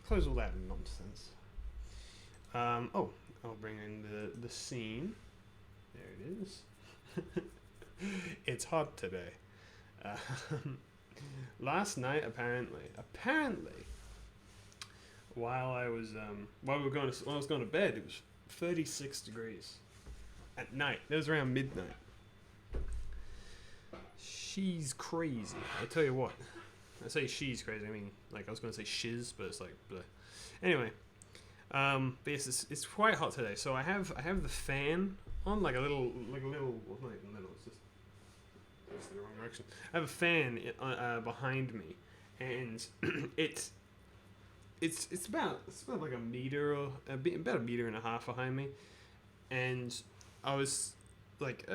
close all that nonsense. Oh, I'll bring in the scene. There it is. It's hot today. Last night, apparently, while I was when I was going to bed, it was 36 degrees at night. It was around midnight. She's crazy. I tell you what. I say she's crazy. I mean, like I was going to say shiz, but it's like bleh. Anyway. But yes, it's quite hot today. So I have the fan on, like a little, well, not even little. It's the wrong direction. I have a fan behind me, and it's about like a meter or about a meter and a half behind me, and I was like,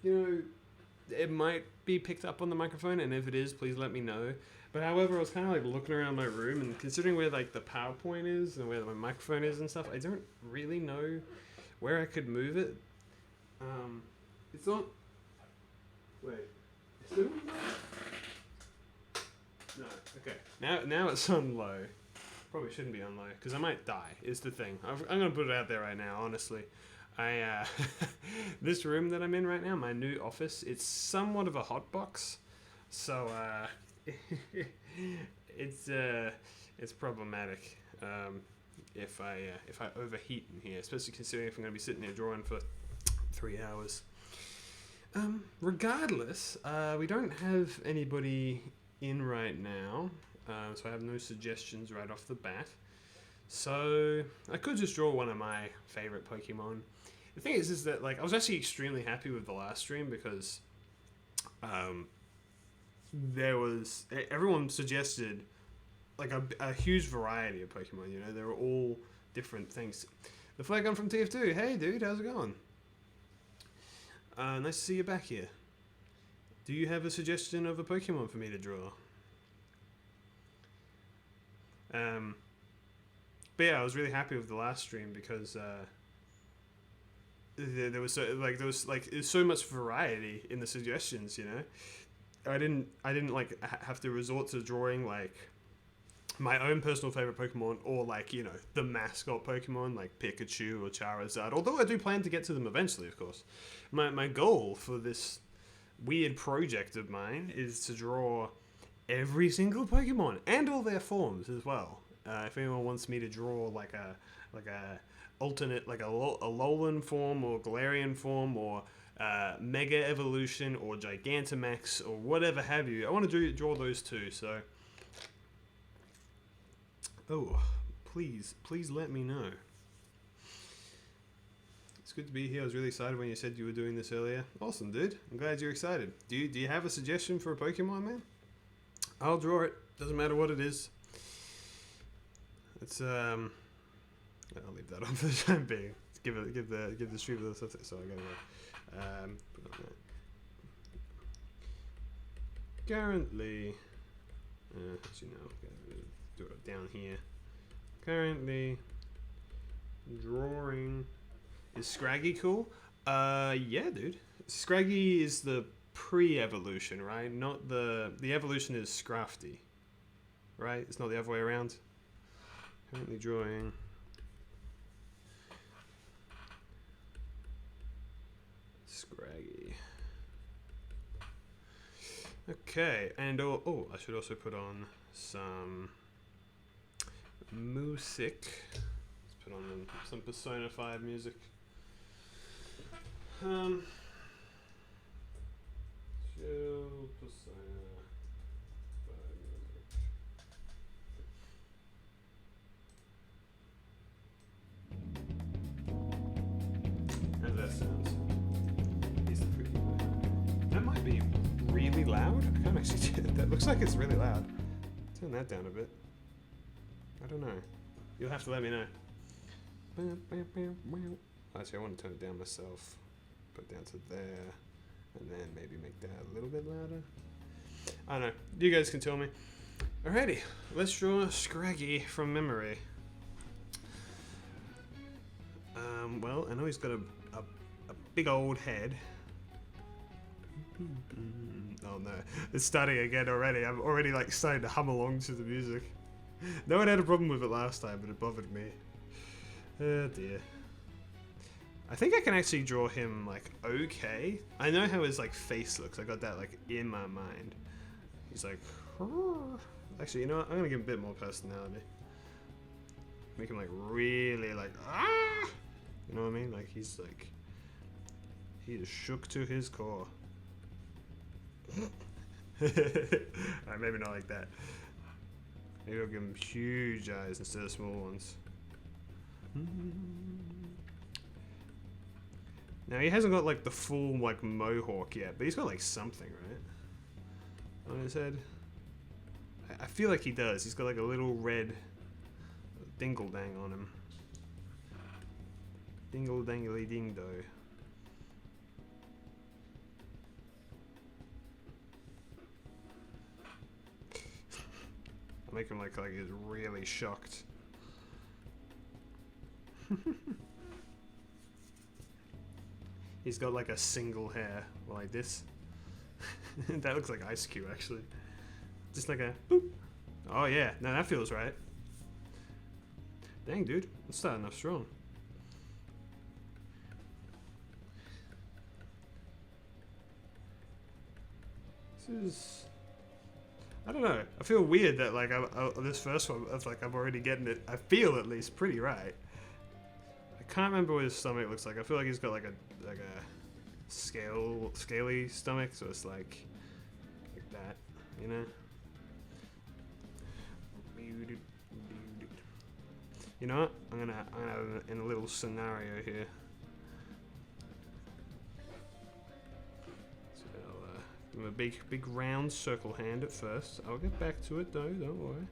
it might be picked up on the microphone, and if it is, please let me know. But however, I was kind of like looking around my room, and considering where like the PowerPoint is and where my microphone is and stuff, I don't really know where I could move it. It's on. Wait, is it on low? No. Okay. Now it's on low. Probably shouldn't be on low because I might die. Is the thing. I'm gonna put it out there right now. Honestly, this room that I'm in right now, my new office, it's somewhat of a hot box, so it's problematic if I overheat in here, especially considering if I'm going to be sitting there drawing for 3 hours. Regardless, we don't have anybody in right now, so I have no suggestions right off the bat. So I could just draw one of my favorite Pokemon. The thing is that like I was actually extremely happy with the last stream because everyone suggested like a huge variety of Pokemon. You know, they were all different things. The Flare Gun from TF2. Hey, dude, how's it going? Nice to see you back here. Do you have a suggestion of a Pokemon for me to draw? But yeah, I was really happy with the last stream because there was so much variety in the suggestions. You know, I didn't like have to resort to drawing like my own personal favorite Pokemon or like, you know, the mascot Pokemon like Pikachu or Charizard. Although I do plan to get to them eventually, of course. My goal for this weird project of mine is to draw every single Pokemon and all their forms as well. If anyone wants me to draw like a alternate, like a Alolan form or Galarian form or Mega Evolution or Gigantamax or whatever have you, I want to draw those too. So, please let me know. It's good to be here. I was really excited when you said you were doing this earlier. Awesome, dude. I'm glad you're excited. Do you have a suggestion for a Pokemon, man? I'll draw it. Doesn't matter what it is. It's I'll leave that on for the time being. Give the stream a little something. So I gotta go. Currently, as you know, do it down here. Currently drawing. Is Scraggy cool? Yeah, dude. Scraggy is the pre-evolution, right? Not the evolution is Scrafty, right? It's not the other way around. Currently drawing Scraggy. Okay, and oh, I should also put on some music. Let's put on some Persona 5 music. Chill Persona 5 music. How's that sound? That might be really loud. I can't actually do it. That looks like it's really loud. Turn that down a bit. I don't know. You'll have to let me know. Actually, I want to turn it down myself. Put it down to there. And then maybe make that a little bit louder. I don't know. You guys can tell me. Alrighty. Let's draw Scraggy from memory. Well, I know he's got a big old head. Oh no, it's starting again already. I'm already like starting to hum along to the music. No one had a problem with it last time, but it bothered me. Oh dear. I think I can actually draw him like okay. I know how his like face looks. I got that like in my mind. He's like, actually, you know what? I'm gonna give him a bit more personality. Make him like really like, you know what I mean? Like he is shook to his core. Alright, maybe not like that. Maybe I'll give him huge eyes instead of small ones. Now he hasn't got like the full like mohawk yet, but he's got like something, right? On his head. I feel like he does. He's got like a little red dingle dang on him. Dingle dangly ding do. I'll make him like he's really shocked. He's got like a single hair like this. That looks like Ice Cube actually. Just like a boop. Oh yeah, no, that feels right. Dang, dude, that's starting off strong. This is, I don't know. I feel weird that like this first one, I'm already getting it. I feel at least pretty right. I can't remember what his stomach looks like. I feel like he's got like a scaly stomach, so it's like that, you know. You know what? I'm gonna have in a little scenario here. So I'll give him a big round circle hand at first. I'll get back to it though. Don't worry.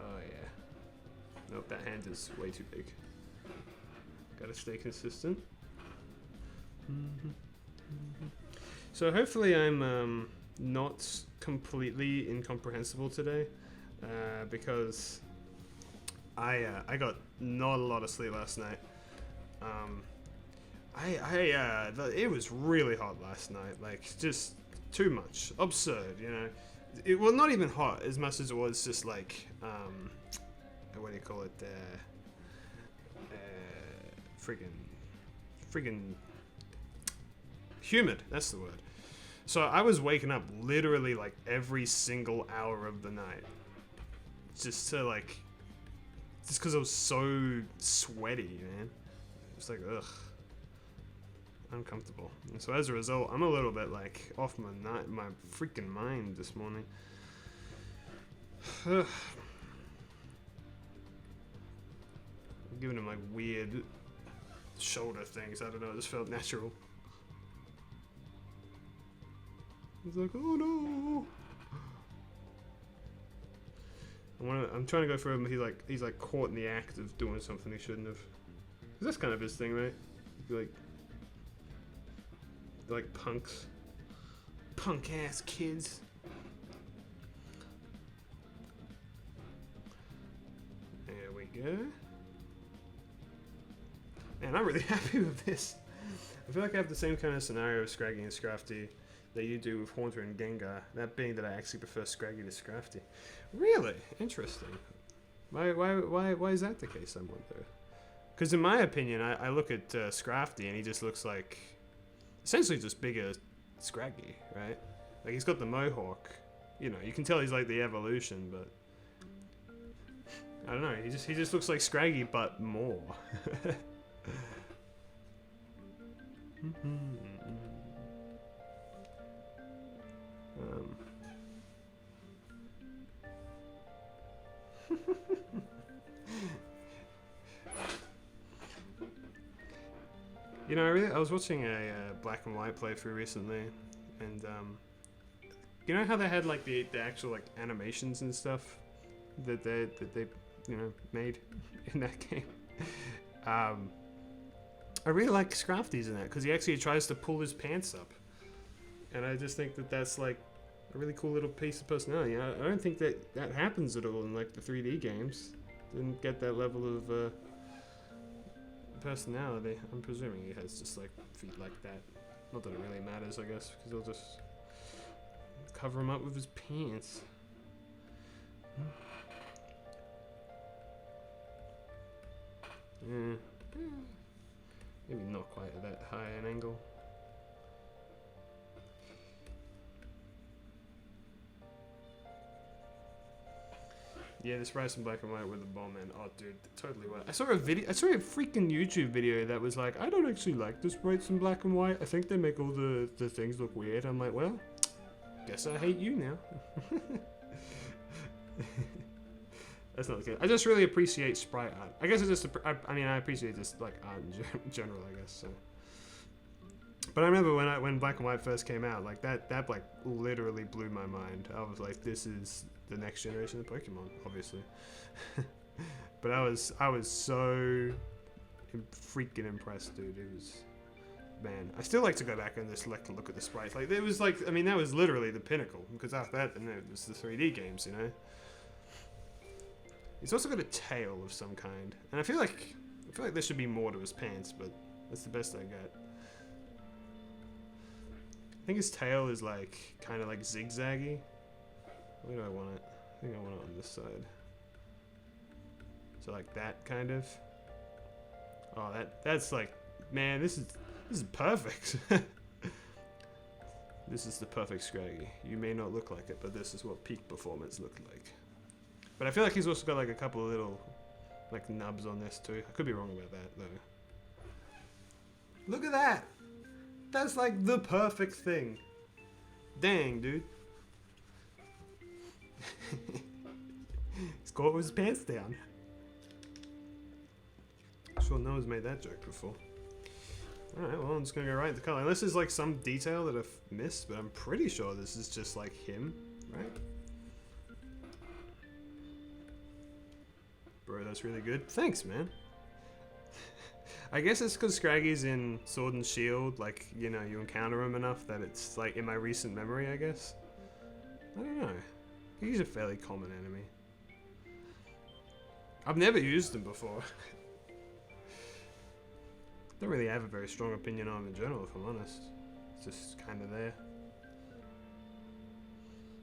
Oh yeah. Nope, that hand is way too big. Gotta stay consistent. So hopefully I'm not completely incomprehensible today, because I got not a lot of sleep last night. It was really hot last night, like just too much, absurd, you know. Well, not even hot as much as it was just like what do you call it? Friggin' humid. That's the word. So I was waking up literally like every single hour of the night, just because I was so sweaty, man. It's like ugh, uncomfortable. And so as a result, I'm a little bit like off my freaking mind this morning. I'm giving him like weird shoulder things. I don't know. It just felt natural. He's like, oh no. I'm trying to go for him. He's like caught in the act of doing something he shouldn't have. 'Cause that's kind of his thing, right? Like punks, punk ass kids. There we go. Man, I'm really happy with this. I feel like I have the same kind of scenario with Scraggy and Scrafty that you do with Haunter and Gengar, that being that I actually prefer Scraggy to Scrafty. Really? Interesting. Why is that the case, I wonder? Because in my opinion, I look at Scrafty and he just looks like, essentially just bigger Scraggy, right? Like he's got the mohawk, you know, you can tell he's like the evolution, but I don't know, he just looks like Scraggy, but more. You know, I was watching a black and white playthrough recently, and you know how they had like the actual like animations and stuff that they you know made in that game. I really like Scrafty's in that because he actually tries to pull his pants up, and I just think that that's like a really cool little piece of personality. I don't think that happens at all in like the 3D games. Didn't get that level of personality. I'm presuming he has just like feet like that. Not that it really matters, I guess, because they'll just Cover him up with his pants. Yeah. Maybe not quite at that high an angle. Yeah, this rice in black and white with the bomb in. Oh, dude, totally what. I saw a freaking YouTube video that was like, I don't actually like the sprites in black and white. I think they make all the things look weird. I'm like, well, guess I hate you now. That's not the case. I just really appreciate sprite art. I guess I mean, I appreciate just like art in general, I guess. So. But I remember when black and white first came out, like that like literally blew my mind. I was like, this is the next generation of Pokemon, obviously. But I was so freaking impressed, dude. It was, man. I still like to go back and just like look at the sprites. Like it was like, I mean, that was literally the pinnacle. Because after that, then it was the 3D games, you know. He's also got a tail of some kind, and I feel like there should be more to his pants, but that's the best I got. I think his tail is like kind of like zigzaggy. Where do I want it? I think I want it on this side. So like that kind of. Oh, that's like, man, this is perfect. This is the perfect Scraggy. You may not look like it, but this is what peak performance looked like. But I feel like he's also got like a couple of little like nubs on this too. I could be wrong about that though. Look at that! That's like the perfect thing. Dang, dude. He's caught with his pants down. I'm sure no one's made that joke before. Alright, well I'm just gonna go right into color. Unless there's like some detail that I've missed, but I'm pretty sure this is just like him, right? Bro, that's really good. Thanks, man. I guess it's because Scraggy's in Sword and Shield, like, you know, you encounter him enough that it's, like, in my recent memory, I guess. I don't know. He's a fairly common enemy. I've never used him before. Don't really have a very strong opinion on him in general, if I'm honest. It's just kind of there.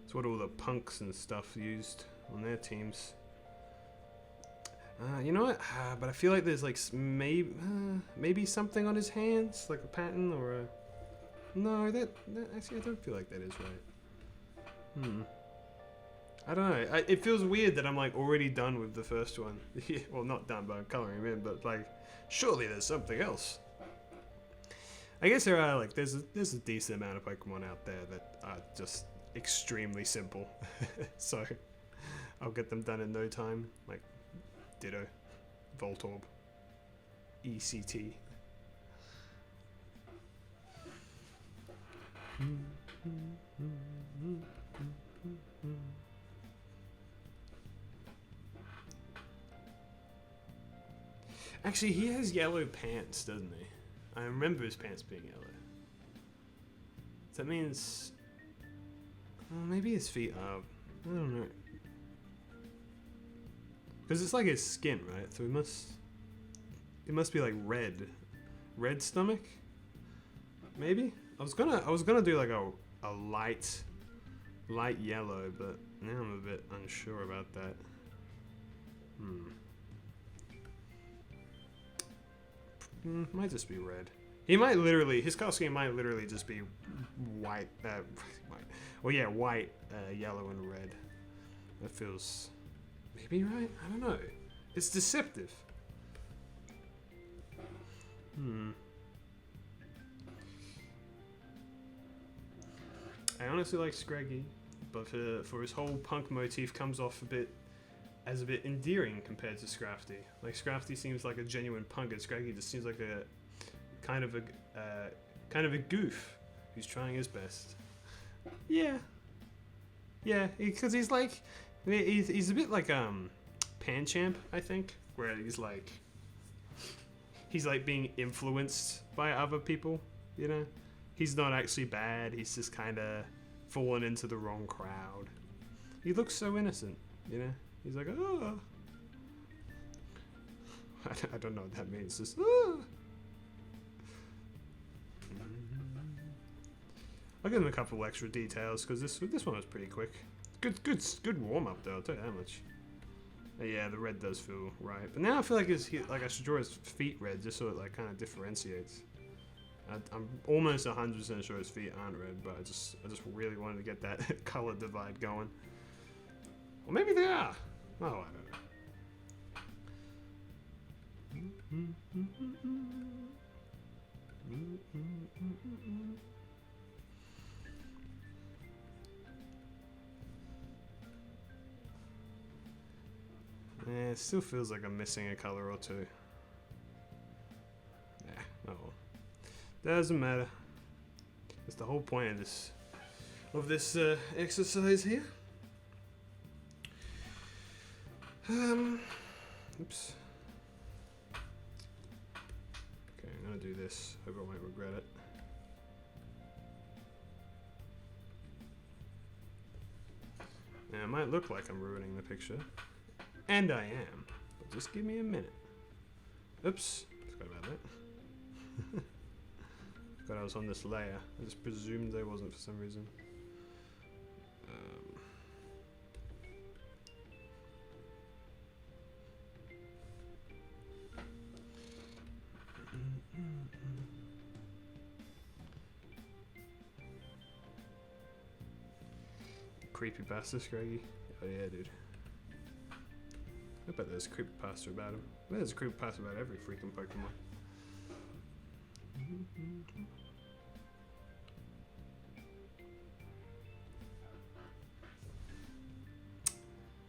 It's what all the punks and stuff used on their teams. You know what? But I feel like there's like maybe something on his hands, like a pattern or a. No, that actually I don't feel like that is right. I don't know. It feels weird that I'm like already done with the first one. Yeah, well, not done, but I'm coloring him in. But like, surely there's something else. I guess there are like there's a decent amount of Pokemon out there that are just extremely simple. So I'll get them done in no time. Like. Ditto, Voltorb, ECT. Actually, he has yellow pants, doesn't he? I remember his pants being yellow. So that means, maybe his feet are. I don't know. Because it's like his skin, right? So it must be like red stomach, maybe. I was gonna do like a light yellow, but now I'm a bit unsure about that. Might just be red. His color scheme might literally just be white, white, yellow, and red. That feels. Maybe right? I don't know. It's deceptive. I honestly like Scraggy, but for his whole punk motif comes off a bit endearing compared to Scrafty. Like Scrafty seems like a genuine punk, and Scraggy just seems like a kind of a goof who's trying his best. Yeah, because he's like. He's a bit like Panchamp, I think, where he's like being influenced by other people, you know? He's not actually bad, he's just kind of fallen into the wrong crowd. He looks so innocent, you know? He's like, oh. I don't know what that means, just, oh. I'll give them a couple extra details because this one was pretty quick. Good warm up though. I'll tell you that much. Yeah, the red does feel right, but now I feel like I should draw his feet red just so it like kind of differentiates. I'm almost 100% sure his feet aren't red, but I just really wanted to get that color divide going. Or maybe they are. Oh, I don't know. Yeah, it still feels like I'm missing a color or two. Yeah, oh well. Doesn't matter. That's the whole point of this exercise here. Oops. Okay, I'm gonna do this. Hope I won't regret it. Now, it might look like I'm ruining the picture, and I am, but just give me a minute. Oops, forgot about that. Forgot I was on this layer. I just presumed I wasn't for some reason. Creepypasta, Scraggy. Oh yeah, dude. I bet there's a creepypasta about him. I bet there's a creepypasta about every freaking Pokemon.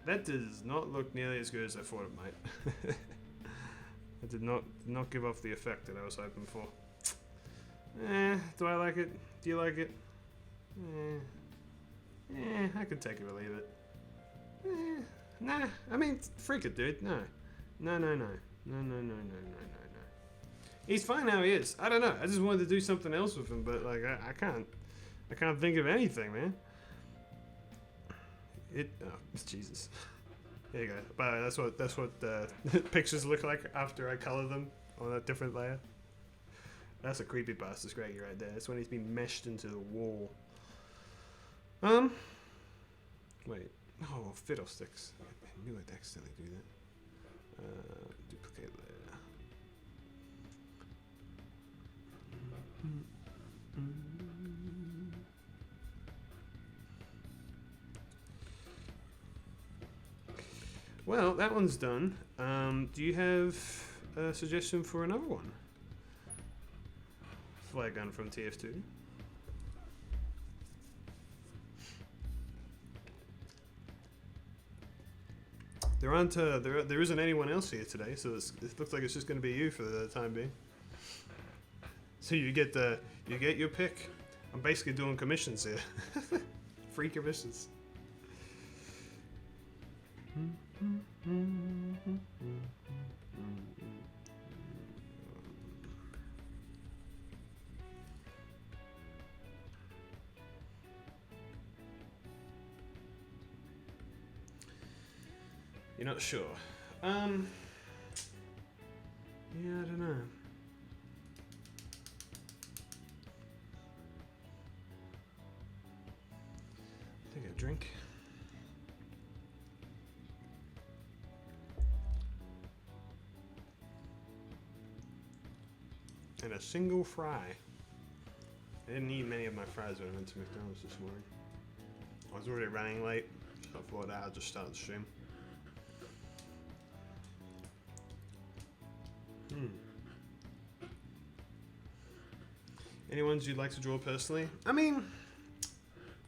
That does not look nearly as good as I thought it might. I did not give off the effect that I was hoping for. Do I like it? Do you like it? I could take it or leave it. Nah, I mean, freak it, dude. No. He's fine how he is. I don't know. I just wanted to do something else with him, but like I can't think of anything, man. Oh, Jesus. There you go. By the way, that's what the pictures look like after I color them on a different layer. That's a creepypasta Scraggy right there. That's when he's been meshed into the wall. Wait. Oh, fiddlesticks. I knew I'd accidentally do that. Duplicate layer. Well, that one's done. Do you have a suggestion for another one? Flare gun from TF2. There isn't anyone else here today, so it looks like it's just going to be you for the time being. So you get your pick. I'm basically doing commissions here. Free commissions. You're not sure? Yeah, I don't know. Take a drink. And a single fry. I didn't eat many of my fries when I went to McDonald's this morning. I was already running late, so I thought I'd just start the stream. Any ones you'd like to draw personally? I mean,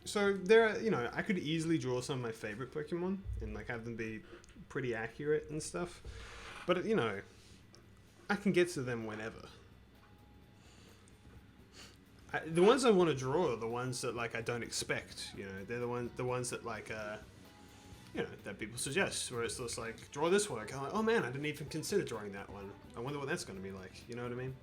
so there are, I could easily draw some of my favorite Pokemon and like have them be pretty accurate and stuff. But I can get to them whenever. The ones I want to draw are the ones that like I don't expect. They're the ones that like that people suggest. Where it's just like draw this one. I kind of like, oh man, I didn't even consider drawing that one. I wonder what that's going to be like. You know what I mean?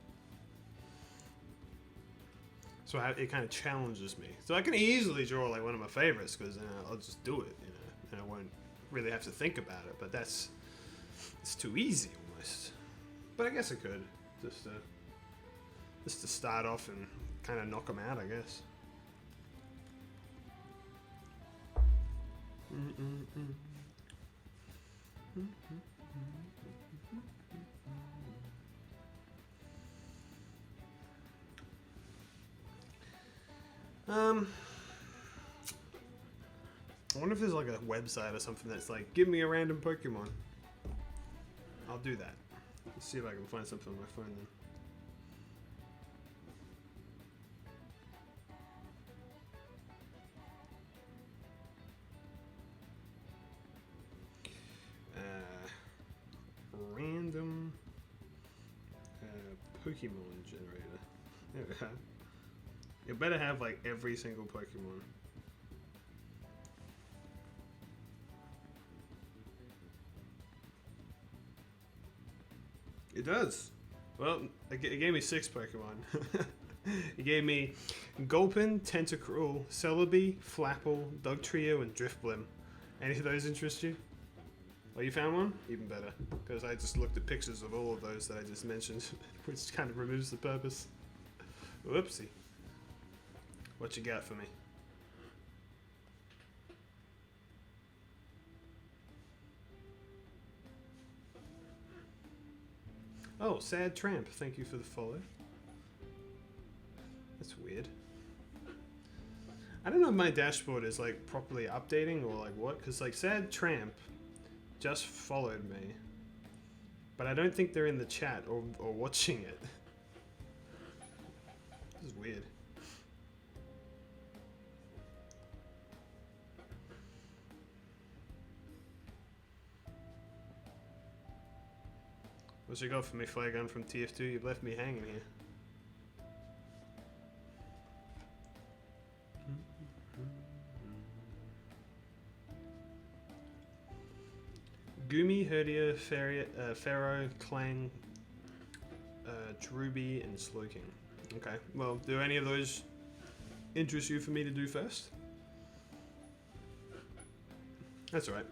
So it kind of challenges me. So I can easily draw like one of my favorites because I'll just do it, and I won't really have to think about it. But it's too easy almost. But I guess I could just to start off and kind of knock them out, I guess. I wonder if there's like a website or something that's like, give me a random Pokemon. I'll do that. Let's see if I can find something on my phone then. Random Pokemon generator. There we go. It better have like every single Pokemon. It does. Well, it gave me 6 Pokemon. It gave me Gulpin, Tentacruel, Celebi, Flapple, Dugtrio, and Driftblim. Any of those interest you? Oh, you found one? Even better. Because I just looked at pictures of all of those that I just mentioned, which kind of removes the purpose. Whoopsie. What you got for me? Oh, Sad Tramp, thank you for the follow. That's weird. I don't know if my dashboard is like properly updating or like what, because like Sad Tramp just followed me, but I don't think they're in the chat or watching it. This is weird. What's your go for me, Flare Gun from TF2? You've left me hanging here. Gumi, Herdia, Pharaoh, Clang, Druby, and Slowking. Okay, well, do any of those interest you for me to do first? That's alright.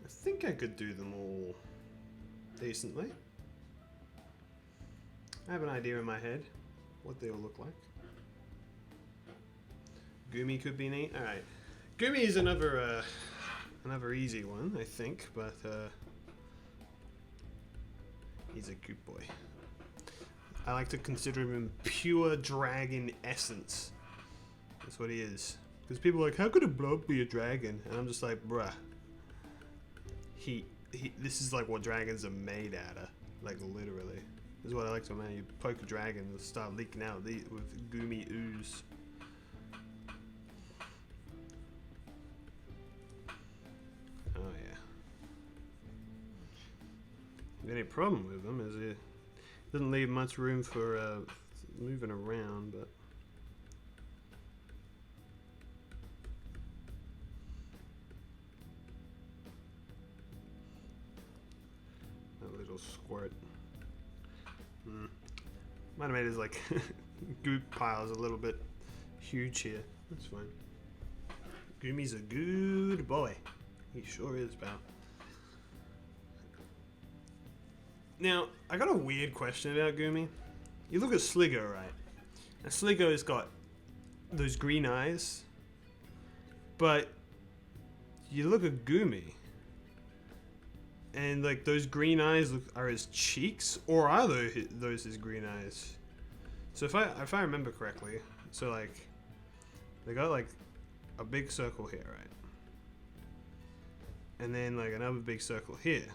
I think I could do them all decently. I have an idea in my head what they all look like. Gumi could be neat. Alright. Gumi is another easy one, I think, but he's a good boy. I like to consider him pure dragon essence. That's what he is. Because people are like, how could a blob be a dragon? And I'm just like, bruh. This is like what dragons are made out of. Like, literally. This is what I like to imagine. You poke a dragon, it'll start leaking out with Gumi ooze. Oh yeah. The only problem with them is it doesn't leave much room for moving around, but that little squirt. Might have made his like goop piles a little bit huge here. That's fine. Gumi's a good boy. He sure is, pal. Now, I got a weird question about Gumi. You look at Sligo, right? And Sligo's got those green eyes, but you look at Gumi, and like those green eyes are his cheeks, or are those his green eyes? So if I remember correctly, so like they got like a big circle here, right? And then like another big circle here.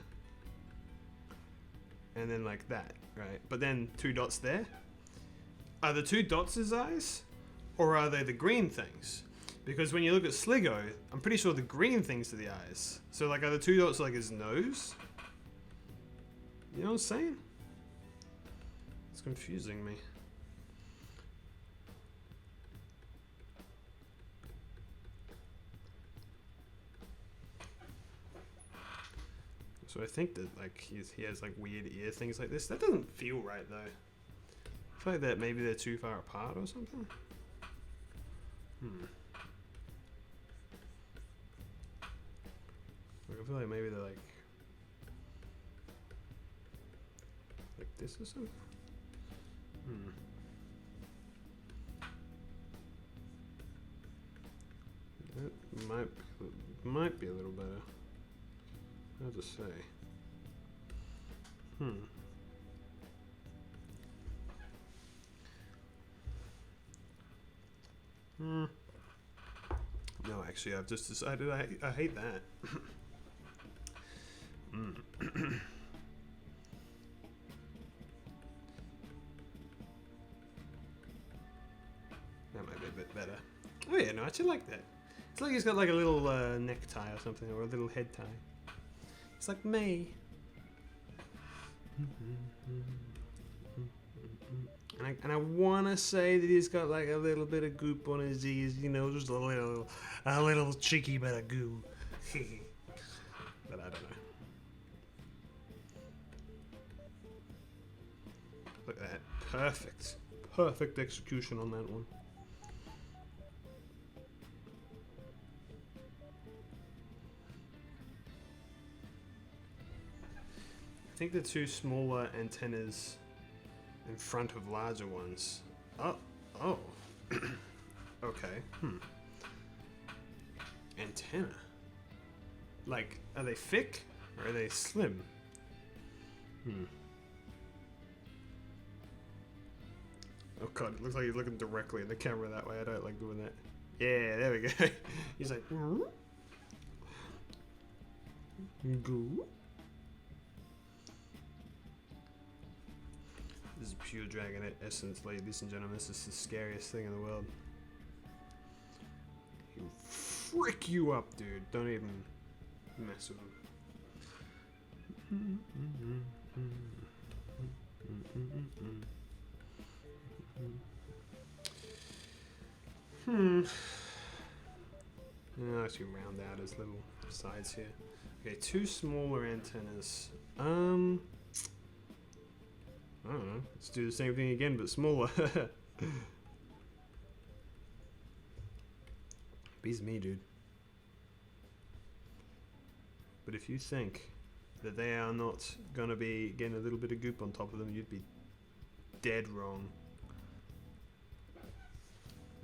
And then like that, right? But then 2 dots there. Are the 2 dots his eyes? Or are they the green things? Because when you look at Sligo, I'm pretty sure the green things are the eyes. So like are the 2 dots like his nose? You know what I'm saying? It's confusing me. So I think that like he has like weird ear things like this. That doesn't feel right though. I feel like that maybe they're too far apart or something. Like I feel like maybe they're like this or something. might be a little better. Hard to say. No, actually, I've just decided I hate that. That might be a bit better. Oh yeah, no, I actually like that. It's like he's got like a little necktie or something, or a little head tie. It's like me. And I want to say that he's got like a little bit of goop on his ears, you know, just a little cheeky bit of goo. But I don't know. Look at that. Perfect. Perfect execution on that one. I think the two smaller antennas in front of larger ones. Oh. Okay. Antenna. Like, are they thick or are they slim? Oh god, it looks like he's looking directly in the camera that way. I don't like doing that. Yeah, there we go. He's like, Goo. This is pure Dragon essence, ladies and gentlemen. This is the scariest thing in the world. He'll frick you up, dude. Don't even mess with him. I'll actually round out his little sides here. Okay, two smaller antennas. I don't know. Let's do the same thing again, but smaller. Beats me, dude. But if you think that they are not gonna be getting a little bit of goop on top of them, you'd be dead wrong.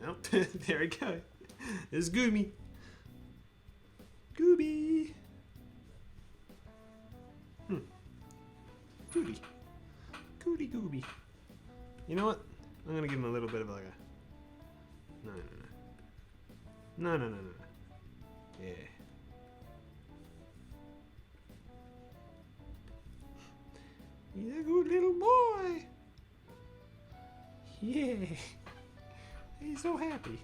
Nope. There we go. There's Goomy. Gooby. Goody. Goody Gooby. You know what? I'm gonna give him a little bit of like a... No. Yeah. He's a good little boy. Yeah. He's so happy.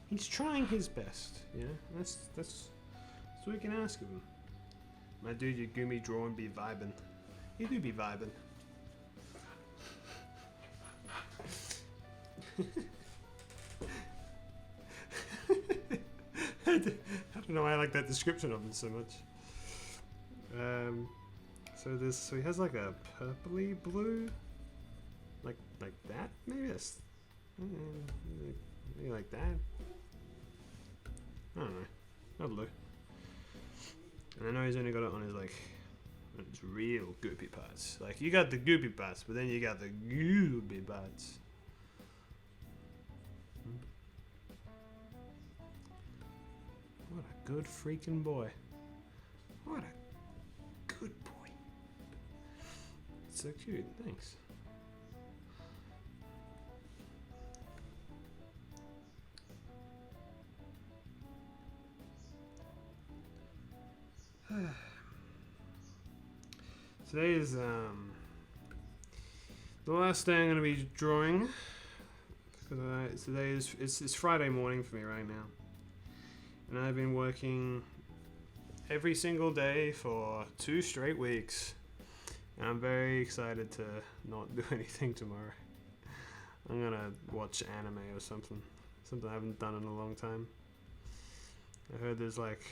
He's trying his best. Yeah, that's what we can ask of him. My dude, your Goomy drawing be vibing. You do be vibing. I don't know why I like that description of him so much. So he has like a purpley blue, like that. Maybe that's maybe like that. I don't know. That'll do. And I know he's only got it on his like his real goopy parts. Like you got the goopy parts, but then you got the goopy parts. What a good freaking boy. What a good boy. It's so cute, thanks. Today is the last day I'm going to be drawing. Because today is it's Friday morning for me right now. And I've been working every single day for 2 straight weeks. And I'm very excited to not do anything tomorrow. I'm gonna watch anime or something. Something I haven't done in a long time. I heard there's like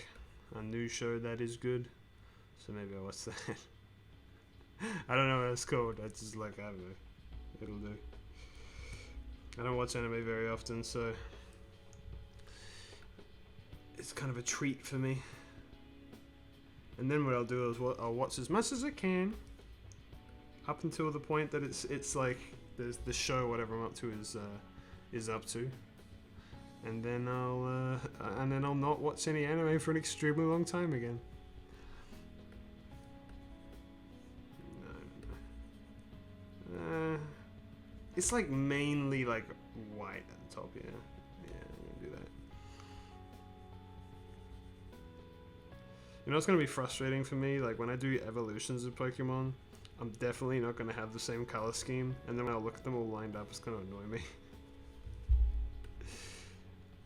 a new show that is good. So maybe I'll watch that. I don't know what it's called. I just like, I don't know. It'll do. I don't watch anime very often, so it's kind of a treat for me. And then what I'll do is I'll watch as much as I can up until the point that it's like the show, whatever I'm up to, is up to. and then I'll not watch any anime for an extremely long time again. No. It's like mainly like white at the top, yeah. Yeah, I'm gonna do that. You know, it's gonna be frustrating for me. Like when I do evolutions of Pokemon, I'm definitely not gonna have the same color scheme, and then when I look at them all lined up, it's gonna annoy me.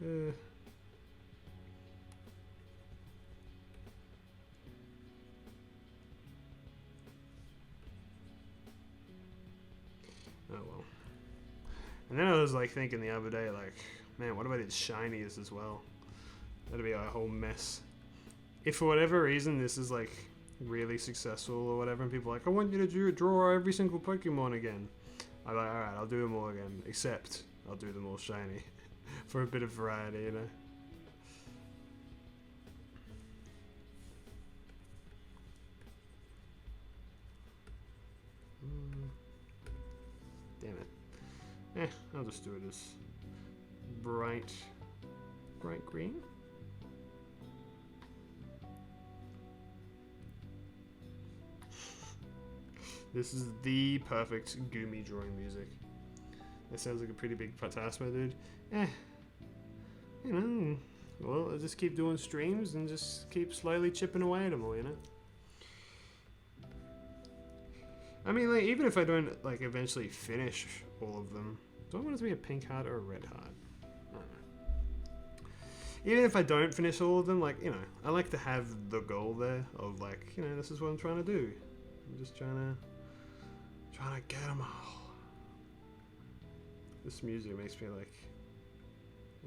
Oh well. And then I was like thinking the other day, like, man, what about these shinies as well? That'd be a whole mess. If for whatever reason this is like really successful or whatever, and people are like, I want you to draw every single Pokemon again. I'm like, alright, I'll do them all again, except I'll do them all shiny. For a bit of variety, you know? Damn it. I'll just do it as bright green. This is the perfect Gumi drawing music. That sounds like a pretty big taskmaster, dude. You know, well, I'll just keep doing streams and just keep slowly chipping away at them all, you know? I mean, like, even if I don't, like, eventually finish all of them, do I want it to be a pink heart or a red heart? I don't know. Even if I don't finish all of them, like, you know, I like to have the goal there of, like, you know, this is what I'm trying to do. I'm just trying to get them all. This music makes me, like,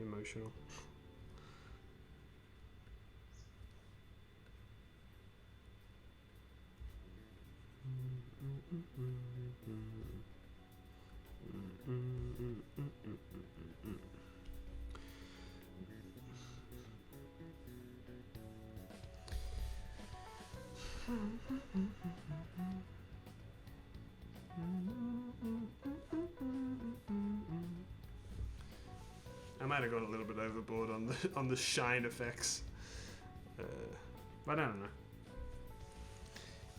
emotional. I might have gone a little bit overboard on the shine effects, but I don't know.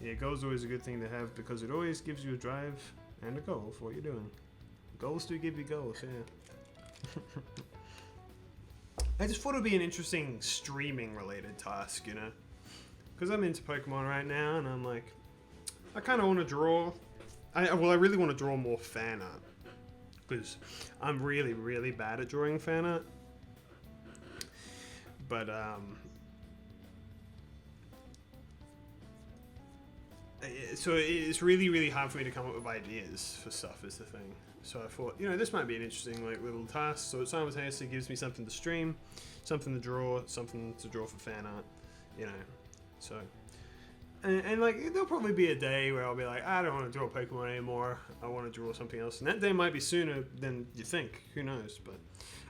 Yeah, goal's always a good thing to have because it always gives you a drive and a goal for what you're doing. Goals do give you goals, yeah. I just thought it'd be an interesting streaming related task, you know? Because I'm into Pokemon right now and I'm like, I kind of want to draw. I really want to draw more fan art. Because I'm really, really bad at drawing fan art. But, so it's really, really hard for me to come up with ideas for stuff is the thing. So I thought, you know, this might be an interesting like little task. So it simultaneously gives me something to stream, something to draw for fan art, you know. So, and like there'll probably be a day where I'll be like, I don't want to draw Pokemon anymore. I want to draw something else, and that day might be sooner than you think. Who knows? But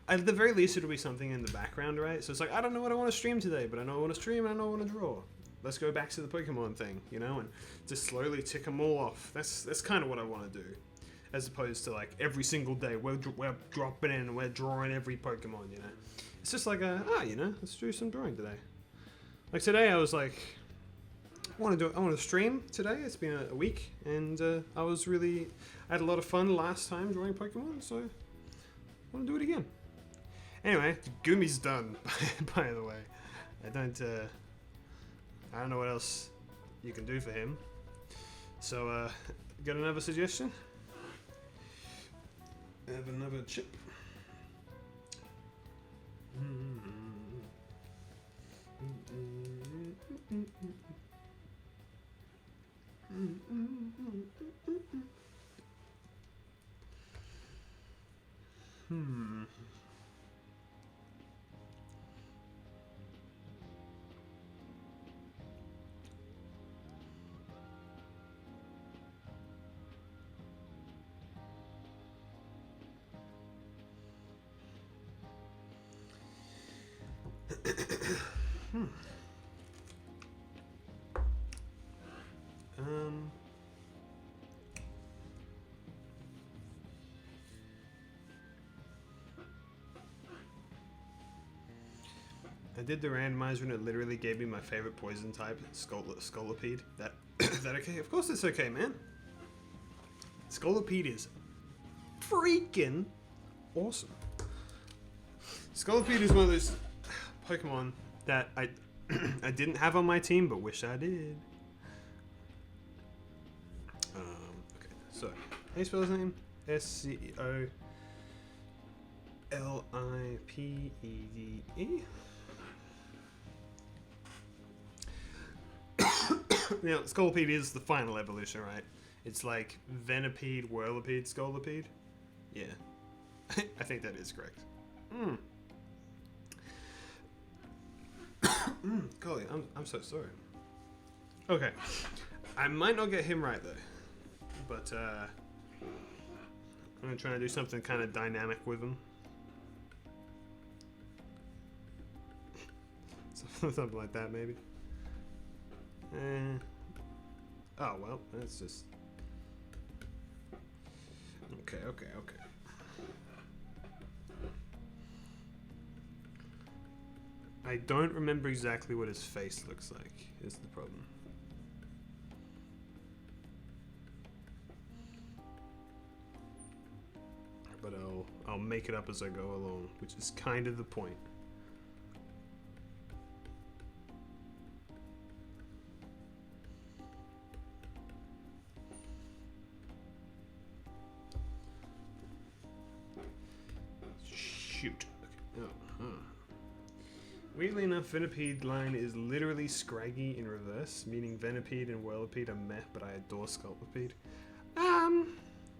at the very least, it'll be something in the background, right? So it's like I don't know what I want to stream today, but I know I want to stream and I know I want to draw. Let's go back to the Pokemon thing, you know, and just slowly tick them all off. That's kind of what I want to do, as opposed to like every single day we're dropping in and we're drawing every Pokemon, you know. It's just like you know, let's do some drawing today. Like today, I was like, I want to stream today. It's been a week, and I had a lot of fun last time drawing Pokemon, so I want to do it again. Anyway, Gumi's done, by the way. I don't know what else you can do for him. So, got another suggestion? I have another chip. I did the randomizer and it literally gave me my favorite poison type, Scolipede. That that okay? Of course it's okay, man. Scolipede is freaking awesome. Scolipede is one of those Pokemon that I I didn't have on my team, but wish I did. Okay, so how do you spell his name? SCOLIPEDE. Now, Scolipede is the final evolution, right? It's like Venipede, Whirlipede, Scolipede. Yeah, I think that is correct. Golly, I'm so sorry. Okay, I might not get him right though, but I'm gonna try and do something kind of dynamic with him. Something like that, maybe. Oh well, that's just okay. I don't remember exactly what his face looks like, is the problem. But I'll make it up as I go along, which is kind of the point. Shoot. Okay. Weirdly enough, Venipede line is literally Scraggy in reverse, meaning Venipede and Whirlipede are meh, but I adore Scolipede.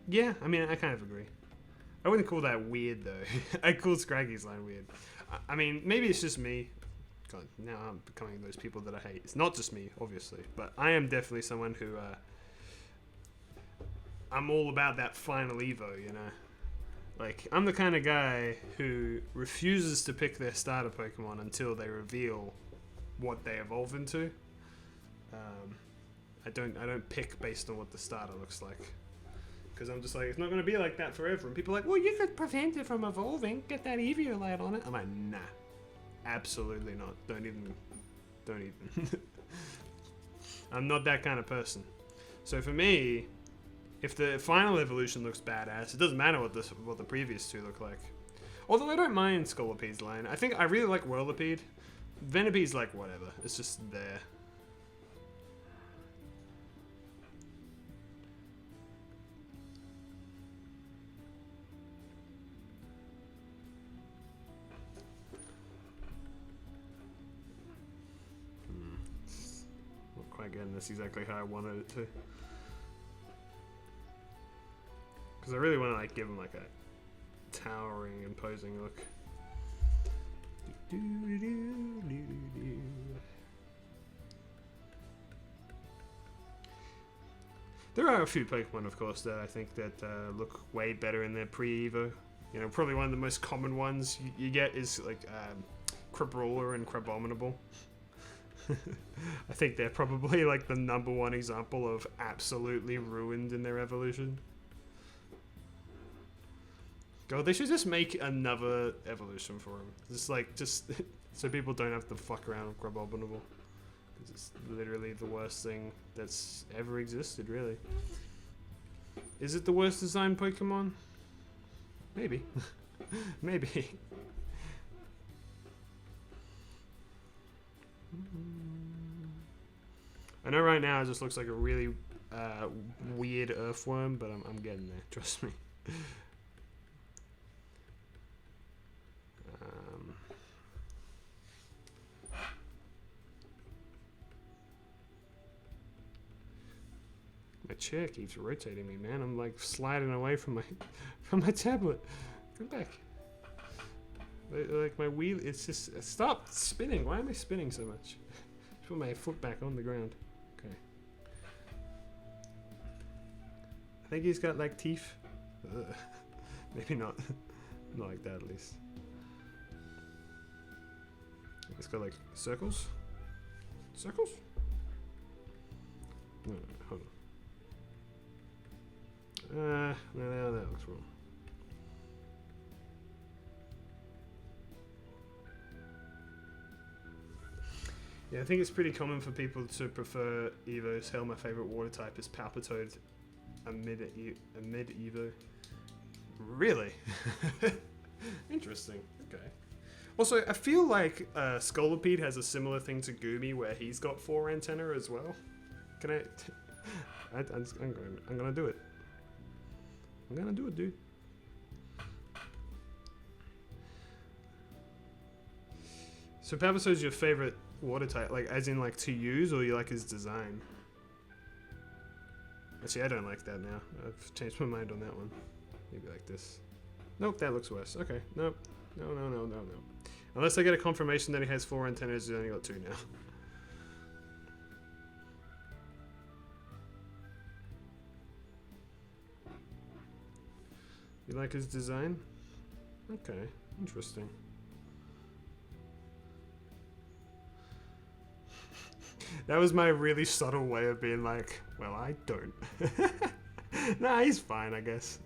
Yeah, I mean, I kind of agree. I wouldn't call that weird, though. I call Scraggy's line weird. I mean, maybe it's just me. God, now I'm becoming those people that I hate. It's not just me, obviously, but I am definitely someone who, I'm all about that final Evo, you know? Like, I'm the kind of guy who refuses to pick their starter Pokemon until they reveal what they evolve into. I don't pick based on what the starter looks like. Because I'm just like, it's not going to be like that forever. And people are like, well, you could prevent it from evolving. Get that Eviolite on it. I'm like, nah. Absolutely not. Don't even. I'm not that kind of person. So for me, if the final evolution looks badass, it doesn't matter what the previous two look like. Although I don't mind Scolipede's line. I really like Whirlipede. Venipede's like whatever. It's just there. Not quite getting this exactly how I wanted it to. Because I really want to like give him like a towering, imposing look. There are a few Pokemon, of course, that I think that look way better in their pre-Evo. You know, probably one of the most common ones you get is like Crabrawler and Crabominable. I think they're probably like the #1 example of absolutely ruined in their evolution. God, they should just make another evolution for him. Just so people don't have to fuck around with Crabominable. Because it's literally the worst thing that's ever existed, really. Is it the worst designed Pokemon? Maybe. Maybe. I know right now it just looks like a really weird earthworm, but I'm getting there, trust me. My chair keeps rotating me, man. I'm like sliding away from my tablet. Come back. Like my wheel, it's just stop spinning. Why am I spinning so much? Put my foot back on the ground. Okay. I think he's got like teeth. Maybe not. Not like that, at least. It's got like circles. Circles? No, hold on. No, that looks wrong. Yeah, I think it's pretty common for people to prefer Evos. Hell, my favorite water type is Palpitoad amid Evo. Really? Interesting. Okay. Also, I feel like Scolipede has a similar thing to Goomy where he's got 4 antenna as well. Can I... I'm gonna do it. I'm gonna do it, dude. So Palpitoad's your favorite water type, like as in like to use, or you like his design? Actually, I don't like that now. I've changed my mind on that one. Maybe like this. Nope, that looks worse. Okay, nope. No. Unless I get a confirmation that he has 4 antennas, he's only got 2 now. You like his design? Okay, interesting. That was my really subtle way of being like, well, I don't. Nah, he's fine, I guess.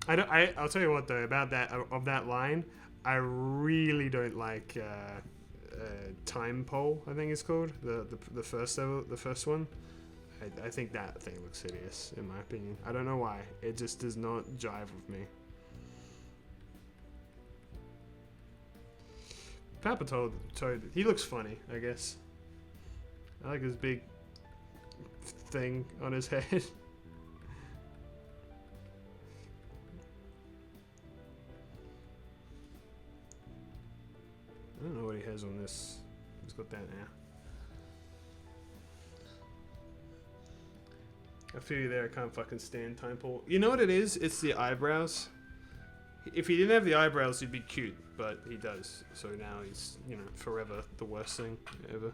I'll tell you what though, about that line, I really don't like Time Pole, I think it's called, the first one. I think that thing looks hideous, in my opinion. I don't know why. It just does not jive with me. Palpitoad, he looks funny, I guess. I like his big thing on his head. I don't know what he has on this. He's got that now. I feel you there, I can't fucking stand Time Pole. You know what it is? It's the eyebrows. If he didn't have the eyebrows, he'd be cute, but he does. So now he's, you know, forever the worst thing ever.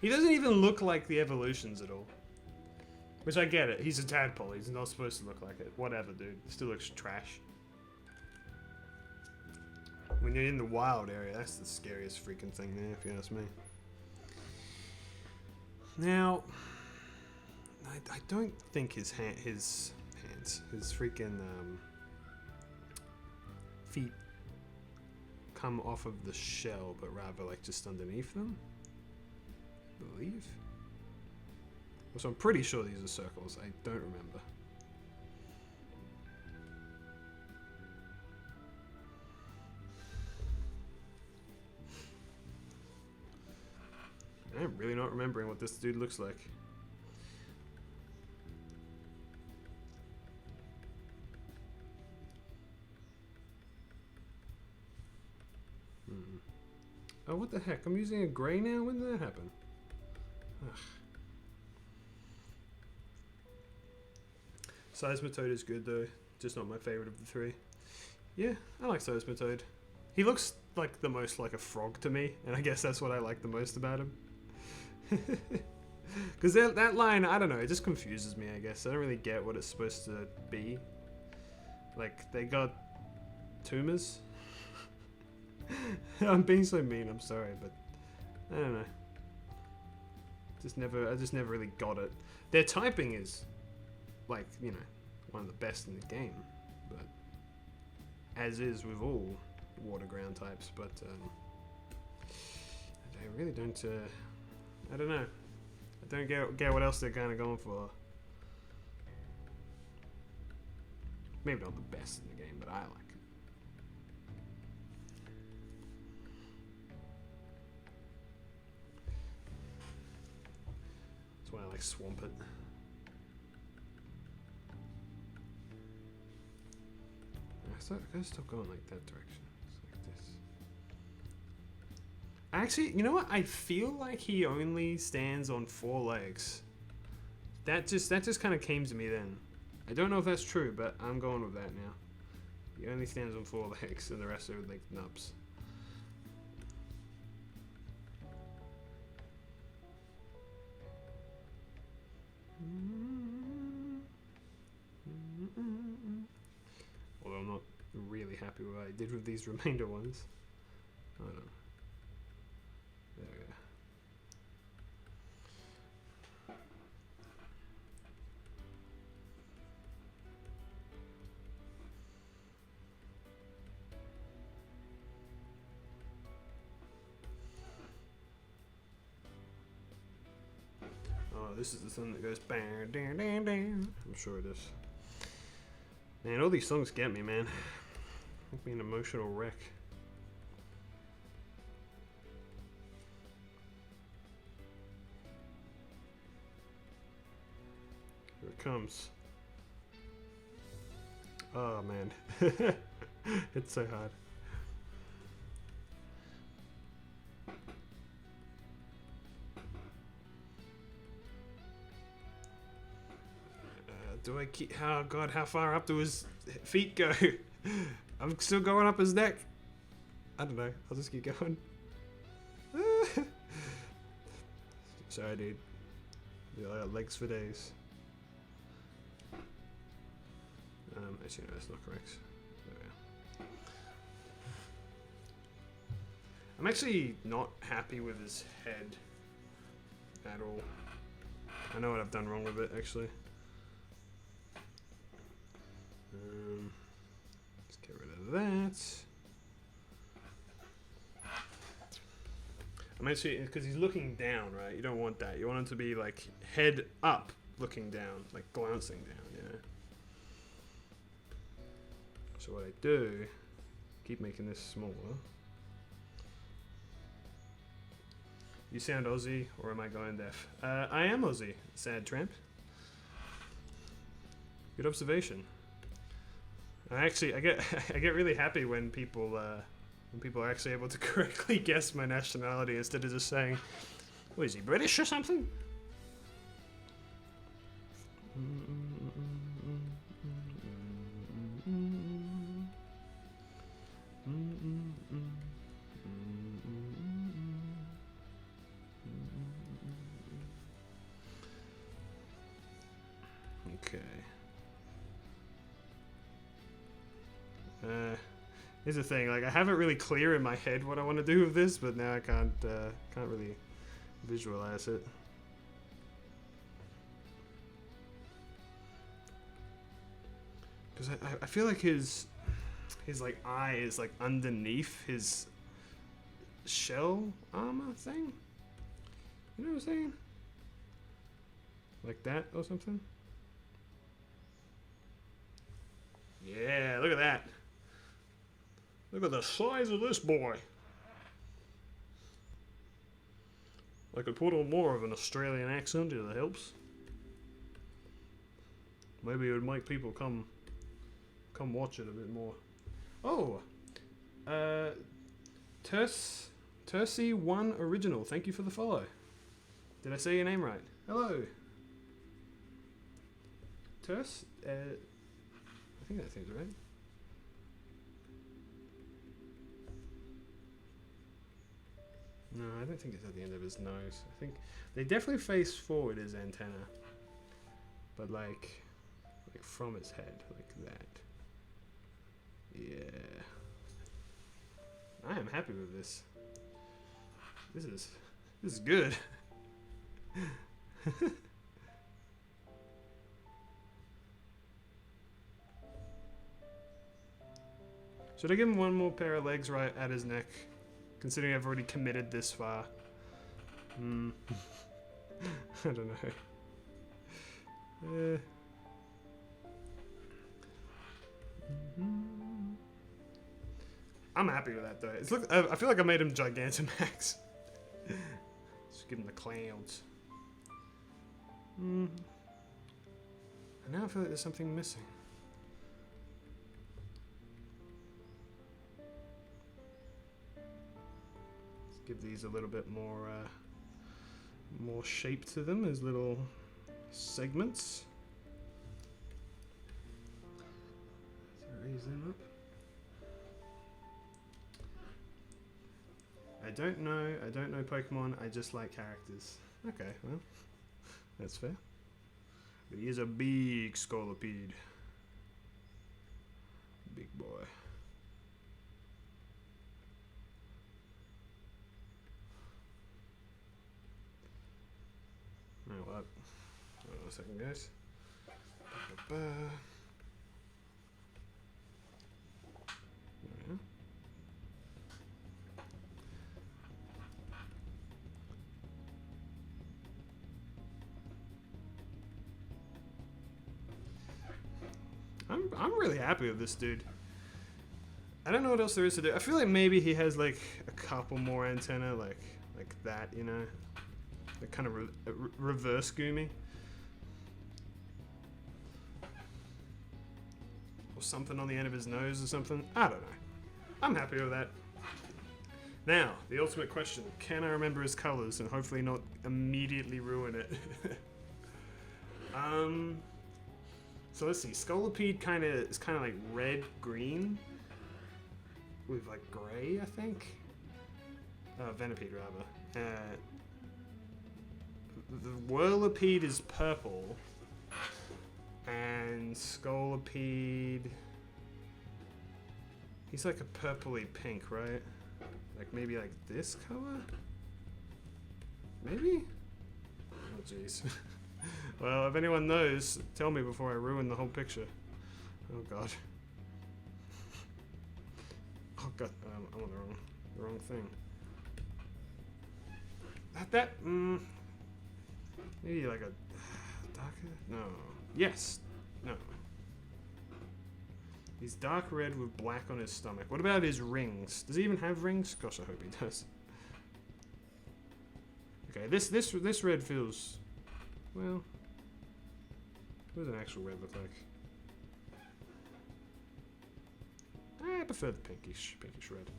He doesn't even look like the evolutions at all. Which I get it. He's a tadpole. He's not supposed to look like it. Whatever, dude. Still looks trash. When you're in the wild area, that's the scariest freaking thing there, if you ask me. Now, I don't think his freaking feet come off of the shell, but rather like just underneath them. I believe. So I'm pretty sure these are circles. I don't remember. I'm really not remembering what this dude looks like. Oh, what the heck? I'm using a gray now? When did that happen? Ugh. Seismitoad is good though, just not my favorite of the 3. Yeah, I like Seismitoad. He looks like the most like a frog to me, and I guess that's what I like the most about him. Because that line, I don't know, it just confuses me, I guess. I don't really get what it's supposed to be. Like, they got tumors? I'm being so mean, I'm sorry, but I don't know. I just never really got it. Their typing is, like, you know, one of the best in the game, but as is with all water ground types, but I really don't, I don't know. I don't get what else they're kind of going for. Maybe not the best in the game, but I like it. That's why I like Swampert. I gotta stop going like that direction. It's like this. Actually, you know what? I feel like he only stands on 4 legs. That just kind of came to me then. I don't know if that's true, but I'm going with that now. He only stands on 4 legs, and the rest are like nubs. Although I'm not really happy with what I did with these remainder ones. I don't know. There we go. this is the thing that goes bang, dang, dang, dang. I'm sure it is. Man, all these songs get me, man. Make me an emotional wreck. Here it comes. Oh man. It's so hard. Do I keep... Oh god, how far up do his feet go? I'm still going up his neck. I don't know. I'll just keep going. Sorry, dude. I got legs for days. Actually, no, that's not correct. There we go. I'm actually not happy with his head at all. I know what I've done wrong with it, actually. Let's get rid of that. I'm actually, because he's looking down, right? You don't want that. You want him to be like head up, looking down, like glancing down, you know? So what I do, keep making this smaller. You sound Aussie, or am I going deaf? I am Aussie, sad tramp. Good observation. I get really happy when people are actually able to correctly guess my nationality instead of just saying, "What is he, British or something?" Okay. Here's the thing, like I have it really clear in my head what I want to do with this, but now I can't really visualize it. Because I feel like his like eye is like underneath his shell armor thing. You know what I'm saying? Like that or something? Yeah, look at that. Look at the size of this boy. I could put on more of an Australian accent if it helps. Maybe it would make people come watch it a bit more. Oh, Tercy1 Original. Thank you for the follow. Did I say your name right? Hello. Terce? I think that seems right. No, I don't think it's at the end of his nose. I think they definitely face forward his antenna, but like from his head, like that. Yeah, I am happy with this. This is good. Should I give him one more pair of legs right at his neck? Considering I've already committed this far. I don't know. I'm happy with that though. I feel like I made him Gigantamax. Just give him the clouds. And now I feel like there's something missing. Give these a little bit more shape to them as little segments. Let's raise them up. I don't know Pokemon, I just like characters. Okay, well, that's fair. But he is a big Scolipede. Big boy. Oh, what? Hold on a second, guys. really happy with this dude. I don't know what else there is to do. I feel like maybe he has like a couple more antennae, like that, you know, like kind of reverse Goomy, or something on the end of his nose or something. I don't know. I'm happy with that. Now, the ultimate question: can I remember his colors and hopefully not immediately ruin it? So let's see. Scolipede is kind of like red green with like gray, I think. Venipede rather. The Whirlipede is purple, and Scolipede, he's like a purpley pink, right? Like maybe like this color? Maybe? Oh jeez. Well, if anyone knows, tell me before I ruin the whole picture. Oh god. Oh god, I'm on the wrong thing. Maybe like a darker? No. Yes. No. He's dark red with black on his stomach. What about his rings? Does he even have rings? Gosh, I hope he does. Okay, this red feels, well, what does an actual red look like? I prefer the pinkish red.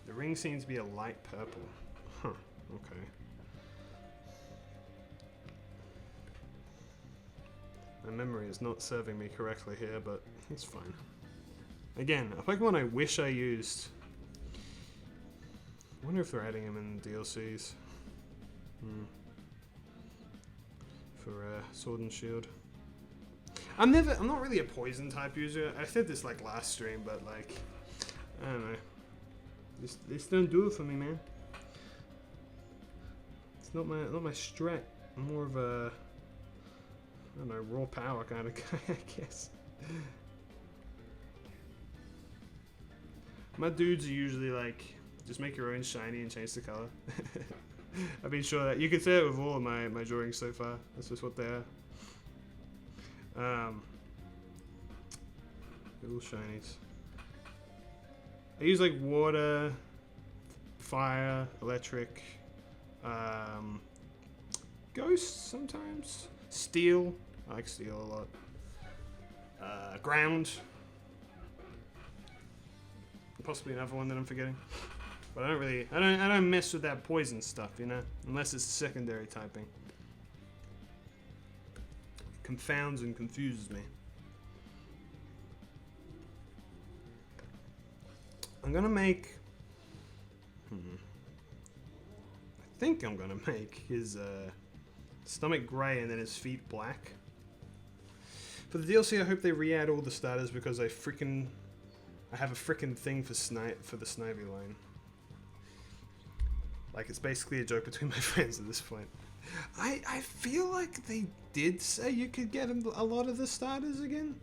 The ring seems to be a light purple. Huh, okay. My memory is not serving me correctly here, but it's fine. Again, a Pokemon I wish I used. I wonder if they're adding him in DLCs. For Sword and Shield. I'm not really a poison type user. I said this like last stream, but like, I don't know. This don't do it for me, man. It's not my strat. I'm more of a, I don't know, raw power kind of guy, I guess. My dudes are usually like, just make your own shiny and change the color. I've been sure that you can say it with all of my drawings so far. That's just what they are. Little shinies. I use like water, fire, electric, ghost sometimes, steel. I like steel a lot. Ground. Possibly another one that I'm forgetting. But I don't mess with that poison stuff, you know, unless it's secondary typing. It confounds and confuses me. I'm gonna make. I think I'm gonna make his stomach grey and then his feet black. For the DLC, I hope they re-add all the starters because I have a freaking thing for the Snivy line. Like, it's basically a joke between my friends at this point. I feel like they did say you could get a lot of the starters again.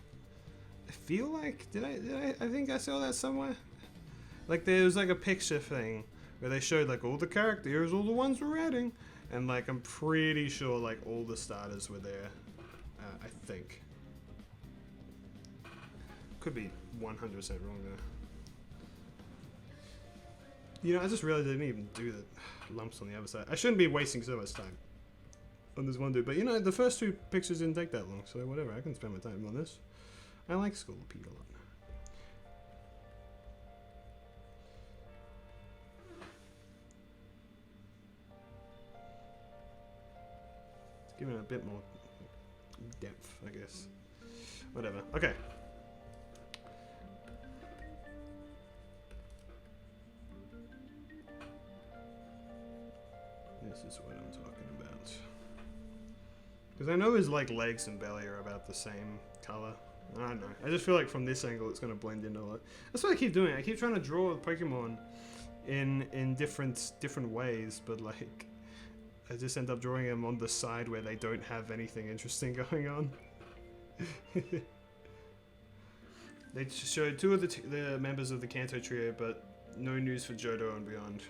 I feel like I think I saw that somewhere. Like there was like a picture thing where they showed like all the characters, all the ones we're adding, and like I'm pretty sure like all the starters were there. I think. Could be 100% wrong there. You know, I just realized I didn't even do the lumps on the other side. I shouldn't be wasting so much time on this one dude, but you know, the first two pictures didn't take that long, so whatever, I can spend my time on this. I like Scolipede a lot. It's giving it a bit more depth, I guess. Whatever. Okay. This is what I'm talking about. Because I know his like legs and belly are about the same color. I don't know. I just feel like from this angle it's going to blend in a lot. That's what I keep doing. I keep trying to draw Pokemon in different ways, but like I just end up drawing them on the side where they don't have anything interesting going on. They showed 2 of the members of the Kanto trio, but no news for Johto and beyond.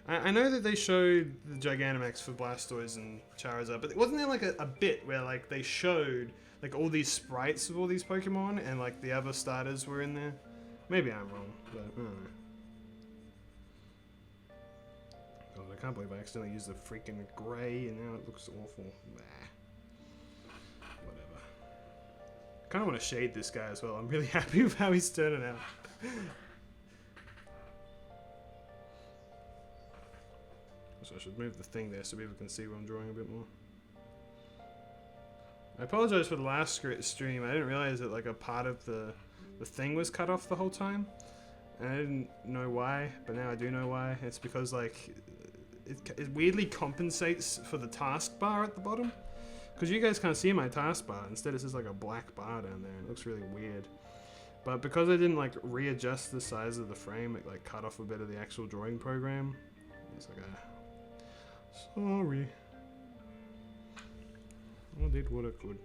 I know that they showed the Gigantamax for Blastoise and Charizard, but wasn't there like a bit where like they showed like all these sprites of all these Pokemon and like the other starters were in there? Maybe I'm wrong, but I don't know. God, I can't believe I accidentally used the freaking grey and now it looks awful. Nah. Whatever. I kind of want to shade this guy as well. I'm really happy with how he's turning out. So I should move the thing there so people can see what I'm drawing a bit more. I apologize for the last stream. I didn't realize that like a part of the thing was cut off the whole time. And I didn't know why, but now I do know why. It's because like it weirdly compensates for the taskbar at the bottom. Because you guys can't see my taskbar. Instead it's just like a black bar down there. It looks really weird. But because I didn't like readjust the size of the frame, it like cut off a bit of the actual drawing program. It's like a... Sorry. I did what I could.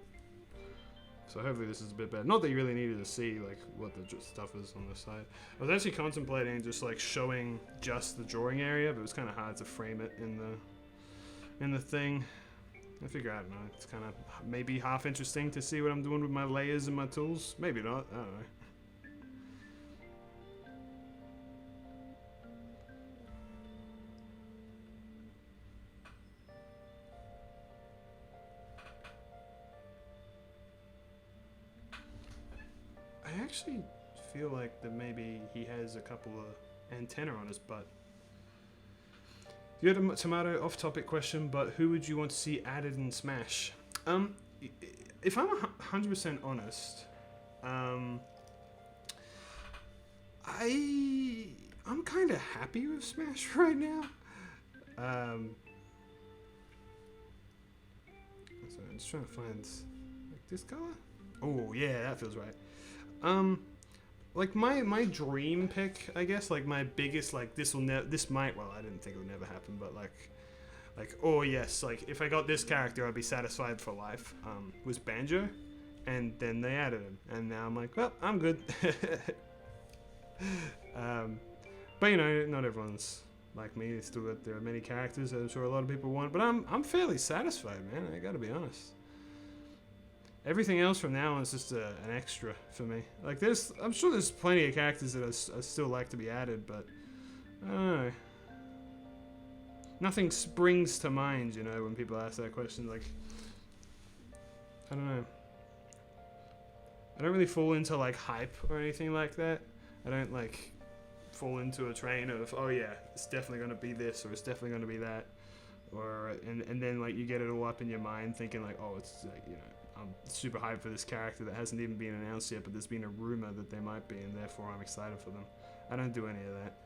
So hopefully this is a bit better. Not that you really needed to see like what the stuff is on the side. I was actually contemplating just like showing just the drawing area, but it was kind of hard to frame it in the thing. I figure, I don't know, it's kind of maybe half interesting to see what I'm doing with my layers and my tools. Maybe not, I don't know. I actually feel like that maybe he has a couple of antennae on his butt. You had a tomato off-topic question, but who would you want to see added in Smash? If I'm 100% honest, I'm kind of happy with Smash right now. So I'm just trying to find like this color. Oh yeah, that feels right. Like my dream pick, I guess, like my biggest, like this might, well, I didn't think it would never happen, but like, oh yes, like if I got this character, I'd be satisfied for life, was Banjo, and then they added him, and now I'm like, well, I'm good. But you know, not everyone's like me. There are many characters that I'm sure a lot of people want, but I'm fairly satisfied, man, I gotta be honest. Everything else from now on is just an extra for me. Like I'm sure there's plenty of characters that I still like to be added, but I don't know. Nothing springs to mind, you know, when people ask that question. Like, I don't know. I don't really fall into like hype or anything like that. I don't like fall into a train of, oh yeah, it's definitely going to be this or it's definitely going to be that, or and then like you get it all up in your mind thinking like, oh, it's like, you know, I'm super hyped for this character that hasn't even been announced yet, but there's been a rumor that they might be, and therefore I'm excited for them. I don't do any of that.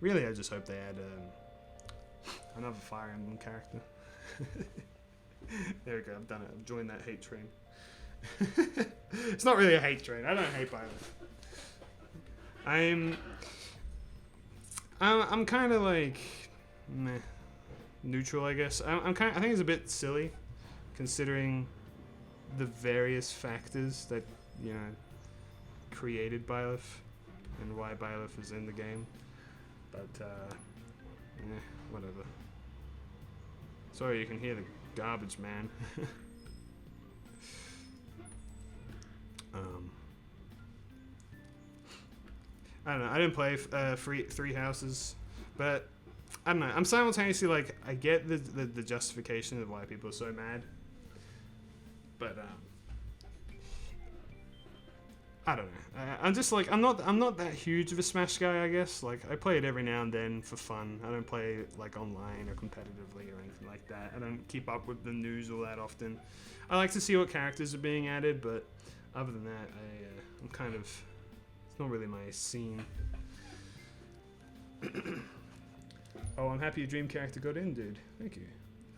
Really, I just hope they add another Fire Emblem character. There we go, I've done it. I've joined that hate train. It's not really a hate train. I don't hate Byleth. I'm kind of like meh. Neutral, I guess. I think it's a bit silly, considering the various factors that, you know, created Byleth and why Byleth is in the game. But whatever. Sorry, you can hear the garbage man. I don't know. I didn't play Three Houses, but I don't know. I'm simultaneously like, I get the justification of why people are so mad, but I don't know. I'm just like, I'm not that huge of a Smash guy, I guess. Like, I play it every now and then for fun. I don't play it like online or competitively or anything like that. I don't keep up with the news all that often. I like to see what characters are being added, but other than that, I'm kind of, it's not really my scene. Oh, I'm happy your dream character got in, dude. Thank you.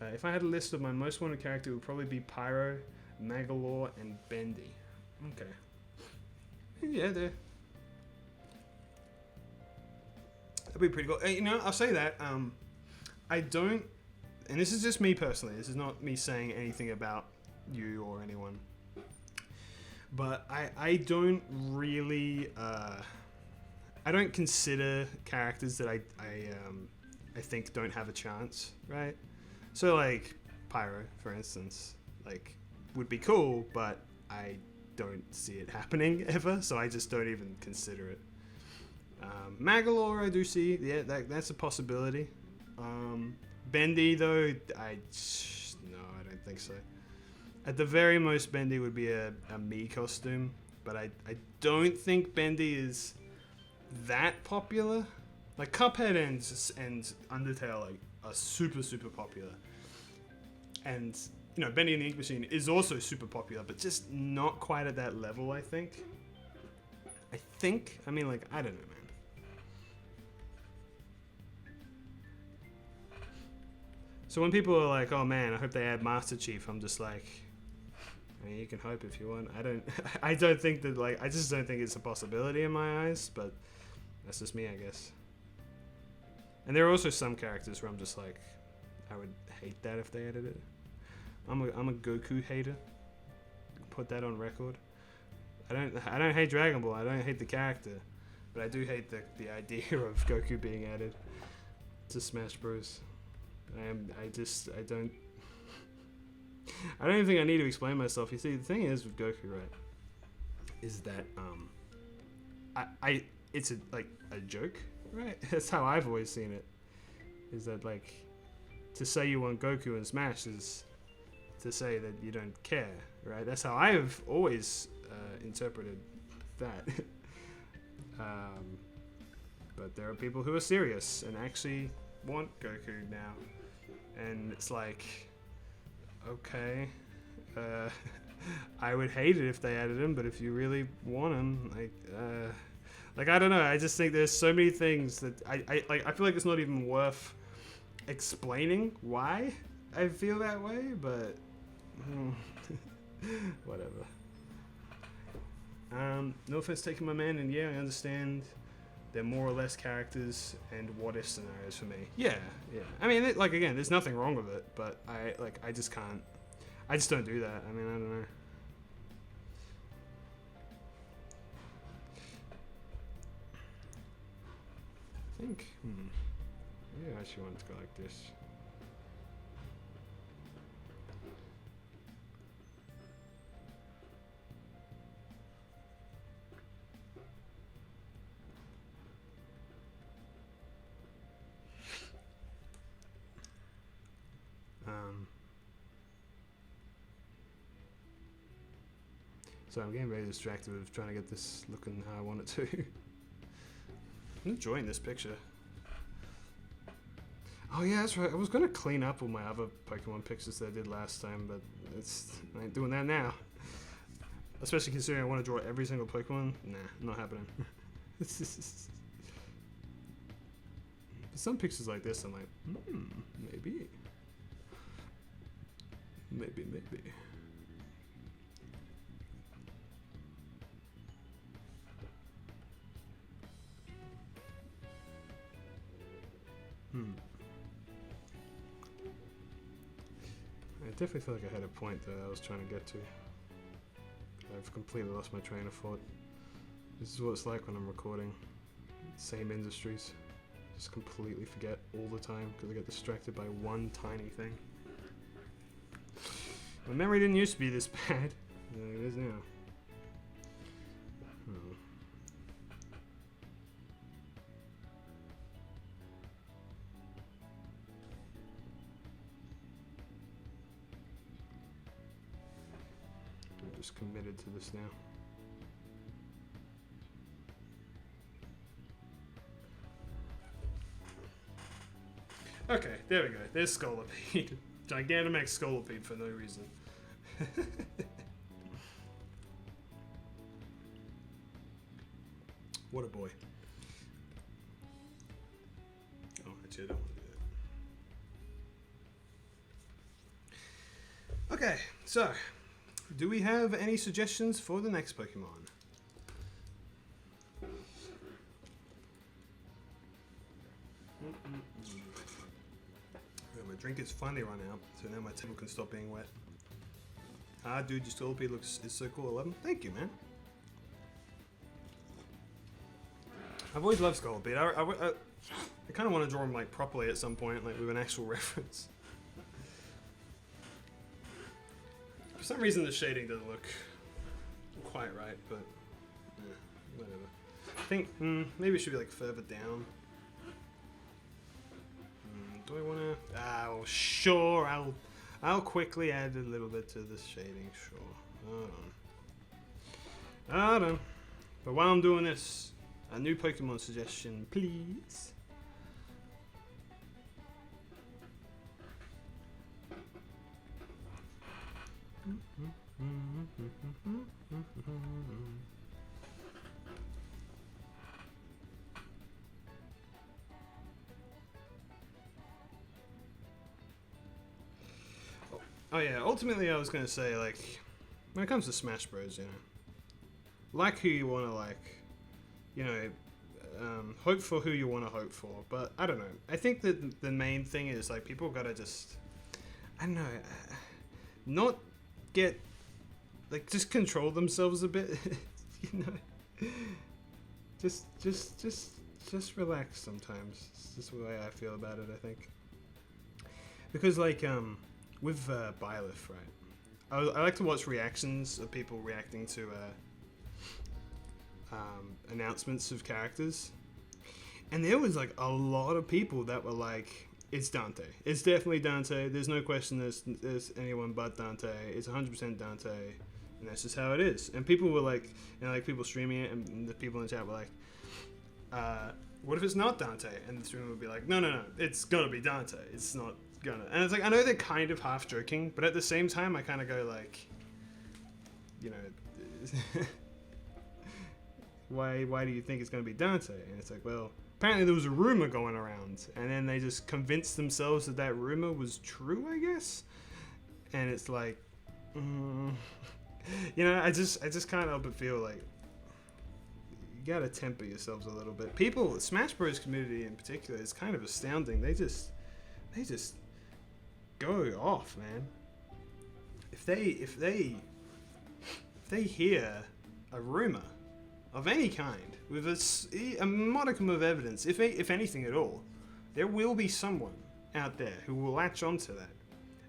If I had a list of my most wanted character, it would probably be Pyro, Magalore, and Bendy. Okay. Yeah, they're Could be pretty cool. You know, I'll say that. I don't, and this is just me personally. This is not me saying anything about you or anyone. But I don't really I don't consider characters that I think don't have a chance, right? So like Pyro, for instance, like would be cool, but I don't see it happening ever, so I just don't even consider it. Magalore I do see, yeah, that's a possibility. Bendy though, no, I don't think so. At the very most, Bendy would be a me costume, but I don't think Bendy is that popular. Like Cuphead and Undertale like are super popular, and you know Bendy and the Ink Machine is also super popular, but just not quite at that level. I think. I mean, like I don't know, man. So when people are like, "Oh man, I hope they add Master Chief," I'm just like, I mean, you can hope if you want. I don't think that, like, I just don't think it's a possibility in my eyes, but that's just me, I guess. And there are also some characters where I'm just like, I would hate that if they added it. I'm a Goku hater. Put that on record. I don't hate Dragon Ball. I don't hate the character, but I do hate the idea of Goku being added to Smash Bros. I don't even think I need to explain myself. You see, the thing is with Goku, right, is that it's a joke, right? That's how I've always seen it. Is that like to say you want Goku in Smash is to say that you don't care, right? That's how I've always interpreted that. But there are people who are serious and actually want Goku now, and it's like, okay, I would hate it if they added him, but if you really want him, like I don't know. I just think there's so many things that I feel like it's not even worth explaining why I feel that way, but whatever. No offense taking my man, and yeah, I understand they're more or less characters and what-if scenarios for me. Yeah. I mean, again, there's nothing wrong with it, but I just can't. I just don't do that. I mean, I don't know. I think, maybe I actually want it to go like this. So I'm getting very distracted with trying to get this looking how I want it to. I'm enjoying this picture. Oh yeah, that's right. I was gonna clean up all my other Pokemon pictures that I did last time, but I ain't doing that now. Especially considering I want to draw every single Pokemon. Nah, not happening. Some pictures like this, I'm like, maybe. I definitely feel like I had a point that I was trying to get to. I've completely lost my train of thought. This is what it's like when I'm recording. Same industries. Just completely forget all the time because I get distracted by one tiny thing. My memory didn't used to be this bad. It is now. I'm just committed to this now. Okay, there we go. There's Scolipede. Gigantamax Scolipede for no reason. What a boy. Oh, actually, I don't want to do that. Okay, so, do we have any suggestions for the next Pokemon? drink is finally run out, so now my table can stop being wet. Ah, dude, your Scolopy is so cool. 11. Thank you, man. I've always loved Scolopy. I kind of want to draw him like properly at some point, like with an actual reference. For some reason, the shading doesn't look quite right, but yeah, whatever. I think maybe it should be like further down. Do I want to? Oh, sure. I'll quickly add a little bit to this shading. Sure. Hold on. But while I'm doing this, a new Pokemon suggestion, please. Oh yeah, ultimately I was gonna say, like, when it comes to Smash Bros, you know, like who you wanna like, you know, hope for who you wanna hope for, but I don't know. I think that the main thing is, like, people gotta just, I don't know, not get, like, just control themselves a bit, you know, just relax sometimes. It's just the way I feel about it, I think. Because, like, with Byleth, right? I like to watch reactions of people reacting to announcements of characters, and there was like a lot of people that were like, "It's Dante. It's definitely Dante. There's no question. There's anyone but Dante. It's 100% Dante, and that's just how it is." And people were like, you know, like people streaming it, and the people in the chat were like, "What if it's not Dante?" And the streamer would be like, "No, it's gotta be Dante. It's not." And it's like, I know they're kind of half joking, but at the same time I kind of go like, you know, why do you think it's going to be Dante? And it's like, well, apparently there was a rumor going around, and then they just convinced themselves that that rumor was true, I guess. And it's like, you know, I just can't help but feel like you gotta temper yourselves a little bit. People, Smash Bros community in particular, is kind of astounding. They just go off, man. If they hear a rumor of any kind with a modicum of evidence, if anything at all, there will be someone out there who will latch onto that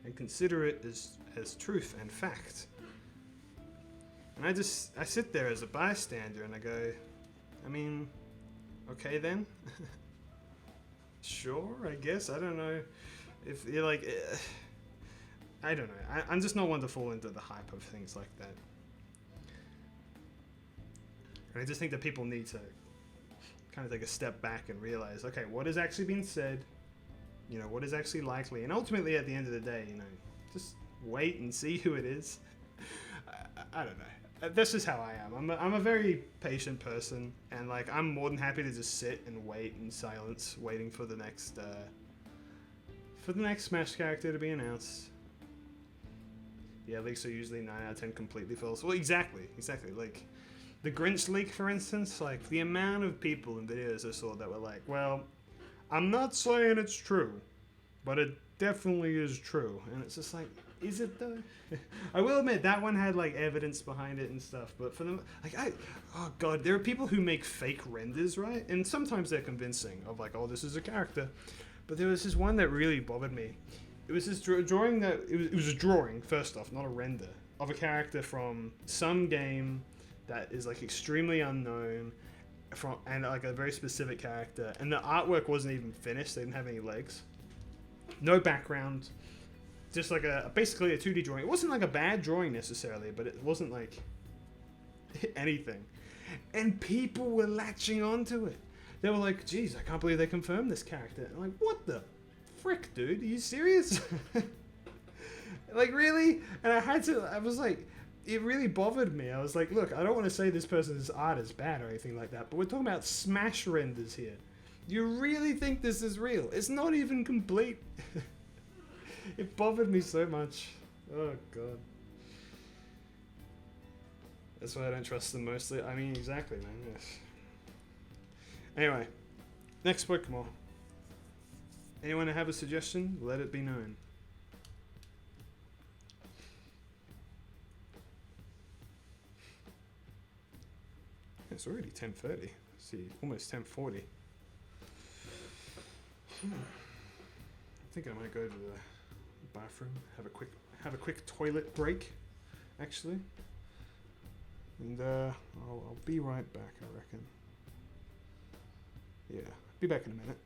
and consider it as truth and fact. And I sit there as a bystander and I go, I mean, okay then. Sure, I guess. I don't know. If you're like, I don't know. I'm just not one to fall into the hype of things like that. And I just think that people need to kind of take a step back and realize, okay, what is actually being said? You know, what is actually likely? And ultimately, at the end of the day, you know, just wait and see who it is. I don't know. This is how I am. I'm a very patient person, and like I'm more than happy to just sit and wait in silence, waiting for the next Smash character to be announced. Yeah, leaks are usually 9 out of 10 completely false. Well, exactly. Like, the Grinch leak, for instance, like, the amount of people in videos I saw that were like, well, I'm not saying it's true, but it definitely is true. And it's just like, is it though? I will admit, that one had, like, evidence behind it and stuff, but for them, like, oh god, there are people who make fake renders, right? And sometimes they're convincing of, like, oh, this is a character. But there was this one that really bothered me. It was this drawing that, it was a drawing, first off, not a render, of a character from some game that is like extremely unknown, and like a very specific character. And the artwork wasn't even finished, they didn't have any legs. No background, just like basically a 2D drawing. It wasn't like a bad drawing necessarily, but it wasn't like anything. And people were latching onto it. They were like, geez, I can't believe they confirmed this character. I'm like, what the frick, dude? Are you serious? Like, really? And I was like, it really bothered me. I was like, look, I don't want to say this person's art is bad or anything like that, but we're talking about Smash renders here. You really think this is real? It's not even complete. It bothered me so much. Oh, God. That's why I don't trust them mostly. I mean, exactly, man. Yes. Anyway, next Pokemon. Anyone have a suggestion? Let it be known. It's already 10:30. See, almost 10:40. I think I might go to the bathroom, have a quick toilet break, actually, and I'll be right back. I reckon. Yeah, be back in a minute.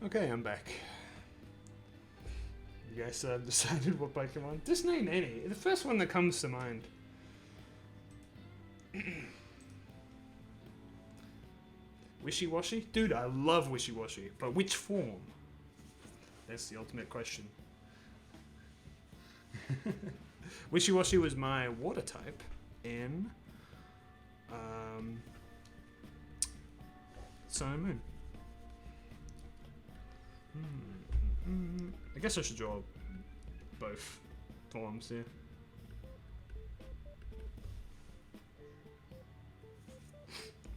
Okay, I'm back. You guys decided what Pokemon? Just name any. The first one that comes to mind. Wishy-washy? Dude, I love Wishy-washy. But which form? That's the ultimate question. Wishy-washy was my water type in Sun and Moon. I guess I should draw both forms here.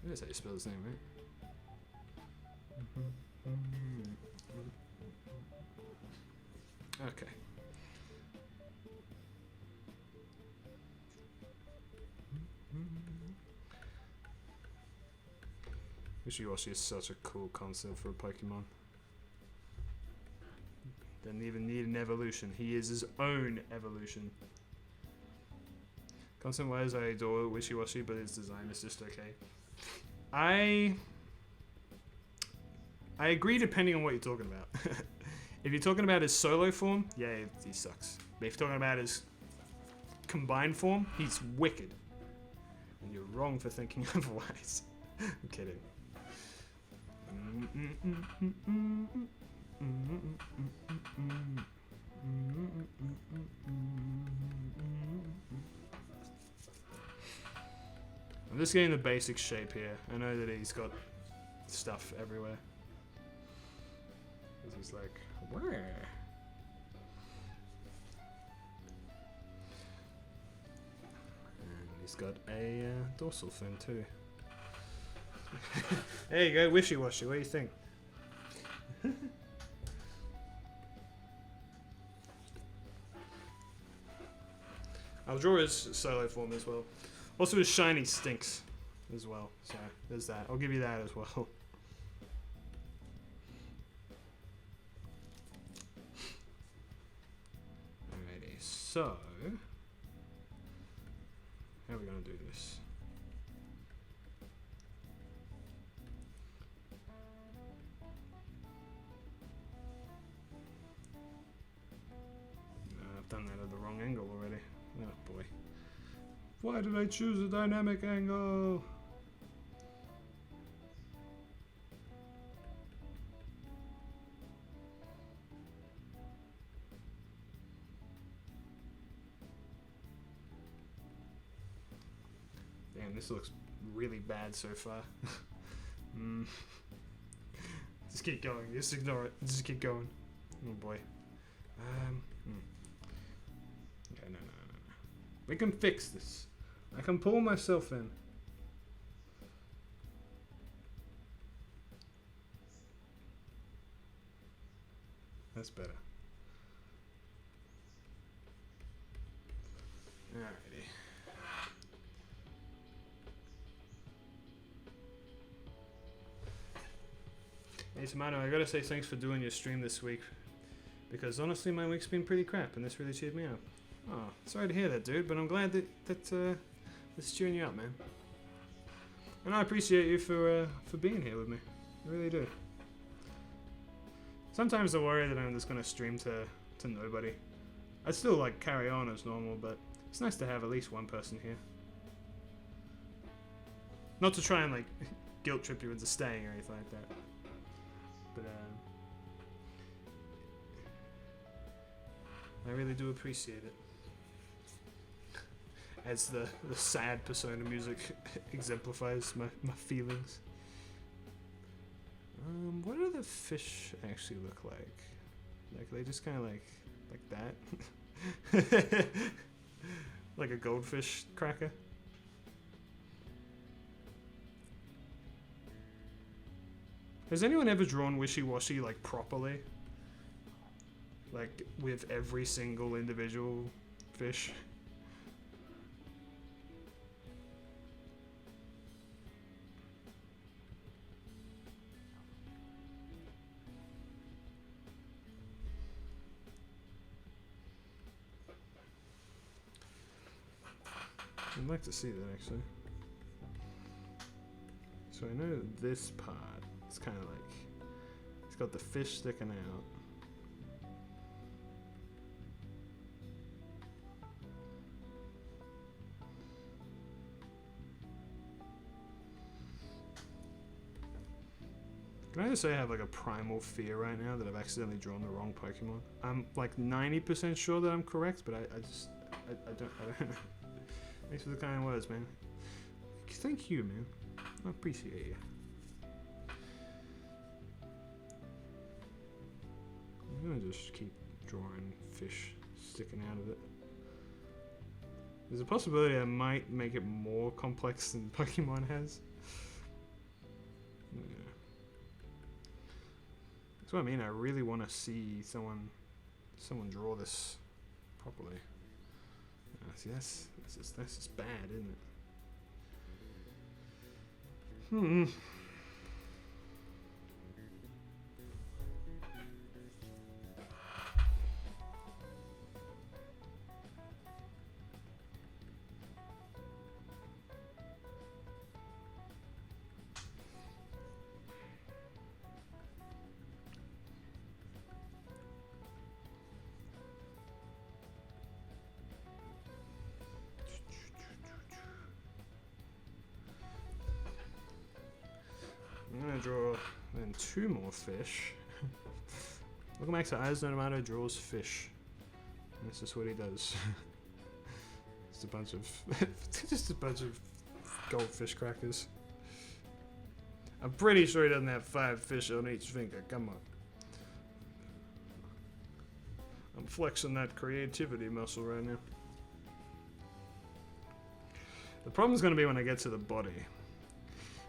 That's how you spell his name, right? Okay. Wishy-washy is such a cool concept for a Pokemon. Doesn't even need an evolution. He is his own evolution. Concept-wise, I adore Wishy-washy, but his design is just okay. I agree depending on what you're talking about. If you're talking about his solo form, yeah, he sucks. But if you're talking about his combined form, he's wicked. And you're wrong for thinking otherwise. I'm kidding. I'm just getting the basic shape here. I know that he's got stuff everywhere. He's like, where? And he's got a dorsal fin too. There you go, Wishy-washy. What do you think? I'll draw his solo form as well. Also, his shiny stinks as well. So there's that. I'll give you that as well. Alrighty, so how are we gonna do this? I've done that at the wrong angle already. Oh boy. Why did I choose a dynamic angle? Damn, this looks really bad so far. Just keep going. Just ignore it. Just keep going. Oh boy. Okay, no. We can fix this. I can pull myself in. That's better. Alrighty. Hey Tomato, I gotta say thanks for doing your stream this week. Because honestly, my week's been pretty crap, and this really cheered me up. Oh, sorry to hear that, dude, but I'm glad that this is cheering you up, man. And I appreciate you for being here with me. I really do. Sometimes I worry that I'm just gonna stream to nobody. I'd still like carry on as normal, but it's nice to have at least one person here. Not to try and like guilt trip you into staying or anything like that. But I really do appreciate it. As the sad Persona music exemplifies my feelings. What do the fish actually look like? Like they just kind of like that? Like a goldfish cracker? Has anyone ever drawn Wishy-Washy like properly? Like with every single individual fish? I'd like to see that actually. So I know this part is kind of like, it's got the fish sticking out. Can I just say I have like a primal fear right now that I've accidentally drawn the wrong Pokemon? I'm like 90% sure that I'm correct, but I don't know. Thanks for the kind words, man. Thank you, man. I appreciate you. I'm gonna just keep drawing fish sticking out of it. There's a possibility I might make it more complex than Pokemon has. Yeah. That's what I mean. I really want to see someone draw this properly. See, that's just bad, isn't it? I'm gonna draw then 2 more fish. Welcome back to Ihasnotomato draws fish. That's just what he does. Just a bunch of goldfish crackers. I'm pretty sure he doesn't have 5 fish on each finger. Come on. I'm flexing that creativity muscle right now. The problem's gonna be when I get to the body.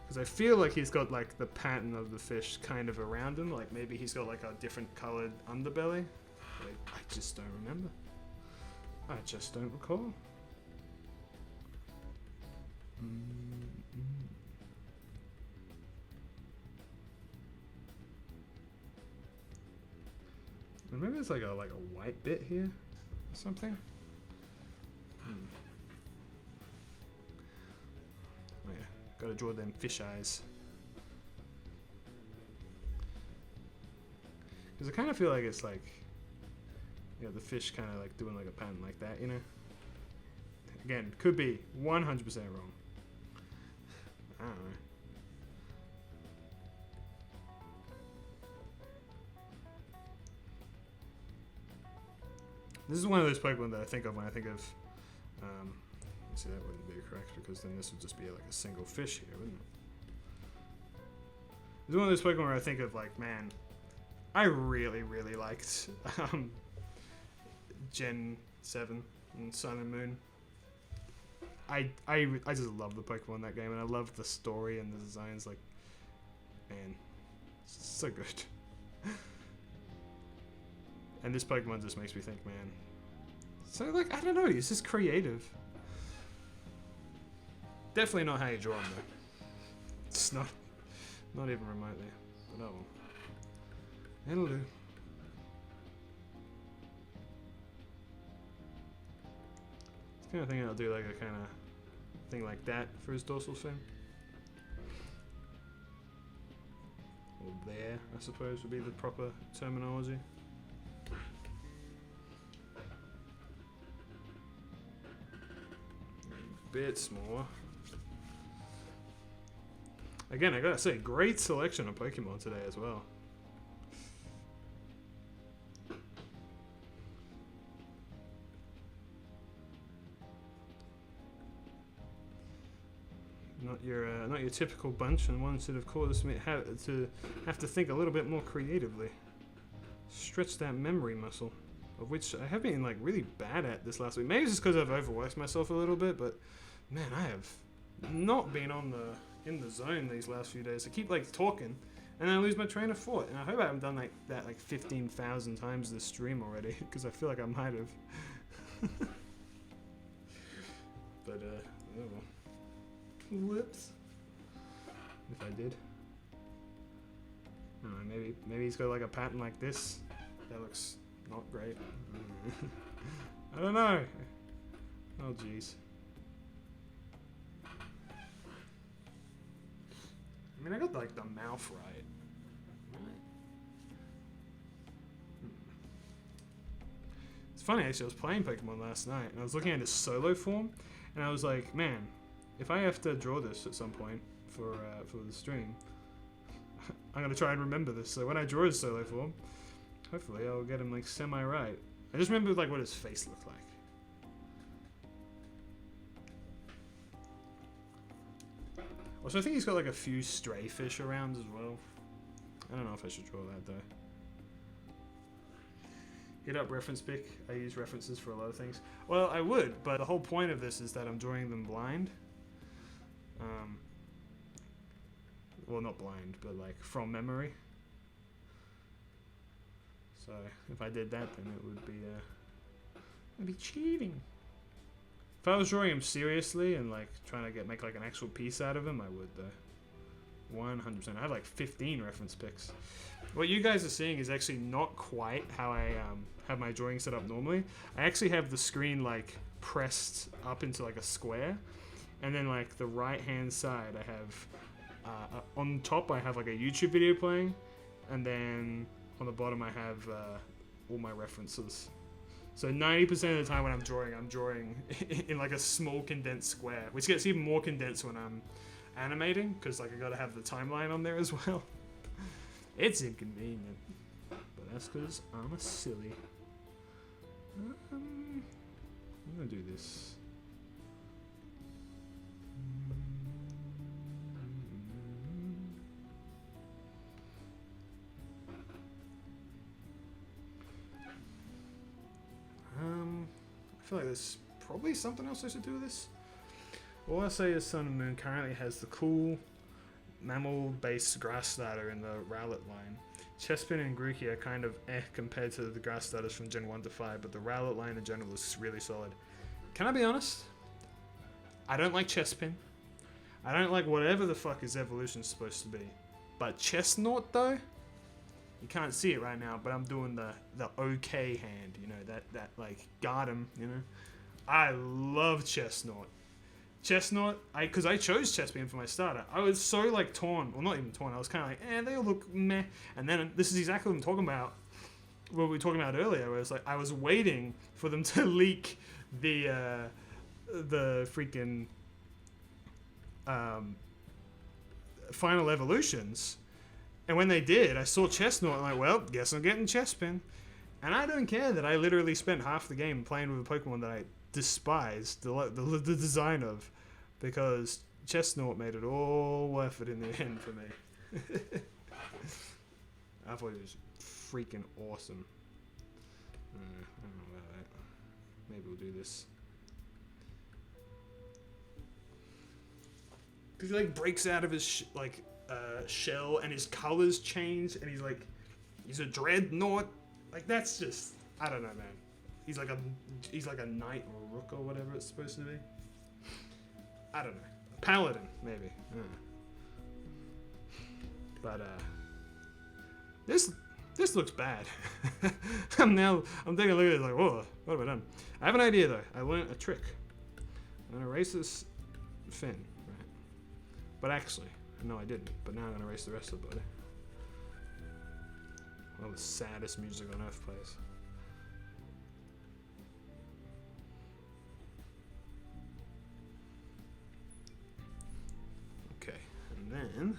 Because I feel like he's got like the pattern of the fish kind of around him. Like maybe he's got like a different colored underbelly. Like, I just don't remember. I just don't recall. And maybe there's like a white bit here or something. Oh yeah. Gotta draw them fish eyes. Because I kind of feel like it's like, you know, the fish kind of like doing like a pattern like that, you know? Again, could be 100% wrong. I don't know. This is one of those Pokemon that I think of when I think of, see, that wouldn't be correct because then this would just be like a single fish here, wouldn't it? This is one of those Pokemon where I think of like, man, I really, really liked Gen 7 and Sun and Moon. I just love the Pokemon in that game, and I love the story and the designs. Like, man, it's so good. And this Pokemon just makes me think, man. So like, I don't know, it's just creative. Definitely not how you draw them though. It's not even remotely. But oh well. It'll do. It's kind of thing I'll do like a kind of thing like that for his dorsal fin. Or there, I suppose, would be the proper terminology. Bit smaller. Again, I gotta say, great selection of Pokemon today as well. Not your typical bunch, and ones that have caused me have to think a little bit more creatively. Stretch that memory muscle, of which I have been like really bad at this last week. Maybe it's just because I've overworked myself a little bit, but man, I have not been in the zone these last few days. I keep like talking, and then I lose my train of thought. And I hope I haven't done like that like 15,000 times this stream already, because I feel like I might have. But oh well. Whoops. If I did. I don't know, maybe he's got like a pattern like this. That looks not great. I don't know. Oh jeez. I mean, I got like the mouth right. It's funny actually, I was playing Pokemon last night and I was looking at his solo form and I was like, man, if I have to draw this at some point for the stream, I'm gonna try and remember this. So when I draw his solo form, hopefully I'll get him like semi-right. I just remember like what his face looked like. Also, I think he's got like a few stray fish around as well. I don't know if I should draw that though. Hit up reference pick. I use references for a lot of things. Well, I would, but the whole point of this is that I'm drawing them blind. Well, not blind, but like from memory. So if I did that, then it would be cheating. If I was drawing him seriously and like trying to make like an actual piece out of him, I would though. 100%. I have like 15 reference picks. What you guys are seeing is actually not quite how I have my drawing set up normally. I actually have the screen like pressed up into like a square, and then like the right hand side I have on top I have like a YouTube video playing, and then on the bottom I have all my references. So 90% of the time when I'm drawing in like a small condensed square, which gets even more condensed when I'm animating, because like I gotta have the timeline on there as well. It's inconvenient, but that's because I'm a silly. I'm gonna do this. I feel like there's probably something else I should do with this. All I say is Sun and Moon currently has the cool mammal-based grass starter in the Rowlet line. Chespin and Grookey are kind of compared to the grass starters from Gen 1 to 5, but the Rowlet line in general is really solid. Can I be honest? I don't like Chespin. I don't like whatever the fuck his evolution's supposed to be. But Chestnut though? You can't see it right now, but I'm doing the okay hand, you know, that like got him, you know. I love Chestnut. Chestnut, because I chose Chespin for my starter. I was so like torn, well not even torn, I was kind of like, they all look meh. And then this is exactly what I'm talking about, what we were talking about earlier, where it's like I was waiting for them to leak the freaking final evolutions. And when they did, I saw Chestnut, and I'm like, well, guess I'm getting Chespin. And I don't care that I literally spent half the game playing with a Pokemon that I despised the design of, because Chestnut made it all worth it in the end for me. I thought it was freaking awesome. I don't know about that. Maybe we'll do this. Because he like breaks out of his shell and his colors change and he's a dreadnought. Like that's just, I don't know, man. He's like a knight or a rook or whatever it's supposed to be. I don't know. Paladin, maybe. But this looks bad. I'm taking a look at it like, whoa, what have I done? I have an idea though. I learned a trick. I'm gonna erase this fin, right? But actually, no, I didn't. But now I'm gonna erase the rest of the body. Well, the saddest music on earth plays. Okay, and then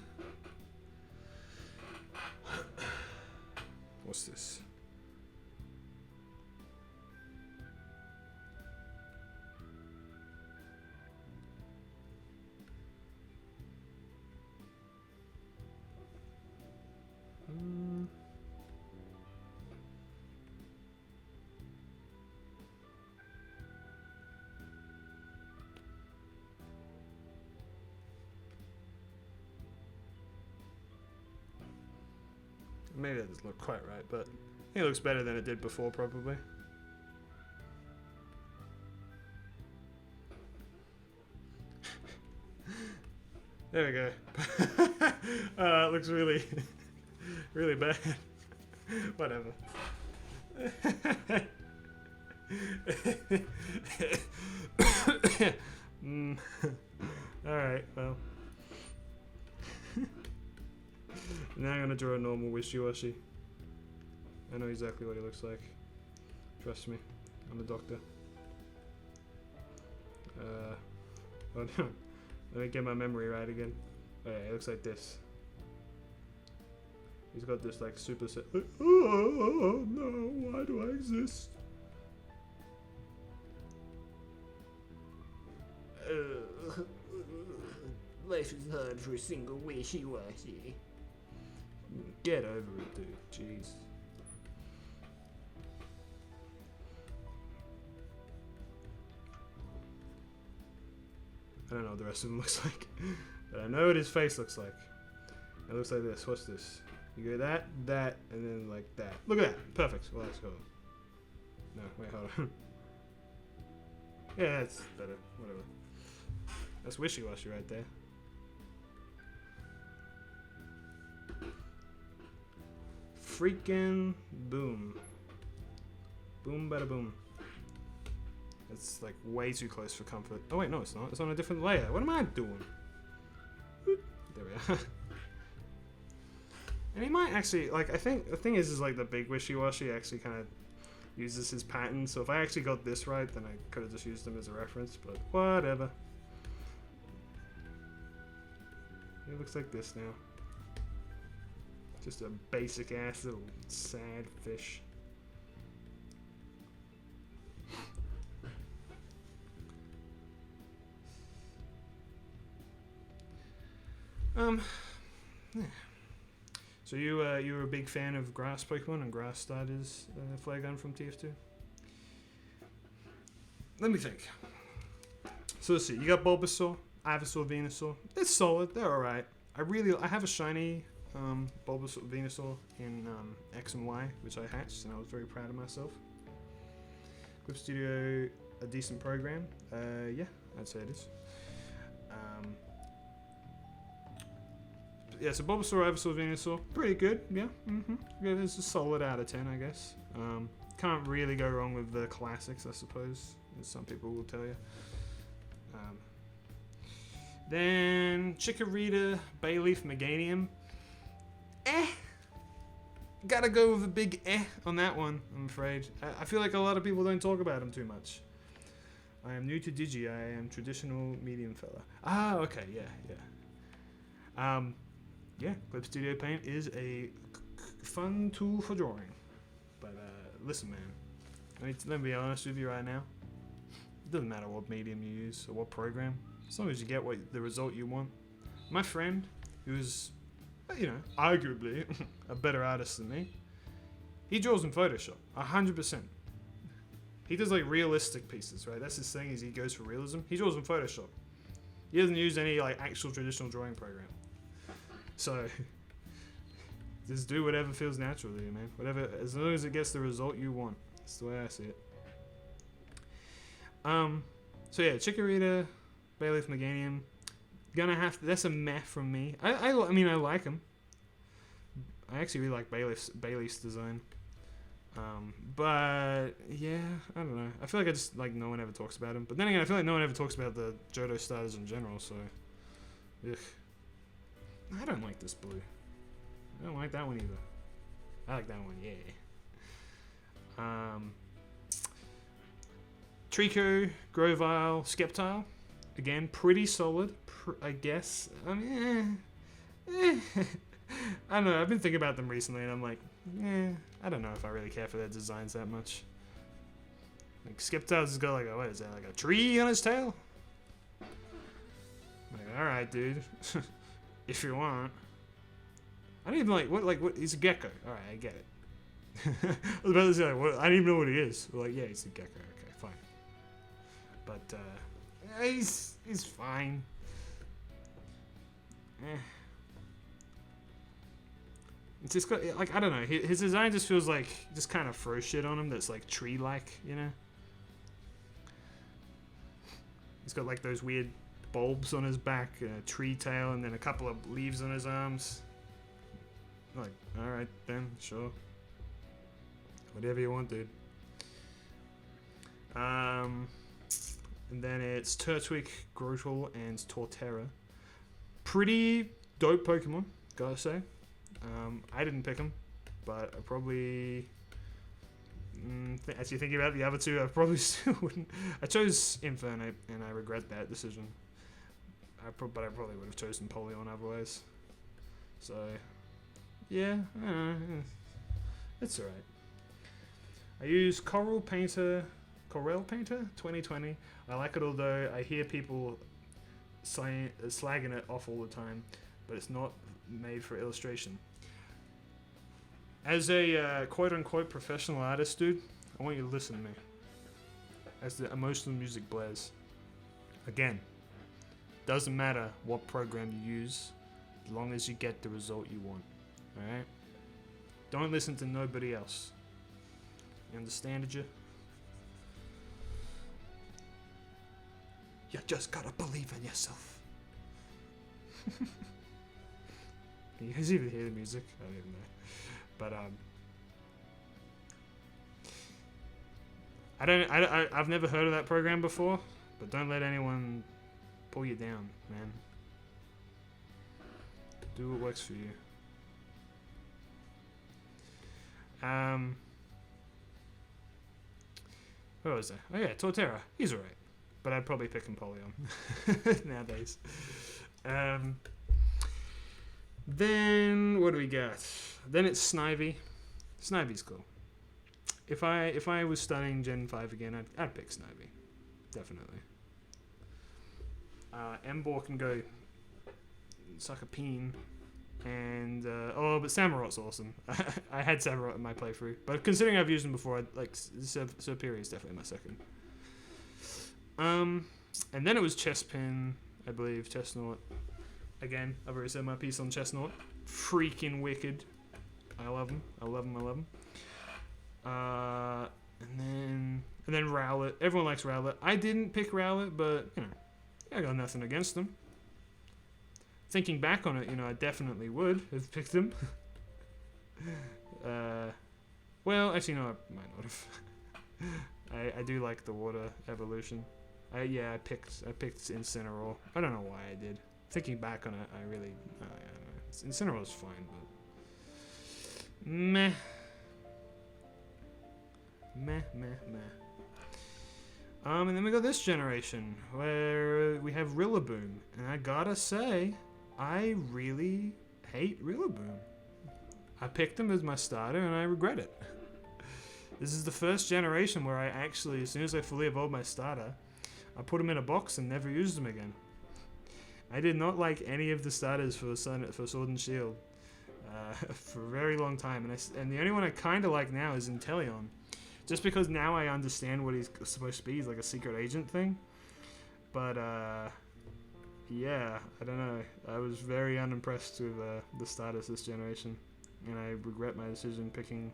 what's this? Maybe that doesn't look quite right, but I think it looks better than it did before, probably. There we go. It looks really, really bad. Whatever. Alright, well. Now I'm gonna draw a normal wishy-washy. I know exactly what he looks like. Trust me, I'm a doctor. Oh no, let me get my memory right again. Oh yeah, it looks like this. He's got this like super set. Oh no, why do I exist? Life is hard for a single wishy-washy. Get over it, dude. Jeez. I don't know what the rest of him looks like, but I know what his face looks like. It looks like this. What's this? You go that, and then like that. Look at that. Perfect. Well, let's go. No, wait, hold on. Yeah, that's better. Whatever. That's wishy-washy right there. Freaking boom. Boom, bada boom. It's like way too close for comfort. Oh wait, no it's not. It's on a different layer. What am I doing? There we are. And he might actually, like, I think the thing is like the big wishy-washy actually kind of uses his pattern. So if I actually got this right, then I could have just used him as a reference, but whatever. It looks like this now. Just a basic ass little sad fish. Yeah. So you were a big fan of grass Pokemon and grass starters, flare gun from TF2? Let me think. So let's see. You got Bulbasaur, Ivysaur, Venusaur. They're solid. They're all right. I have a shiny Bulbasaur, Venusaur in X and Y, which I hatched, and I was very proud of myself. Clip Studio, a decent program. Yeah, I'd say it is. Yeah, so Bulbasaur, Ivysaur, Venusaur, pretty good. Yeah, yeah, it's a solid out of 10, I guess. Can't really go wrong with the classics, I suppose, as some people will tell you. Then Chikorita, Bayleaf, Meganium. Gotta go with a big on that one, I'm afraid. I feel like a lot of people don't talk about him too much. I am new to Digi. I am traditional medium fella. Ah, okay, yeah. Yeah, Clip Studio Paint is a fun tool for drawing. But listen, man, let me be honest with you right now. It doesn't matter what medium you use or what program, as long as you get the result you want. My friend, who's, arguably a better artist than me, he draws in Photoshop, 100%. He does like realistic pieces, right? That's his thing, is he goes for realism. He draws in Photoshop. He doesn't use any like actual traditional drawing program. So just do whatever feels natural to you, man. Whatever, as long as it gets the result you want. That's the way I see it. So yeah, Chikorita, Bayleaf, Meganium. Gonna have to, that's a meh from me. I mean I like him. I actually really like Bayleaf's design. But yeah, I don't know. I feel like I just like no one ever talks about him. But then again, I feel like no one ever talks about the Johto starters in general. So, ugh. I don't like this blue. I don't like that one either. I like that one, yeah. Trico, Grovyle, Sceptile. Again, pretty solid, I guess. I mean, I don't know. I've been thinking about them recently, and I'm like, I don't know if I really care for their designs that much. Like, Sceptile's has got like a, what is that, like a tree on his tail? Like, alright, dude. If you want. I don't even what, he's a gecko. Alright, I get it. I was about to say, like, I don't even know what he is. Like, yeah, he's a gecko. Okay, fine. But, he's fine. It's just got, like, I don't know. His design just feels like, just kind of throw shit on him that's, like, tree-like, you know? He's got, like, those weird bulbs on his back, a tree tail, and then a couple of leaves on his arms. Like, alright then, sure. Whatever you want, dude. And then it's Turtwig, Grotle, and Torterra. Pretty dope Pokemon, gotta say. I didn't pick them, but I probably... actually thinking about the other two, I probably still wouldn't... I chose Infernape, and I regret that decision. But I probably would have chosen Polion otherwise. So, yeah, it's alright. I use Corel Painter 2020. I like it, although I hear people slagging it off all the time, but it's not made for illustration. As a quote-unquote professional artist, dude, I want you to listen to me. As the emotional music blares. Again, doesn't matter what program you use, as long as you get the result you want. Alright? Don't listen to nobody else. You understand, did you? You just gotta believe in yourself. Can you guys even hear the music? I don't even know. But I've never heard of that program before, but don't let anyone pull you down, man. Do what works for you. What was that? Oh yeah, Torterra. He's alright. But I'd probably pick Empoleon nowadays. Then what do we got? Then it's Snivy. Snivy's cool. If I was studying Gen 5 again, I'd pick Snivy. Definitely. Emboar can go suck a peen. And, but Samurot's awesome. I had Samurott in my playthrough. But considering I've used him before, Serperior is definitely my second. And then it was Chespin, I believe, Chestnut. Again, I've already said my piece on Chestnut. Freaking wicked. I love him. And then Rowlet. Everyone likes Rowlet. I didn't pick Rowlet, but, you know, I got nothing against him. Thinking back on it, you know, I definitely would have picked him. Well, actually, no, I might not have. I do like the water evolution. I picked Incineroar. I don't know why I did. Thinking back on it, I really, I don't know. Incineroar's fine, but meh. And then we got this generation where we have Rillaboom, and I gotta say, I really hate Rillaboom. I picked him as my starter, and I regret it. This is the first generation where I actually, as soon as I fully evolved my starter, I put him in a box and never used him again. I did not like any of the starters for Sword and Shield for a very long time, and the only one I kind of like now is Inteleon, just because now I understand what he's supposed to be. He's like a secret agent thing, but yeah, I don't know. I was very unimpressed with the starters this generation, and I regret my decision picking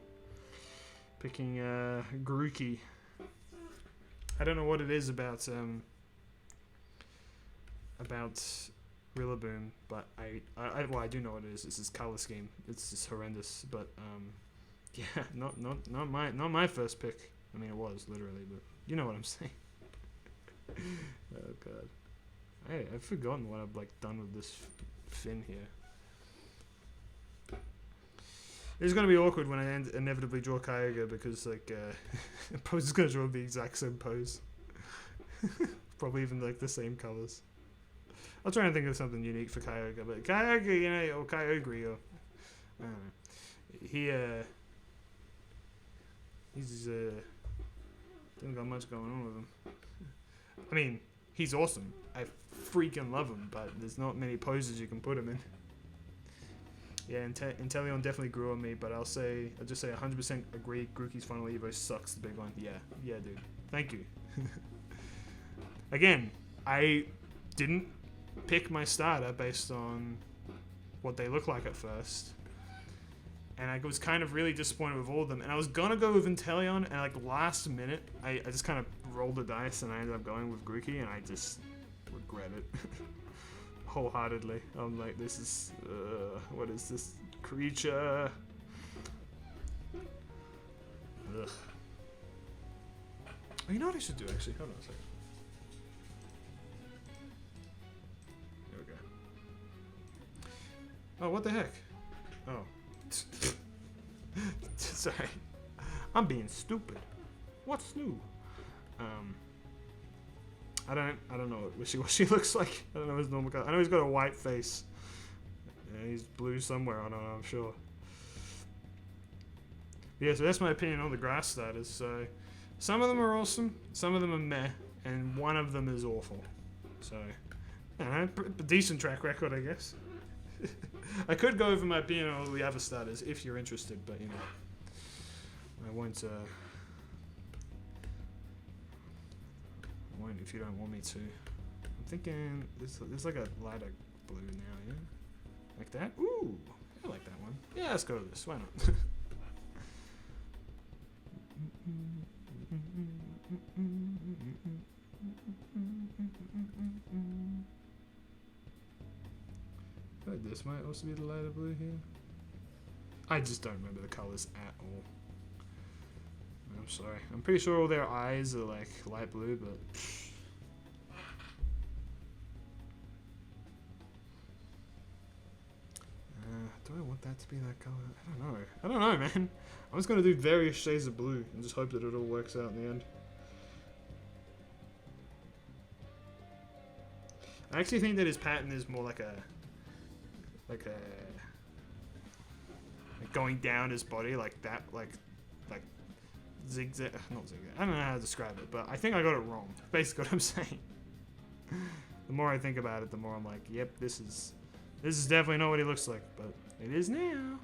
Grookey. I don't know what it is about Rillaboom, but I do know what it is. It's his color scheme. It's just horrendous. But yeah, not my first pick. I mean, it was literally, but you know what I'm saying. Oh god, I've forgotten what I've like done with this fin here. It's gonna be awkward when I inevitably draw Kyogre because like Pose is gonna draw the exact same pose. Probably even like the same colors. I'll try and think of something unique for Kyogre, but Kyogre, you know, or Kyogre, or I don't know. He's doesn't got much going on with him. I mean, he's awesome. I freaking love him, but there's not many poses you can put him in. Yeah, Inteleon definitely grew on me, but I'll just say 100% agree. Grookey's Final Evo sucks. The big one. Yeah, dude. Thank you. Again, I didn't pick my starter based on what they look like at first, and I was kind of really disappointed with all of them. And I was gonna go with Inteleon, and like last minute, I just kind of rolled the dice, and I ended up going with Grookey, and I just regret it wholeheartedly. I'm like, this is what is this creature? Ugh. Oh, you know what I should do actually? Hold on a second. There we go. Oh, what the heck? Oh. Sorry. I'm being stupid. What's new? I don't know what Wishy-Washy looks like. I don't know his normal color. I know he's got a white face. Yeah, he's blue somewhere, I don't know, I'm sure. But yeah, so that's my opinion on the grass starters. So some of them are awesome, some of them are meh, and one of them is awful. So, I don't know, decent track record, I guess. I could go over my opinion on all the other starters if you're interested, but you know, I won't if you don't want me to. I'm thinking there's like a lighter blue now, yeah? Like that? Ooh, I like that one. Yeah, let's go with this. Why not? But this might also be the lighter blue here. I just don't remember the colors at all. I'm sorry. I'm pretty sure all their eyes are like light blue, but do I want that to be that color? I don't know, man. I'm just gonna do various shades of blue and just hope that it all works out in the end. I actually think that his pattern is more like going down his body like that, like zigzag, not zigzag. I don't know how to describe it, but I think I got it wrong. Basically, what I'm saying. The more I think about it, the more I'm like, yep, this is definitely not what he looks like, but it is now.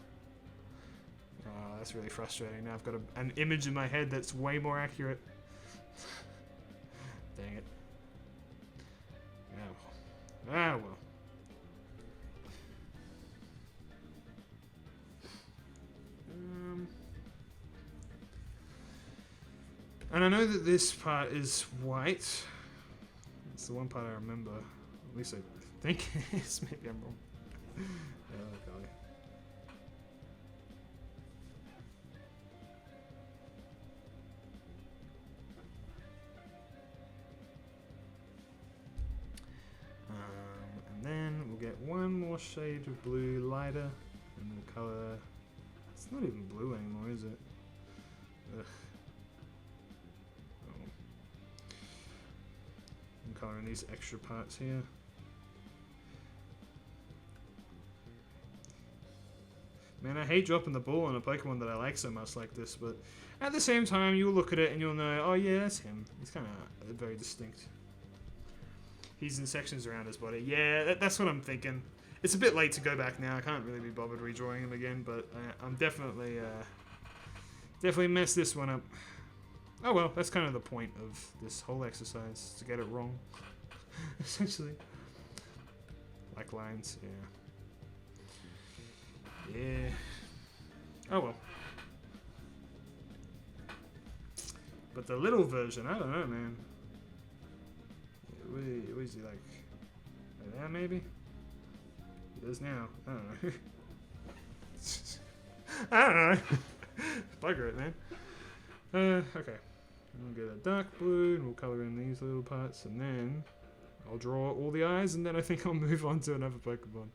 Oh, that's really frustrating. Now I've got an image in my head that's way more accurate. Dang it. Ah, well. And I know that this part is white. It's the one part I remember. At least I think it is. Maybe I'm wrong. Oh, golly. And then we'll get one more shade of blue lighter, and we'll color. It's not even blue anymore, is it? Ugh. Oh. I'm coloring these extra parts here. Man, I hate dropping the ball on a Pokemon that I like so much like this, but at the same time, you'll look at it and you'll know, oh yeah, that's him. He's kind of very distinct. He's in sections around his body. Yeah, that's what I'm thinking. It's a bit late to go back now. I can't really be bothered redrawing him again, but I'm definitely messed this one up. Oh well, that's kind of the point of this whole exercise, to get it wrong, essentially. Black lines, yeah. Yeah. Oh well. But the little version, I don't know, man. What is he like? Like that, maybe? He does now. I don't know. I don't know. Bugger it, man. Okay. We'll get a dark blue, and we'll color in these little parts, and then I'll draw all the eyes, and then I think I'll move on to another Pokemon.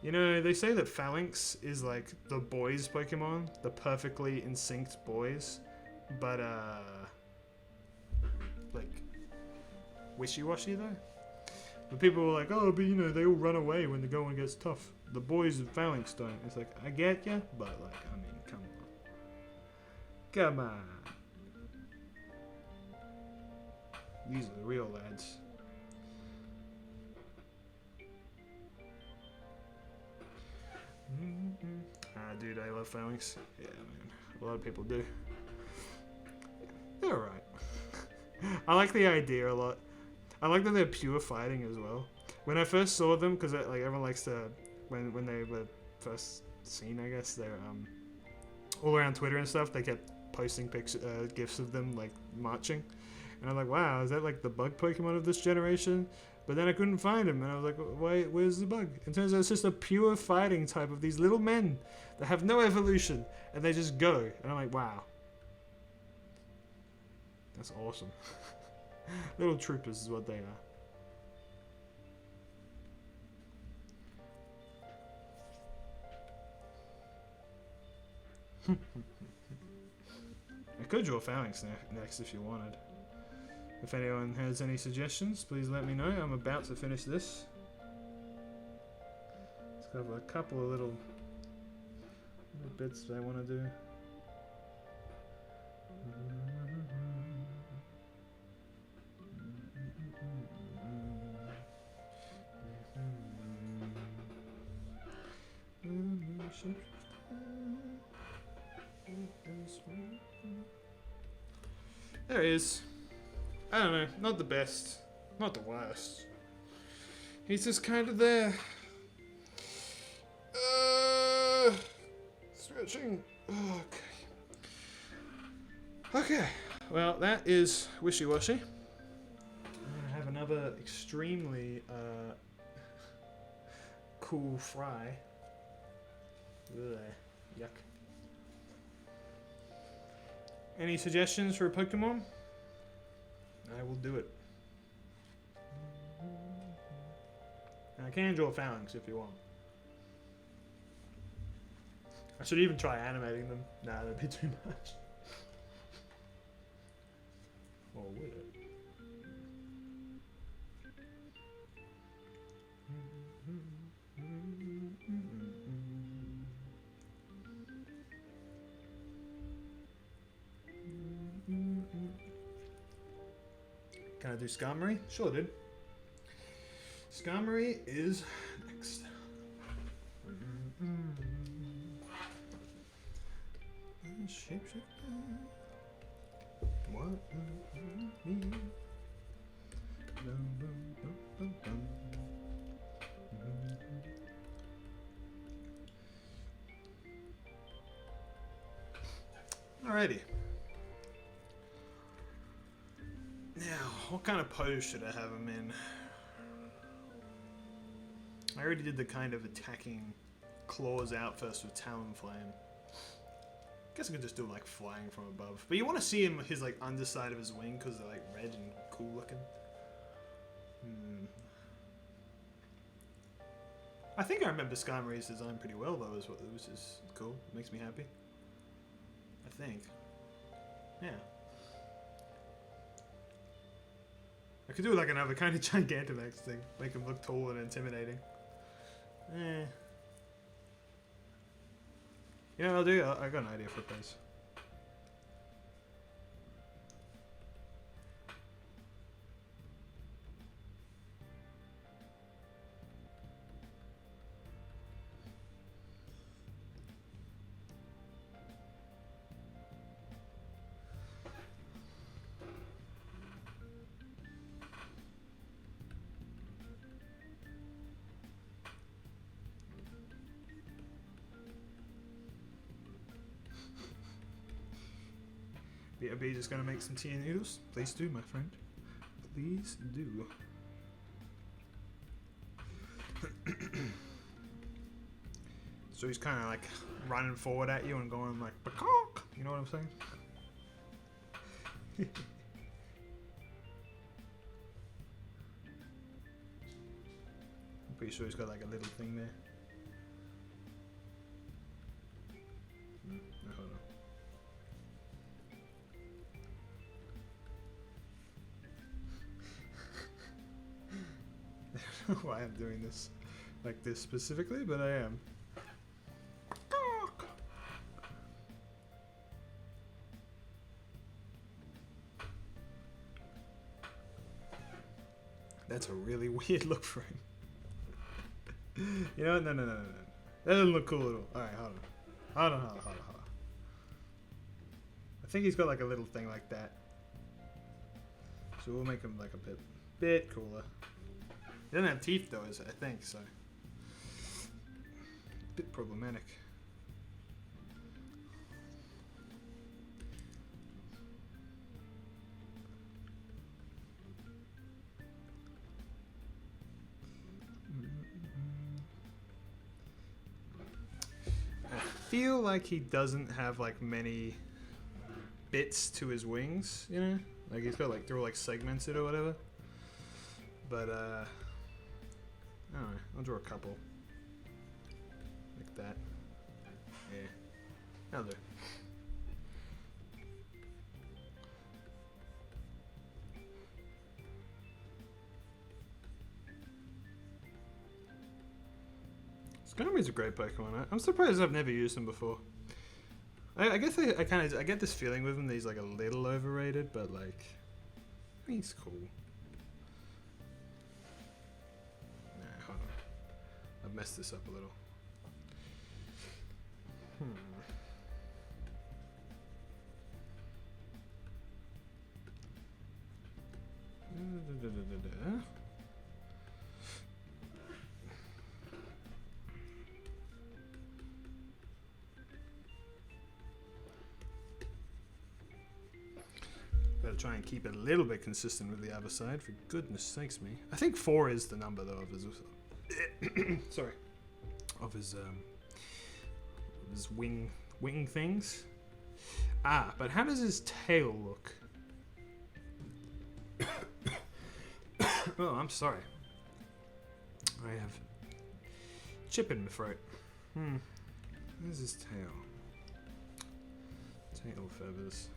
You know, they say that Phalanx is like the boys Pokemon, the perfectly in synced boys, but like wishy-washy though. But people were like, oh, but you know, they all run away when the going gets tough. The boys of Phalanx don't. It's like, I get ya, but like, I mean, come on. Come on. These are the real lads. Dude, I love Phalanx. Yeah, man. A lot of people do. They're alright. I like the idea a lot. I like that they're pure fighting as well. When I first saw them, because like everyone likes to, when they were first seen, I guess, they're all around Twitter and stuff, they kept posting gifs of them like marching. And I'm like, wow, is that like the bug Pokemon of this generation? But then I couldn't find him, and I was like, wait, where's the bug? It turns out it's just a pure fighting type of these little men that have no evolution, and they just go. And I'm like, wow. That's awesome. Little troopers is what they are. I could draw Phalanx next if you wanted. If anyone has any suggestions, please let me know. I'm about to finish this. Let's cover a couple of little bits that I want to do. There he is. I don't know, not the best, not the worst. He's just kind of there. Stretching. Okay, well that is wishy-washy. I'm gonna have another extremely cool fry. Ugh, yuck. Any suggestions for a Pokemon? I will do it. And I can draw Phalanx if you want. I should even try animating them. Nah, that'd be too much. Or would it? Can I do Skarmory? Sure, dude. Skarmory is next. Shapeshifter. What? Alrighty. Now, what kind of pose should I have him in? I already did the kind of attacking claws out first with Talonflame. Guess I could just do like flying from above. But you want to see him, his like underside of his wing, because they're like red and cool looking. I think I remember Skarmory's design pretty well though, which is cool. It makes me happy. I think. Yeah. I could do like another kind of Gigantamax thing. Make him look tall and intimidating. You know what I'll do? I got an idea for a place. Are we just gonna make some tea and noodles? Please do, my friend. Please do. So he's kind of like running forward at you and going like, "Baconk!" You know what I'm saying? I'm pretty sure he's got like a little thing there. No, hold on. I don't know why I'm doing this like this specifically, but I am. That's a really weird look for him. You know what? No. That doesn't look cool at all. Alright, hold on. I think he's got like a little thing like that. So we'll make him like a bit cooler. He doesn't have teeth though, I think, so. Bit problematic. I feel like he doesn't have like many bits to his wings, you know? Like he's got like, they're all like segmented or whatever. But I don't know, I'll draw a couple. Like that. Yeah. That'll do. Skarmory's a great Pokemon. I'm surprised I've never used him before. I guess I get this feeling with him that he's like a little overrated, but like, he's cool. Nah, hold on. I've messed this up a little. Gotta try and keep it a little bit consistent with the other side, for goodness sakes me. I think 4 is the number though of his sorry. Of his wing things. Ah, but how does his tail look? Oh, I'm sorry. I have chip in my throat. Where's his tail? Tail feathers.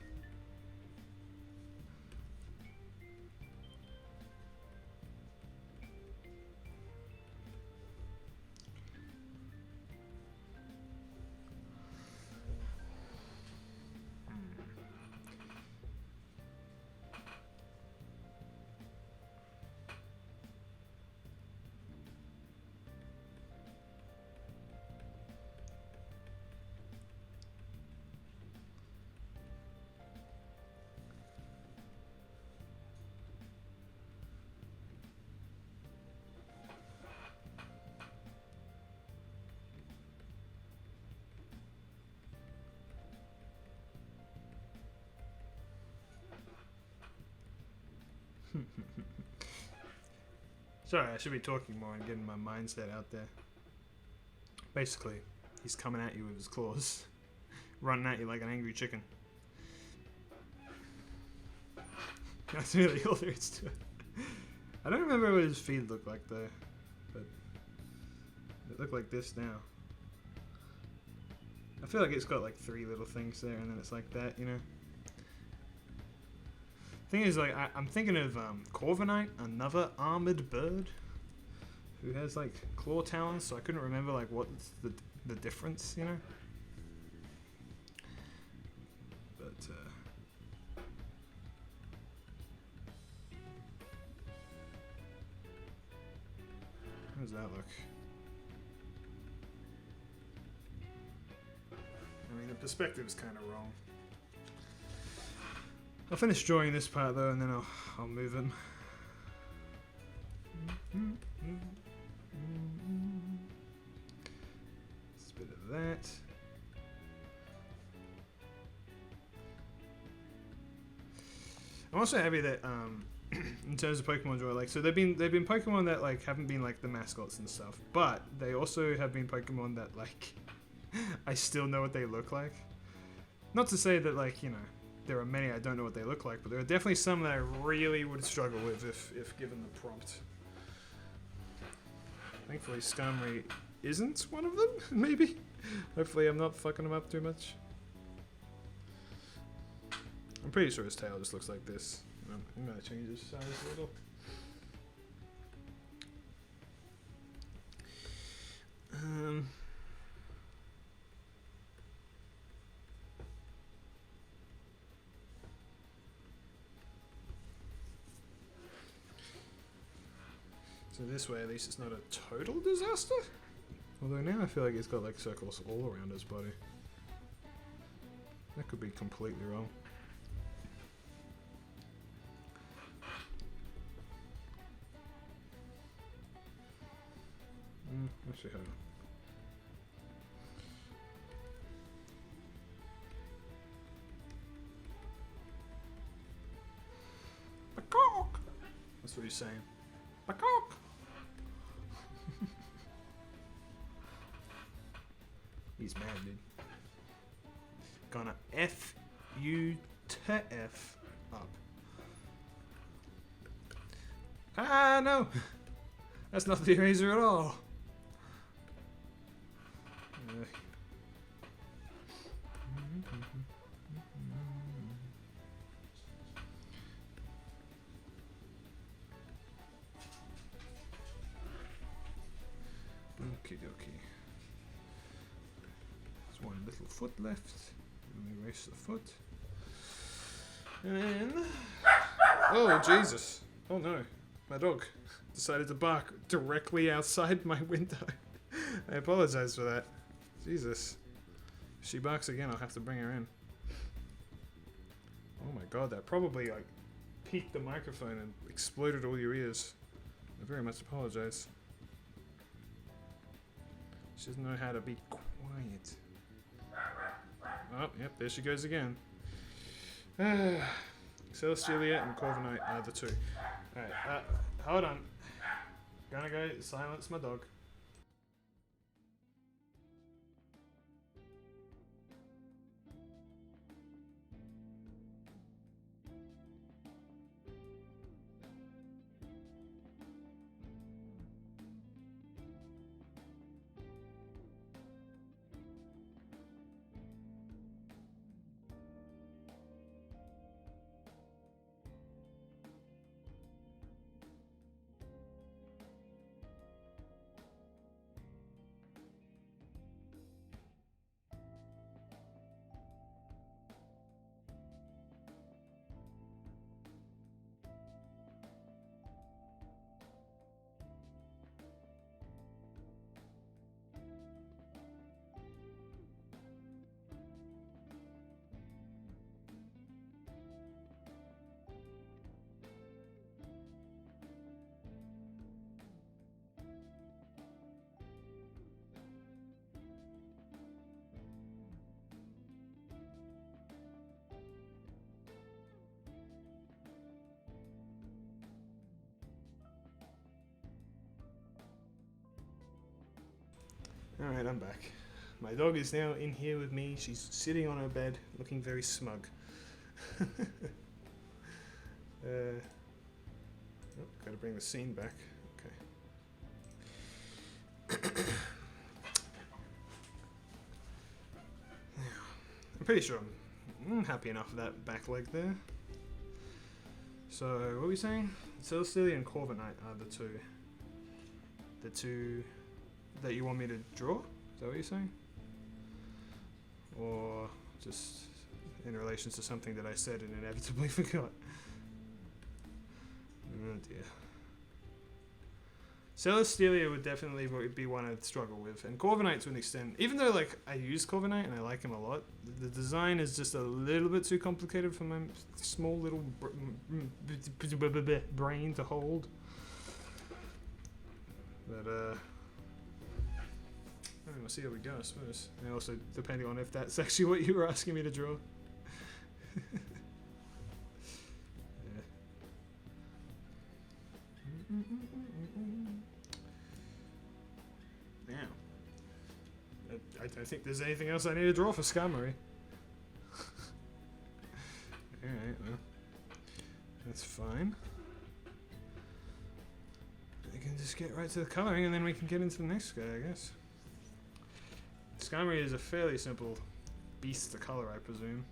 Sorry, I should be talking more and getting my mindset out there. Basically, he's coming at you with his claws, running at you like an angry chicken. That's really all there is to it. I don't remember what his feet look like though, but it look like this now. I feel like it's got like 3 little things there, and then it's like that, you know. Thing is, like, I'm thinking of Corviknight, another armored bird who has like claw talons, so I couldn't remember like what's the difference, you know. But how does that look? I mean, the perspective's kind of wrong. I'll finish drawing this part though, and then I'll move him. Just a bit of that. I'm also happy that in terms of Pokemon draw, like, so they've been Pokemon that like haven't been like the mascots and stuff, but they also have been Pokemon that like I still know what they look like. Not to say that like, you know, there are many I don't know what they look like, but there are definitely some that I really would struggle with if given the prompt. Thankfully Skarmory isn't one of them, maybe? Hopefully I'm not fucking them up too much. I'm pretty sure his tail just looks like this. I'm gonna change his size a little. So this way at least it's not a total disaster. Although now I feel like he's got like circles all around his body. That could be completely wrong. Actually, hold on. Peacock! That's what he's saying. Peacock! He's mad, dude. Gonna F you to F up. Ah, no! That's not the eraser at all. Okie dokie. There's one little foot left. Let me erase the foot. And oh Jesus! Oh no, my dog decided to bark directly outside my window. I apologize for that. Jesus. If she barks again, I'll have to bring her in. Oh my god, that probably like peaked the microphone and exploded all your ears. I very much apologize. She doesn't know how to be quiet. Oh, yep, there she goes again. Celestelia and Corviknight are the two. Alright, hold on. Gonna go silence my dog. Alright, I'm back. My dog is now in here with me. She's sitting on her bed, looking very smug. Gotta bring the scene back. Okay. I'm pretty sure I'm happy enough with that back leg there. So, what were we saying? Celestelia and Corviknight are the two that you want me to draw? Is that what you're saying? Or just in relation to something that I said and inevitably forgot? Oh dear. Celestelia would definitely be one I'd struggle with, and Corviknight to an extent. Even though like I use Corviknight and I like him a lot, the design is just a little bit too complicated for my small little brain to hold. But we'll see how we go, I suppose. And also depending on if that's actually what you were asking me to draw. Now, I don't think there's anything else I need to draw for Skarmory. Alright, well, that's fine. We can just get right to the colouring and then we can get into the next guy, I guess. Skarmory is a fairly simple beast to colour, I presume.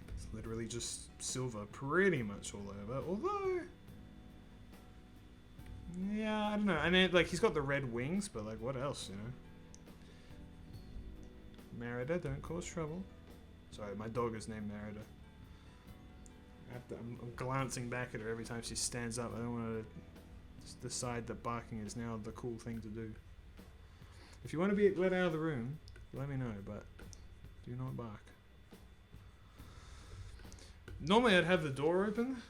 It's literally just silver pretty much all over, although... yeah, I don't know. I mean, like, he's got the red wings, but, like, what else, you know? Merida, don't cause trouble. Sorry, my dog is named Merida. I'm glancing back at her every time she stands up. I don't want to just decide that barking is now the cool thing to do. If you want to be let out of the room, let me know, but do not bark. Normally I'd have the door open.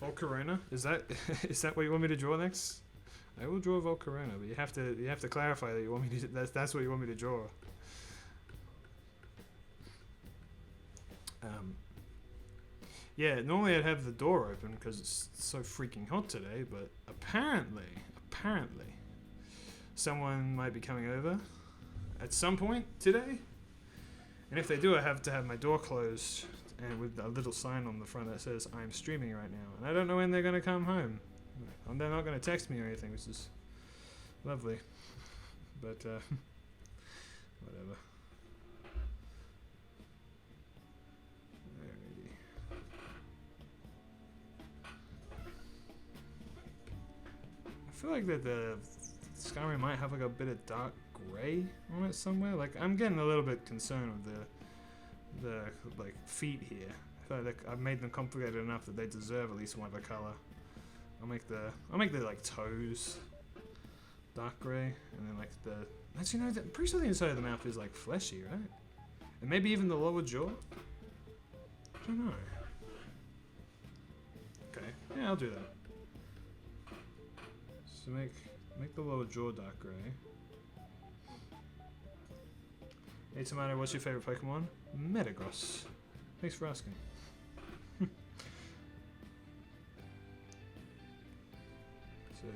Volcarona. Is that what you want me to draw next? I will draw Volcarona, but you have to clarify that you want me to that's what you want me to draw. Yeah, normally I'd have the door open because it's so freaking hot today, but apparently, someone might be coming over at some point today. And if they do, I have to have my door closed and with a little sign on the front that says, I'm streaming right now. And I don't know when they're going to come home. And they're not going to text me or anything, which is lovely. But, whatever. I feel like that the Skarmory might have like a bit of dark gray on it somewhere. Like, I'm getting a little bit concerned with the like feet here. I feel like I've made them complicated enough that they deserve at least one other color. I'll make the like toes dark gray, and then like the actually no, I'm pretty sure the inside of the mouth is like fleshy, right? And maybe even the lower jaw. I don't know. Okay, yeah, I'll do that. So make the lower jaw dark gray. Ihasnotomato, what's your favorite Pokemon? Metagross. Thanks for asking. So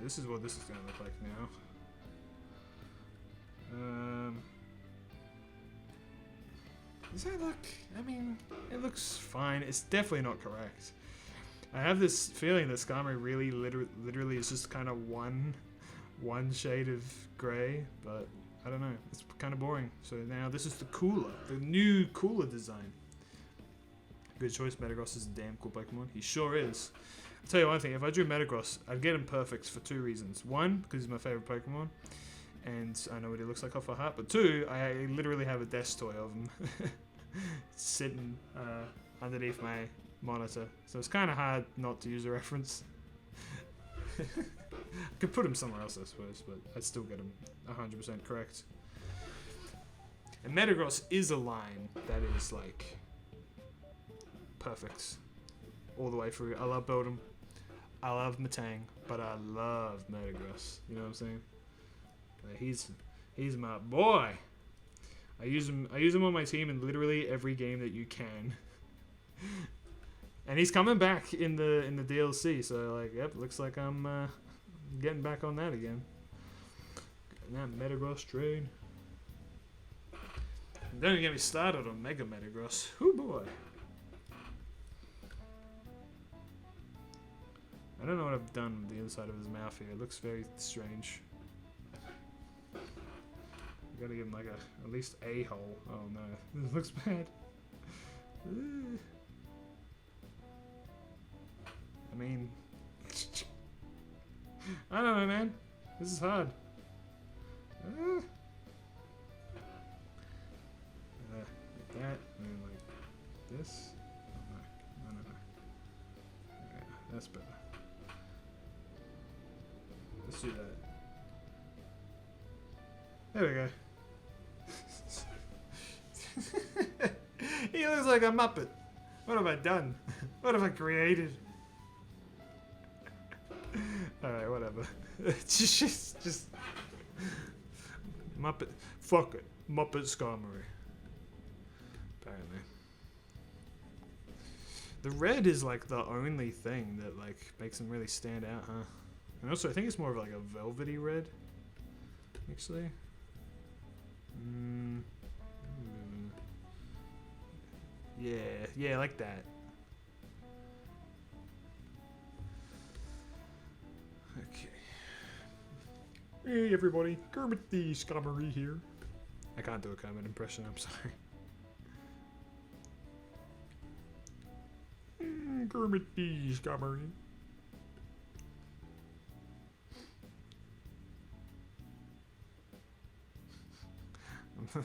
this is what this is going to look like now. Does that look... I mean, it looks fine. It's definitely not correct. I have this feeling that Skarmory really literally is just kind of one shade of grey, but I don't know. It's kind of boring. So now this is the new cooler design. Good choice. Metagross is a damn cool Pokemon. He sure is. I'll tell you one thing. If I drew Metagross, I'd get him perfect for two reasons. One, because he's my favorite Pokemon, and I know what he looks like off a heart. But two, I literally have a desk toy of him sitting underneath my monitor, so it's kind of hard not to use a reference. I could put him somewhere else, I suppose, but I'd still get him 100% correct. And Metagross is a line that is like perfect all the way through. I love Beldum, I love Matang, but I love Metagross. You know what I'm saying? Like, he's my boy. I use him on my team in literally every game that you can. And he's coming back in the DLC, so like, yep, looks like I'm getting back on that again. Getting that Metagross train. And don't get me started on Mega Metagross. Whoo boy. I don't know what I've done with the inside of his mouth here. It looks very strange. I gotta give him like at least a hole. Oh no, this looks bad. I mean, I don't know, man. This is hard. Like that, and then like this. Oh, no. Yeah, that's better. Let's do that. There we go. He looks like a Muppet. What have I done? What have I created? Alright, whatever. just Muppet. Fuck it. Muppet Skarmory. Apparently. The red is like the only thing that like makes them really stand out, huh? And also, I think it's more of like a velvety red, actually. Yeah, like that. Okay. Hey everybody, Kermit the Scummery here. I can't do a Kermit impression, I'm sorry. Kermit the Scummery.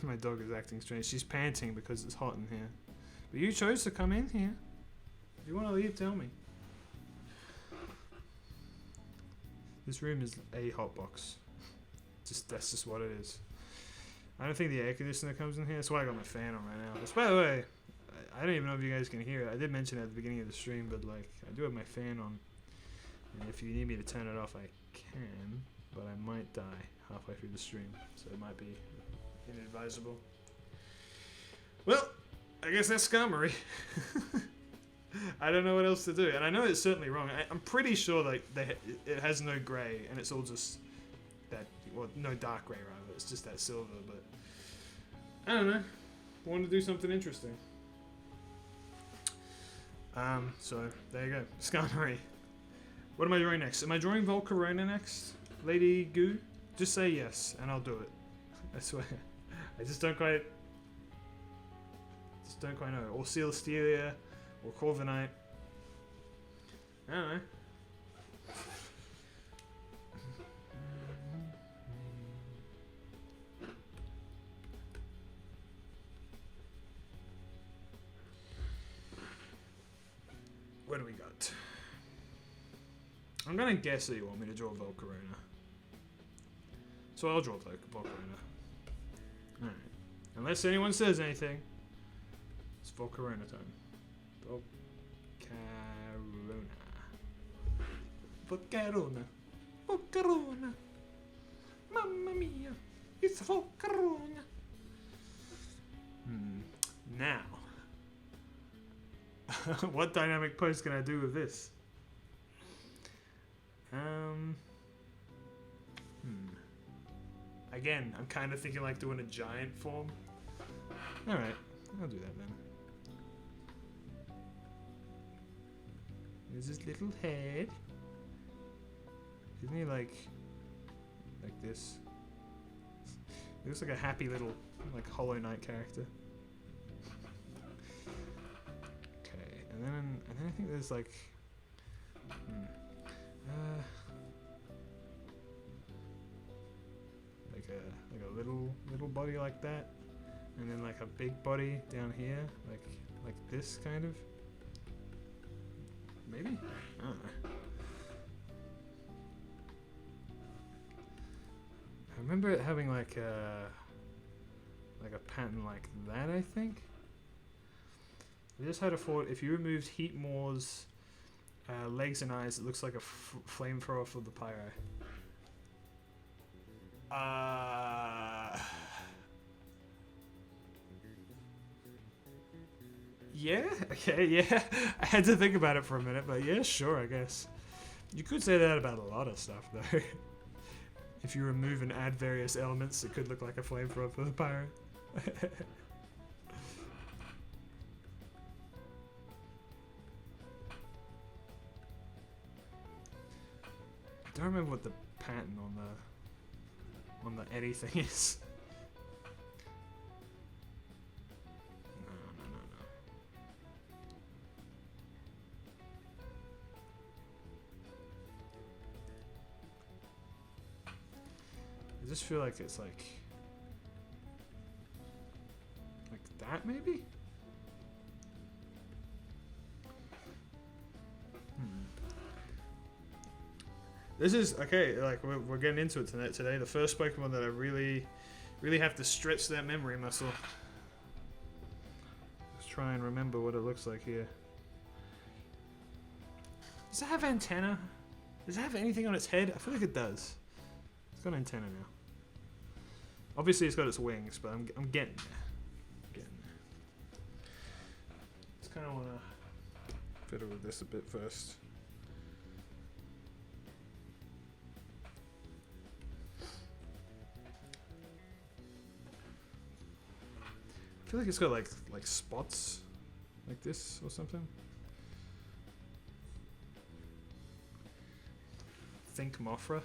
My dog is acting strange. She's panting because it's hot in here. But you chose to come in here. If you want to leave, tell me. This room is a hot box. That's just what it is. I don't think the air conditioner comes in here. That's why I got my fan on right now. Which, by the way, I don't even know if you guys can hear it. I did mention it at the beginning of the stream, but like I do have my fan on. And if you need me to turn it off, I can. But I might die halfway through the stream, so it might be inadvisable. Well, I guess that's scummery. I don't know what else to do, and I know it's certainly wrong. I'm pretty sure like it has no grey, and it's all just that. Well, no dark grey rather. It's just that silver. But I don't know. I wanted to do something interesting. So there you go, scummery. What am I drawing next? Am I drawing Volcarona next, Lady Goo? Just say yes, and I'll do it. I swear. I just don't quite know. Or Celestelia, or Corviknight. I don't know. What do we got? I'm gonna guess that you want me to draw Volcarona. So I'll draw Volcarona. Alright. Unless anyone says anything. It's Volcarona time. Volcarona. Volcarona. Mamma mia. It's Volcarona. Now. What dynamic pose can I do with this? Again, I'm kind of thinking like doing a giant form. Alright, I'll do that then. There's his little head. Isn't he like this? He looks like a happy little like Hollow Knight character. Okay, and then I think there's like like a little body like that, and then like a big body down here, like this kind of. Maybe? I don't know. I remember it having like a pattern like that, I think. I just had a thought, if you removed Heatmore's legs and eyes, it looks like a flamethrower for the pyro. Yeah, okay, yeah. I had to think about it for a minute, but yeah, sure, I guess. You could say that about a lot of stuff, though. If you remove and add various elements, it could look like a flamethrower for the pyro. I don't remember what the pattern on the Eddie thing is. No. I just feel like it's like that, maybe? This is, okay, like, we're getting into it today. The first Pokemon that I really have to stretch that memory muscle. Let's try and remember what it looks like here. Does it have antenna? Does it have anything on its head? I feel like it does. It's got antenna now. Obviously it's got its wings, but I'm getting there. Just kind of want to Fiddle with this a bit first. I feel like it's got like spots like this or something. Think Mothra.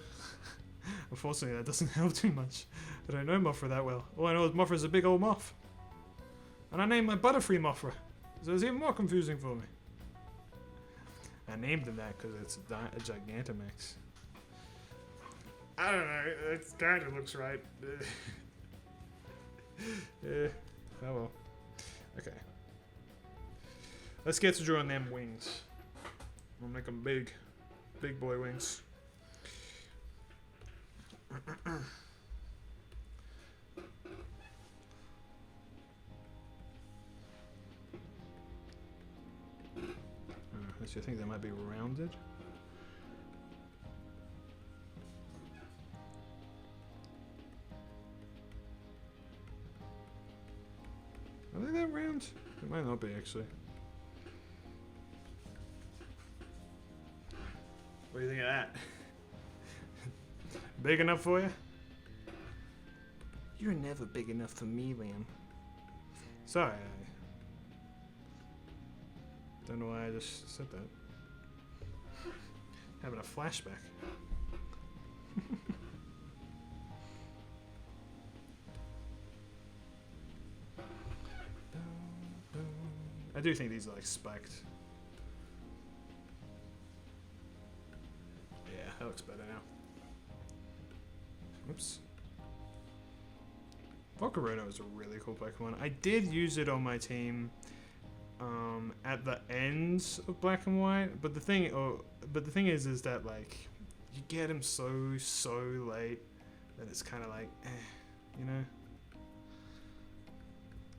Unfortunately, that doesn't help too much. I don't know Mothra that well. All I know is Mothra's a big old moth. And I named my Butterfree Mothra. So it's even more confusing for me. I named him that because it's a Gigantamax. I don't know. It kind of looks right. Yeah. Oh well. Okay. Let's get to drawing them wings. We'll make them big. Big boy wings. Actually, I think they might be rounded. Are they that round? It might not be, actually. What do you think of that? Big enough for you? You're never big enough for me, Liam. Sorry, I don't know why I just said that. Having a flashback. I do think these are like spiked. Yeah, that looks better now. Oops. Volcarona is a really cool Pokemon. I did use it on my team at the ends of Black and White, but the thing is that like you get him so late that it's kind of like, you know,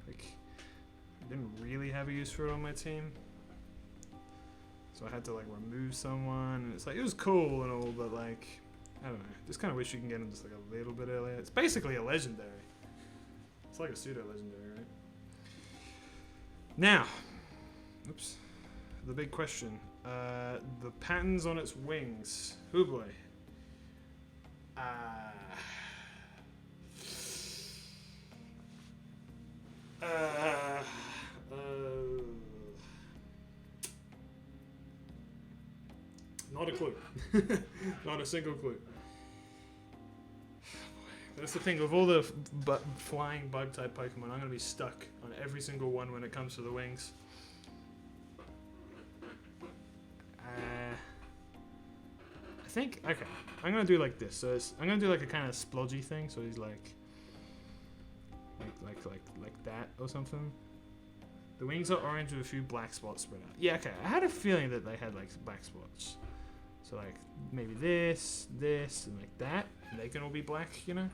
like I didn't really have a use for it on my team, so I had to like remove someone, and it's like it was cool and all, but like I don't know, just kind of wish you can get him just like a little bit earlier. It's basically a legendary. It's like a pseudo legendary, right? Now, oops, the big question. The patterns on its wings. Oh boy. Not a clue. Not a single clue. That's the thing, with all the flying bug type Pokemon, I'm going to be stuck on every single one when it comes to the wings. I think, okay, I'm going to do like this. So I'm going to do like a kind of splodgy thing, so he's like that or something. The wings are orange with a few black spots spread out. Yeah, okay, I had a feeling that they had like black spots. So like maybe this, and like that. And they can all be black, you know?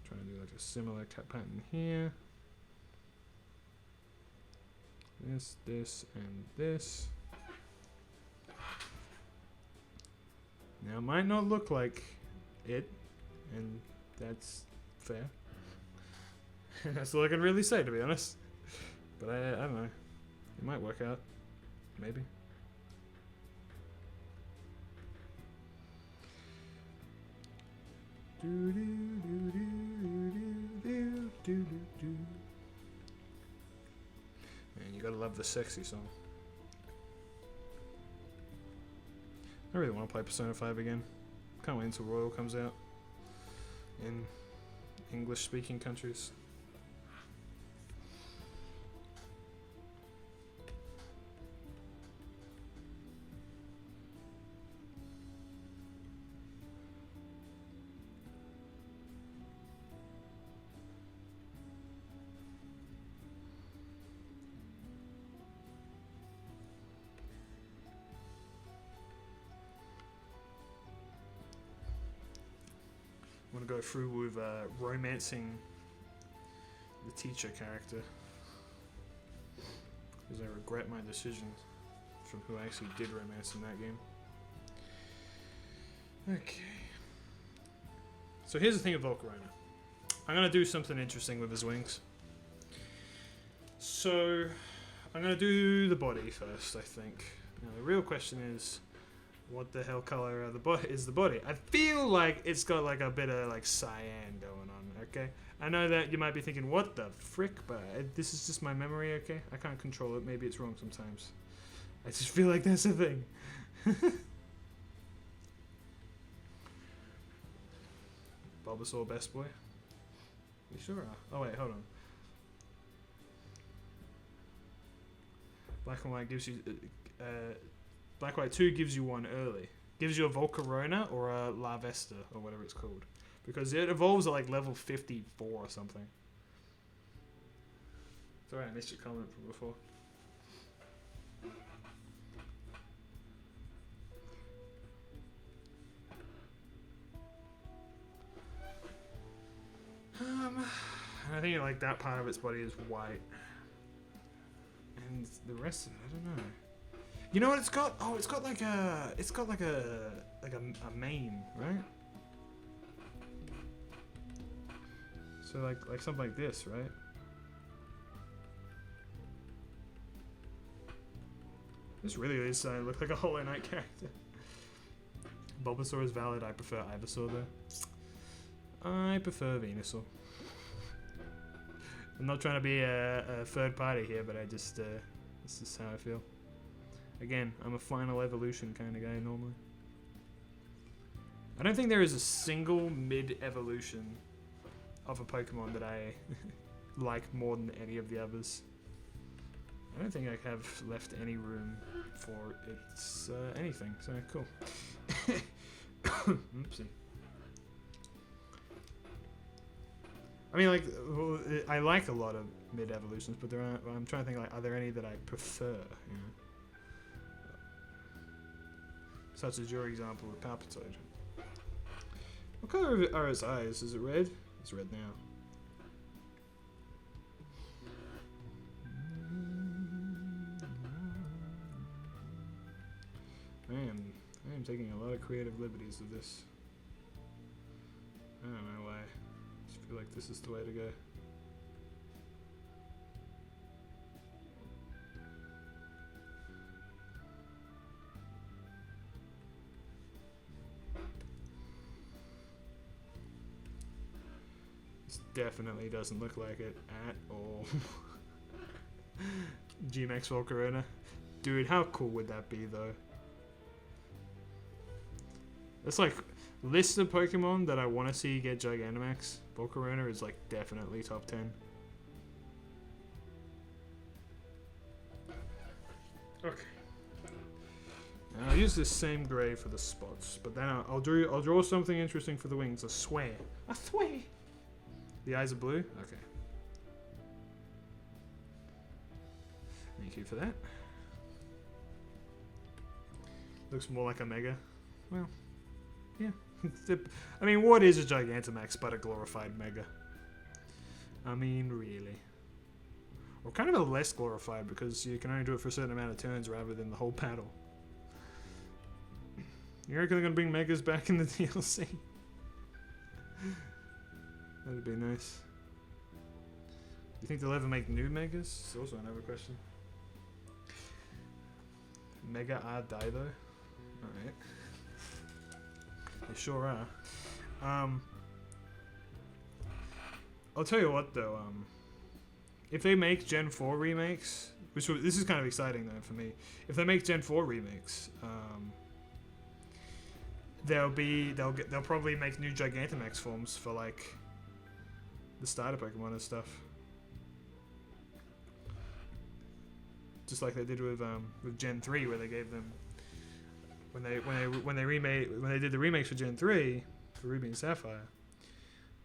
Try and do like a similar cut pattern here. This, and this. Now it might not look like it, and that's fair. That's all I can really say, to be honest. But I don't know. It might work out. Maybe. Man, you gotta love the sexy song. I really want to play Persona 5 again. Can't wait until Royal comes out in English-speaking countries. I'm gonna go through with romancing the teacher character, because I regret my decisions from who I actually did romance in that game. Okay. So here's the thing with Volcarona. I'm gonna do something interesting with his wings. So I'm gonna do the body first, I think. Now the real question is, what the hell color of is the body? I feel like it's got like a bit of like cyan going on. Okay, I know that you might be thinking, what the frick? But this is just my memory. Okay, I can't control it. Maybe it's wrong sometimes. I just feel like that's a thing. Bulbasaur, best boy. You sure are. Oh wait, hold on. Black and White gives you Black White 2 gives you one early. Gives you a Volcarona or a Larvesta or whatever it's called. Because it evolves at like level 54 or something. Sorry, I missed your comment from before. I think like that part of its body is white. And the rest of it, I don't know. You know what it's got? Oh, it's got like a mane, right? So like something like this, right? This really is look like a Hollow Knight character. Bulbasaur is valid. I prefer Ivysaur though. I prefer Venusaur. I'm not trying to be a third party here, but I just this is how I feel. Again, I'm a final evolution kind of guy normally. I don't think there is a single mid-evolution of a Pokemon that I like more than any of the others. I don't think I have left any room for its anything, so cool. Oopsie. I mean, like, I like a lot of mid-evolutions, but there aren't, I'm trying to think, like, are there any that I prefer, you know? Such as your example with Palpitoad. What color are his eyes? Is it red? It's red now. I am taking a lot of creative liberties with this. I don't know why. I just feel like this is the way to go. This definitely doesn't look like it at all. G-Max Volcarona. Dude, how cool would that be though? It's like, list of Pokemon that I want to see get Gigantamax. Volcarona is like definitely top 10. Okay. Now I'll use this same gray for the spots, but then I'll draw something interesting for the wings. I swear. I swear. The eyes are blue? Okay. Thank you for that. Looks more like a Mega. Well, yeah. I mean, what is a Gigantamax but a glorified Mega? I mean, really. Or kind of a less glorified because you can only do it for a certain amount of turns rather than the whole battle. You reckon they're going to bring Megas back in the DLC? That'd be nice. You think they'll ever make new Megas? That's also another question. Mega are Dido? Alright. They sure are. I'll tell you what though, if they make Gen 4 remakes, this is kind of exciting though for me. If they make Gen 4 remakes, they'll probably make new Gigantamax forms for like the starter Pokemon and stuff. Just like they did with Gen 3, where they gave them when they did the remakes for Gen 3 for Ruby and Sapphire,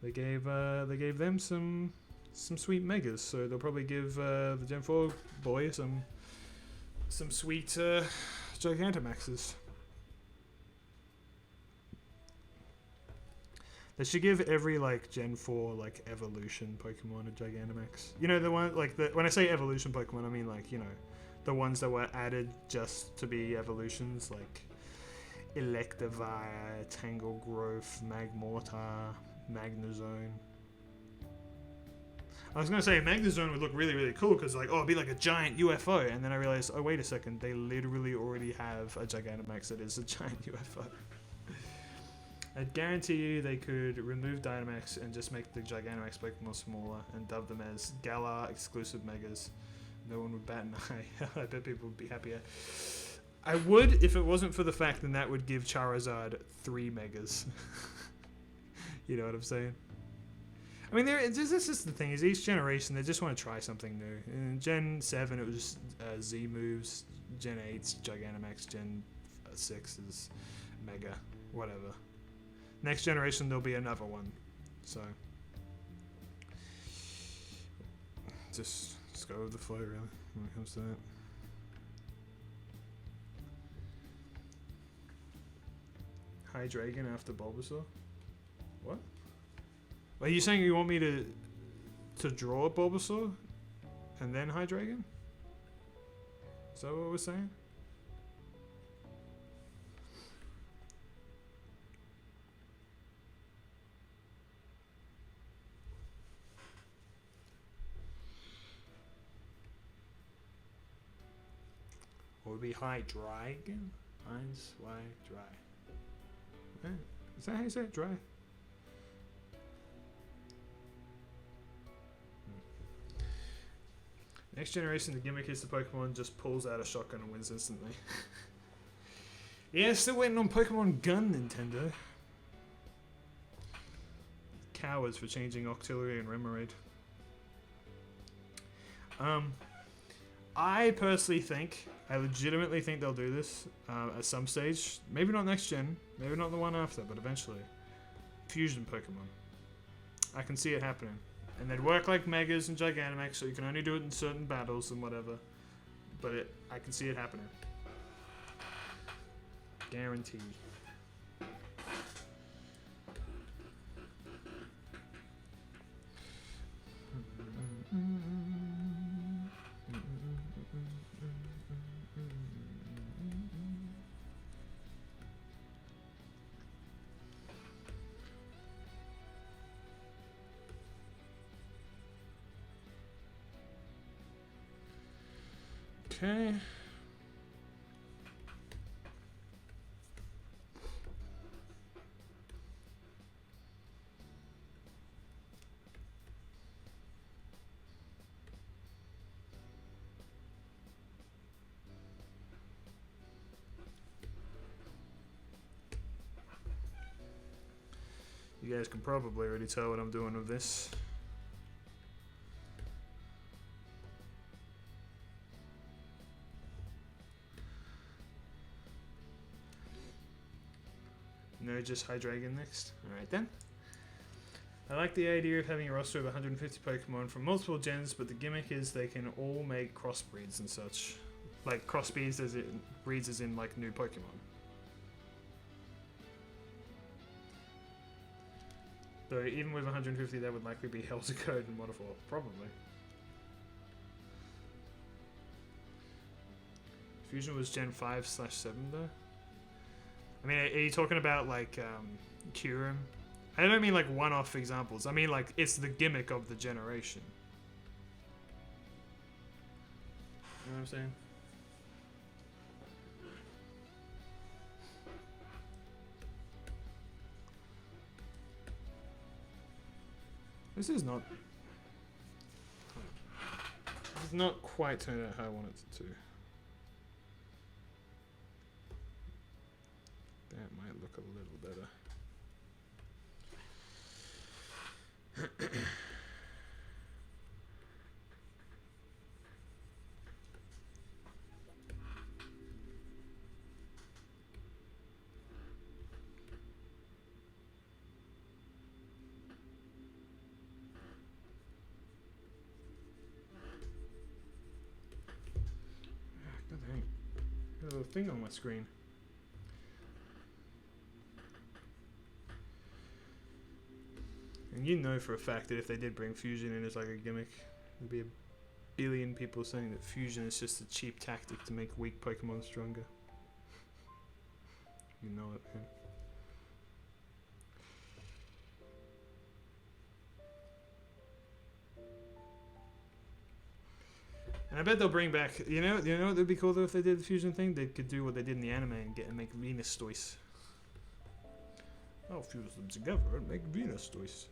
they gave them some sweet Megas. So they'll probably give the Gen 4 boy some sweet Gigantamaxes. They should give every like Gen 4 like evolution Pokemon a Gigantamax. You know the one like when I say evolution Pokemon, I mean like, you know, the ones that were added just to be evolutions, like Electivire, Tangle Growth, Magmortar, Magnezone. I was gonna say Megazone would look really, really cool because like, oh, it'd be like a giant UFO, and then I realized, oh wait a second, they literally already have a Gigantamax that is a giant UFO. I'd guarantee you they could remove Dynamax and just make the Gigantamax Pokemon smaller and dub them as Galar exclusive Megas. No one would bat an eye. I bet people would be happier. I would if it wasn't for the fact that would give Charizard 3 Megas. You know what I'm saying? I mean, this is the thing, is each generation, they just want to try something new. In Gen 7, it was Z moves. Gen 8's Gigantamax. Gen 6 is Mega. Whatever. Next generation, there'll be another one. So, just go with the flow, really, when it comes to that. Hydreigon after Bulbasaur? What? Are you saying you want me to draw Bulbasaur and then Hydreigon? Is that what we're saying? Or would it be Hydreigon? Heinz, Y, dry. Yeah. Is that how you say it? Dry? Next generation, the gimmick is the Pokemon just pulls out a shotgun and wins instantly. Yeah, still waiting on Pokemon Gun, Nintendo. Cowards for changing Octillery and Remoraid. I personally think, I legitimately think they'll do this at some stage. Maybe not next gen, maybe not the one after, but eventually. Fusion Pokemon. I can see it happening. And they'd work like Megas and Gigantamax, so you can only do it in certain battles and whatever. But I can see it happening. Guaranteed. Okay. You guys can probably already tell what I'm doing with this. No, just Hydreigon next. Alright then. I like the idea of having a roster of 150 Pokemon from multiple gens, but the gimmick is they can all make crossbreeds and such. Like crossbreeds as in breeds as in like new Pokemon. Though even with 150 that would likely be held to code and waterfall. Probably. Fusion was Gen 5/7 though. I mean, are you talking about like Kyurem? I don't mean like one-off examples. I mean like it's the gimmick of the generation. You know what I'm saying? This is not quite turned out how I want it to. That might look a little better. God dang. Got a little thing on my screen. And you know for a fact that if they did bring Fusion in as like a gimmick, there'd be a billion people saying that Fusion is just a cheap tactic to make weak Pokemon stronger. You know it, man. And I bet they'll bring back. You know what would be cool though if they did the fusion thing? They could do what they did in the anime and make Venus toys. I'll fuse them together and make Venus toys.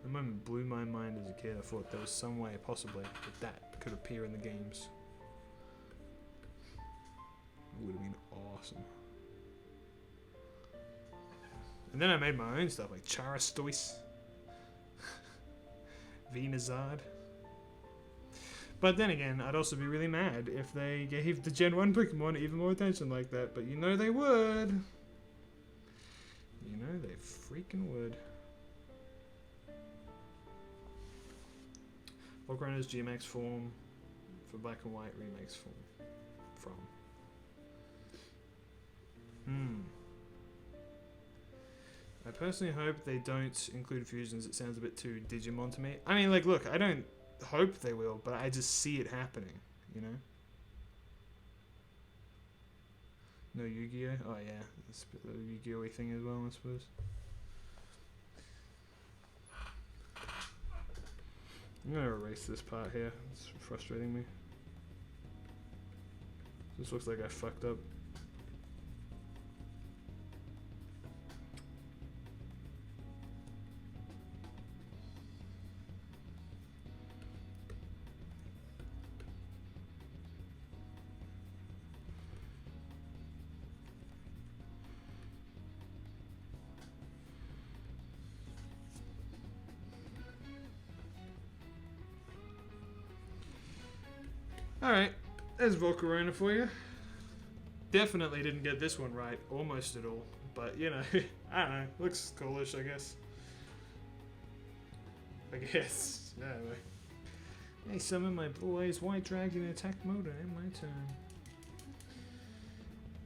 The moment blew my mind as a kid. I thought there was some way possibly that could appear in the games. It would have been awesome. And then I made my own stuff like Charastois, Venazard. But then again, I'd also be really mad if they gave the Gen 1 Pokemon even more attention like that. But you know they would. You know they freaking would. Volcano's GMX form for Black and White remakes form from. I personally hope they don't include fusions. It sounds a bit too Digimon to me. I mean, like, look, I don't hope they will, but I just see it happening, you know? No Yu-Gi-Oh? Oh, yeah. It's a Yu-Gi-Oh thing as well, I suppose. I'm gonna erase this part here. It's frustrating me. This looks like I fucked up. Alright, there's Volcarona for you. Definitely didn't get this one right, almost at all. But, you know, I don't know, looks coolish, I guess. Anyway. Hey, summon my blue-eyes white dragon in attack mode and end my turn.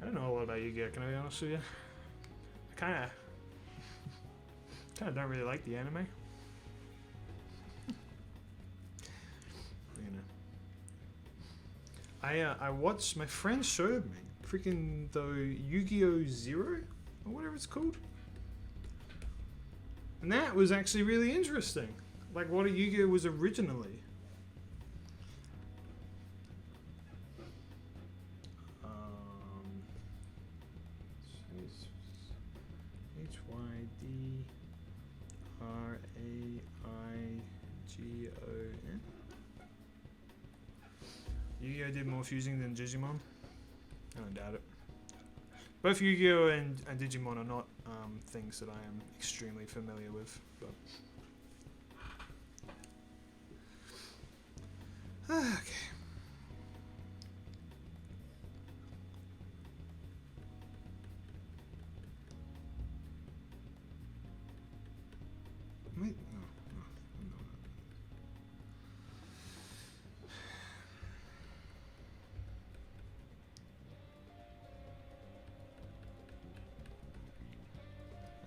I don't know a lot about Yu-Gi-Oh, can I be honest with you? I kinda don't really like the anime. I watched, my friend showed me freaking the Yu-Gi-Oh! Zero or whatever it's called, and that was actually really interesting. Like what a Yu-Gi-Oh! Was originally. HYDRAIGON. Yu-Gi-Oh! Did more fusing than Digimon? I don't doubt it. Both Yu-Gi-Oh! and Digimon are not things that I am extremely familiar with. But okay. Wait, no.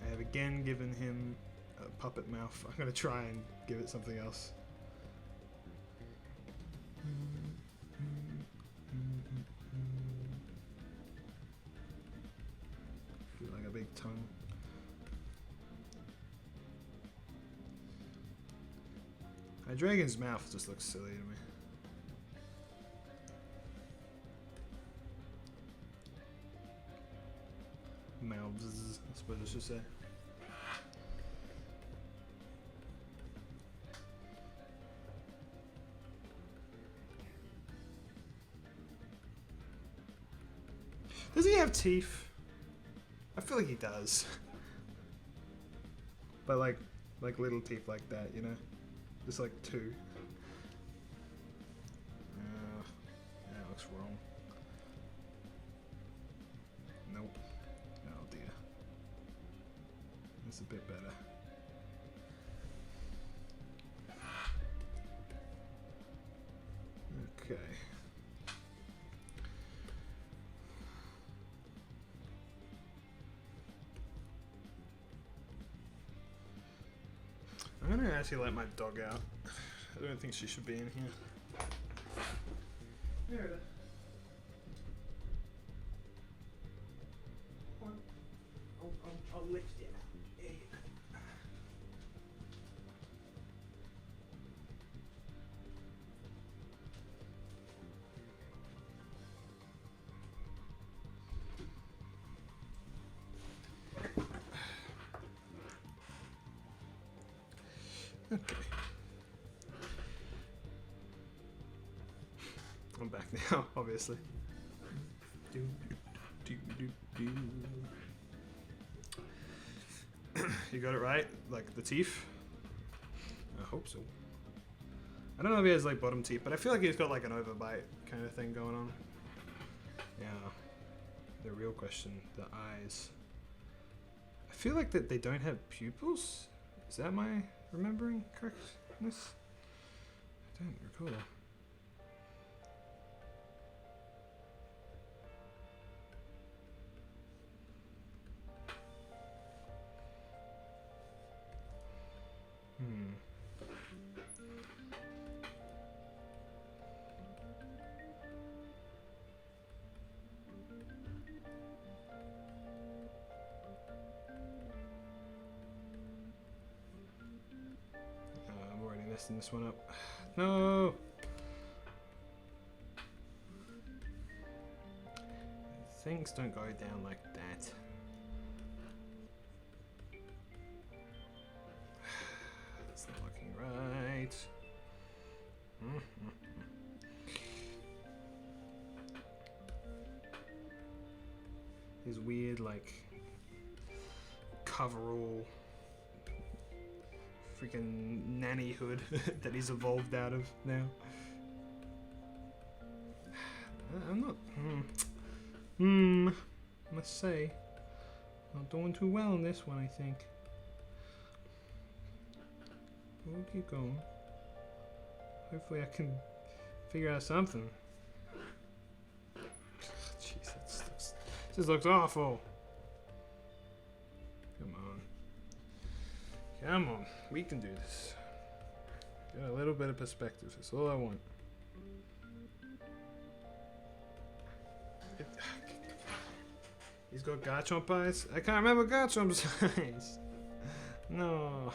I have again given him a puppet mouth. I'm gonna try and give it something else. Feel like a big tongue. My dragon's mouth just looks silly to me. Mouths, I suppose I should say. Does he have teeth? I feel like he does. But like little teeth like that, you know? Just like two. That looks wrong. Nope. Oh dear. That's a bit better. Okay. I'm gonna actually let my dog out. I don't think she should be in here. There it is. I'll lift it. There you go. Okay. I'm back now, obviously. You got it right? Like the teeth? I hope so. I don't know if he has like bottom teeth, but I feel like he's got like an overbite kind of thing going on. Yeah. The real question, the eyes. I feel like that they don't have pupils? Is that my remembering correctness? I don't recall. I'm already messing this one up. No! Things don't go down like that. It's not looking right. His weird, like, coverall, freaking nanny hood that he's evolved out of now. I'm not. Must say, not doing too well in this one, I think. We'll keep going. Hopefully I can figure out something. Jeez, this looks awful. Come on. Come on. We can do this. Got a little bit of perspective. That's all I want. He's got Garchomp eyes? I can't remember Garchomp's eyes. No.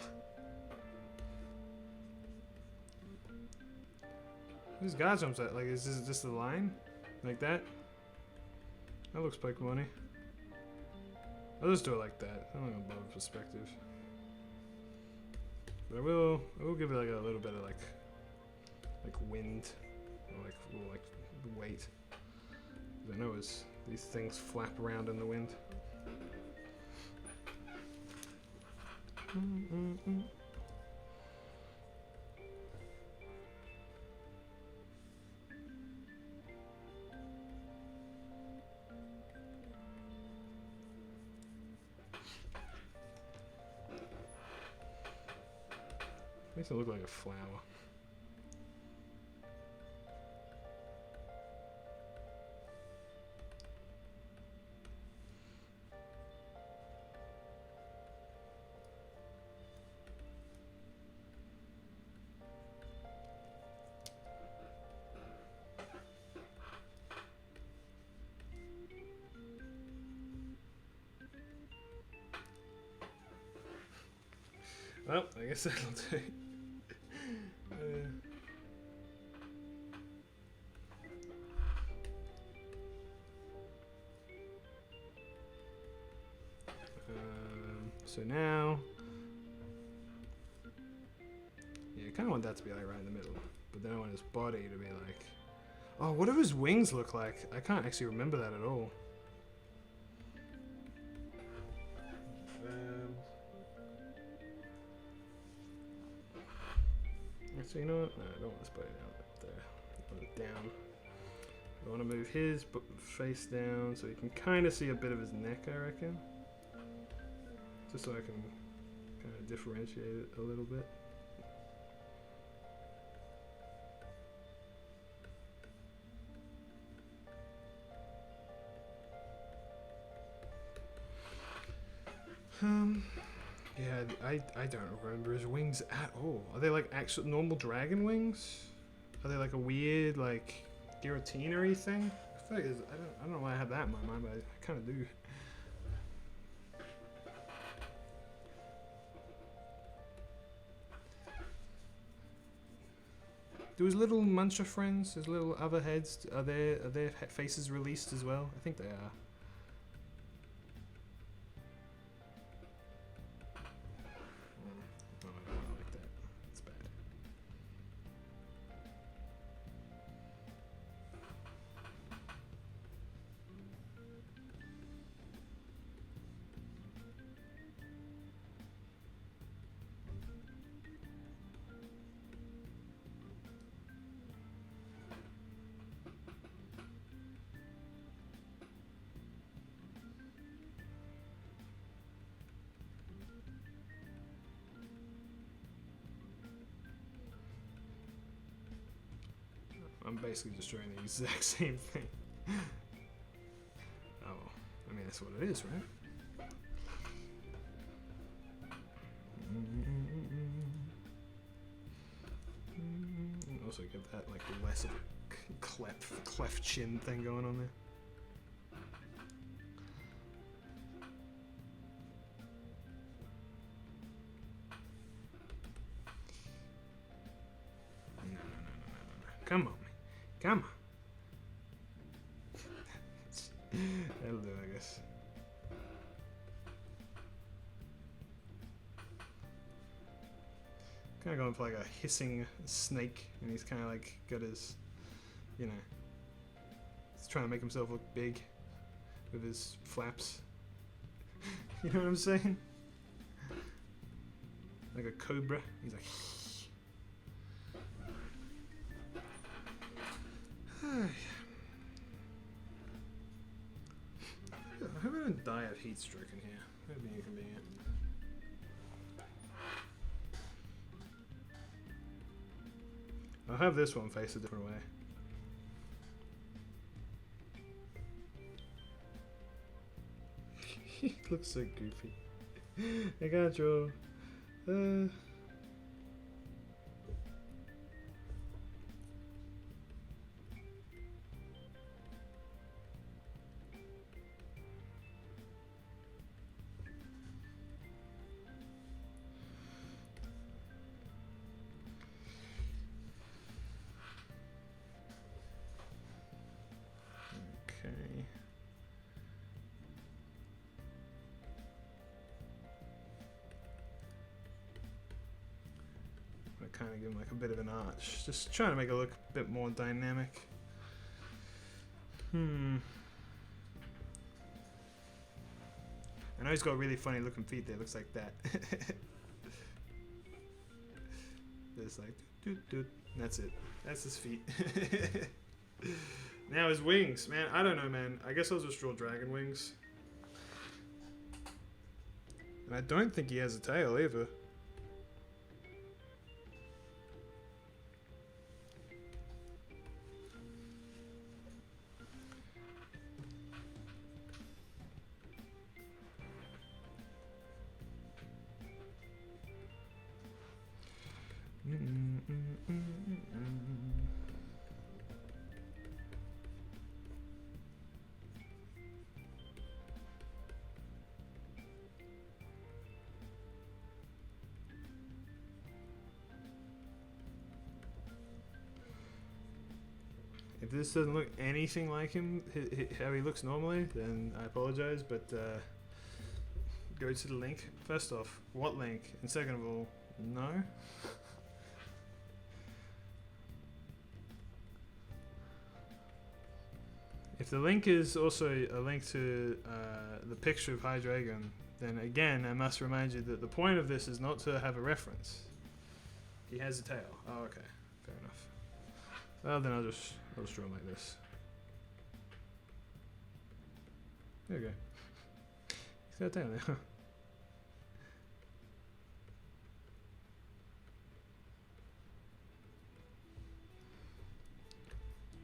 Who's Garchomp's at? Like, is this just a line? Like that? That looks Pokemon-y. I'll just do it like that. I'm not gonna bother perspective. But I will give it like a little bit of like wind. Or like weight. I know these things flap around in the wind. Makes it look like a flower. Well, I guess that'll do. So now, yeah, I kind of want that to be like right in the middle, but then I want his body to be like, oh, what do his wings look like? I can't actually remember that at all. So you know what? No, I don't want this body down up there. I want it down. I want to move his face down so you can kind of see a bit of his neck, I reckon. Just so I can kind of differentiate it a little bit. Yeah, I don't remember his wings at all. Are they like actual normal dragon wings? Are they like a weird like giratina-y thing? I feel like I don't know why I have that in my mind, but I kind of do. Do his little muncher friends, his little other heads, are their faces released as well? I think they are. I'm basically just doing the exact same thing. Oh, well. I mean, that's what it is, right? Also give that like less of a cleft chin thing going on there. No. Come on, man. Come on. That'll do, I guess. Kind of going for like a hissing snake, and he's kind of like got his, you know, he's trying to make himself look big with his flaps. You know what I'm saying? Like a cobra. He's like. I hope I don't die of heat stroke in here. That'd be inconvenient. I'll have this one face a different way. He looks so goofy. I can't draw. Okay. I kind of give him like a bit of an arch, just trying to make it look a bit more dynamic. I know he's got really funny looking feet there. Looks like that. There's like doot. That's it. That's his feet. Now his wings, man. I don't know, man. I guess I'll just draw dragon wings. And I don't think he has a tail either. If this doesn't look anything like him, how he looks normally, then I apologize, but go to the link. First off, what link? And second of all, no. If the link is also a link to the picture of Hydreigon, then again, I must remind you that the point of this is not to have a reference. He has a tail. Oh, okay. Fair enough. Well, then I'll just draw him like this. There we go. He's got a tail now.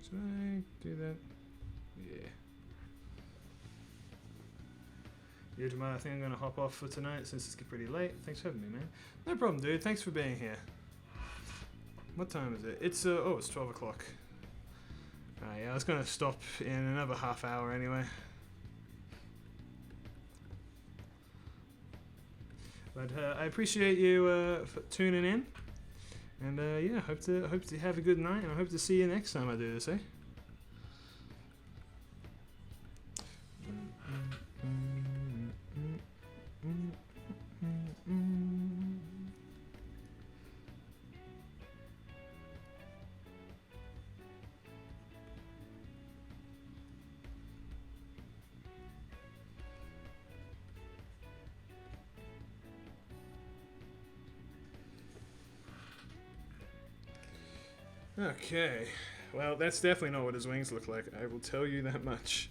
Should I do that? Yeah. I think I'm going to hop off for tonight since it's pretty late. Thanks for having me, man. No problem, dude. Thanks for being here. What time is it? It's it's 12 o'clock. Yeah, I was going to stop in another half hour anyway. But I appreciate you for tuning in. And yeah, hope to have a good night, and I hope to see you next time I do this, eh? Okay, well, that's definitely not what his wings look like. I will tell you that much.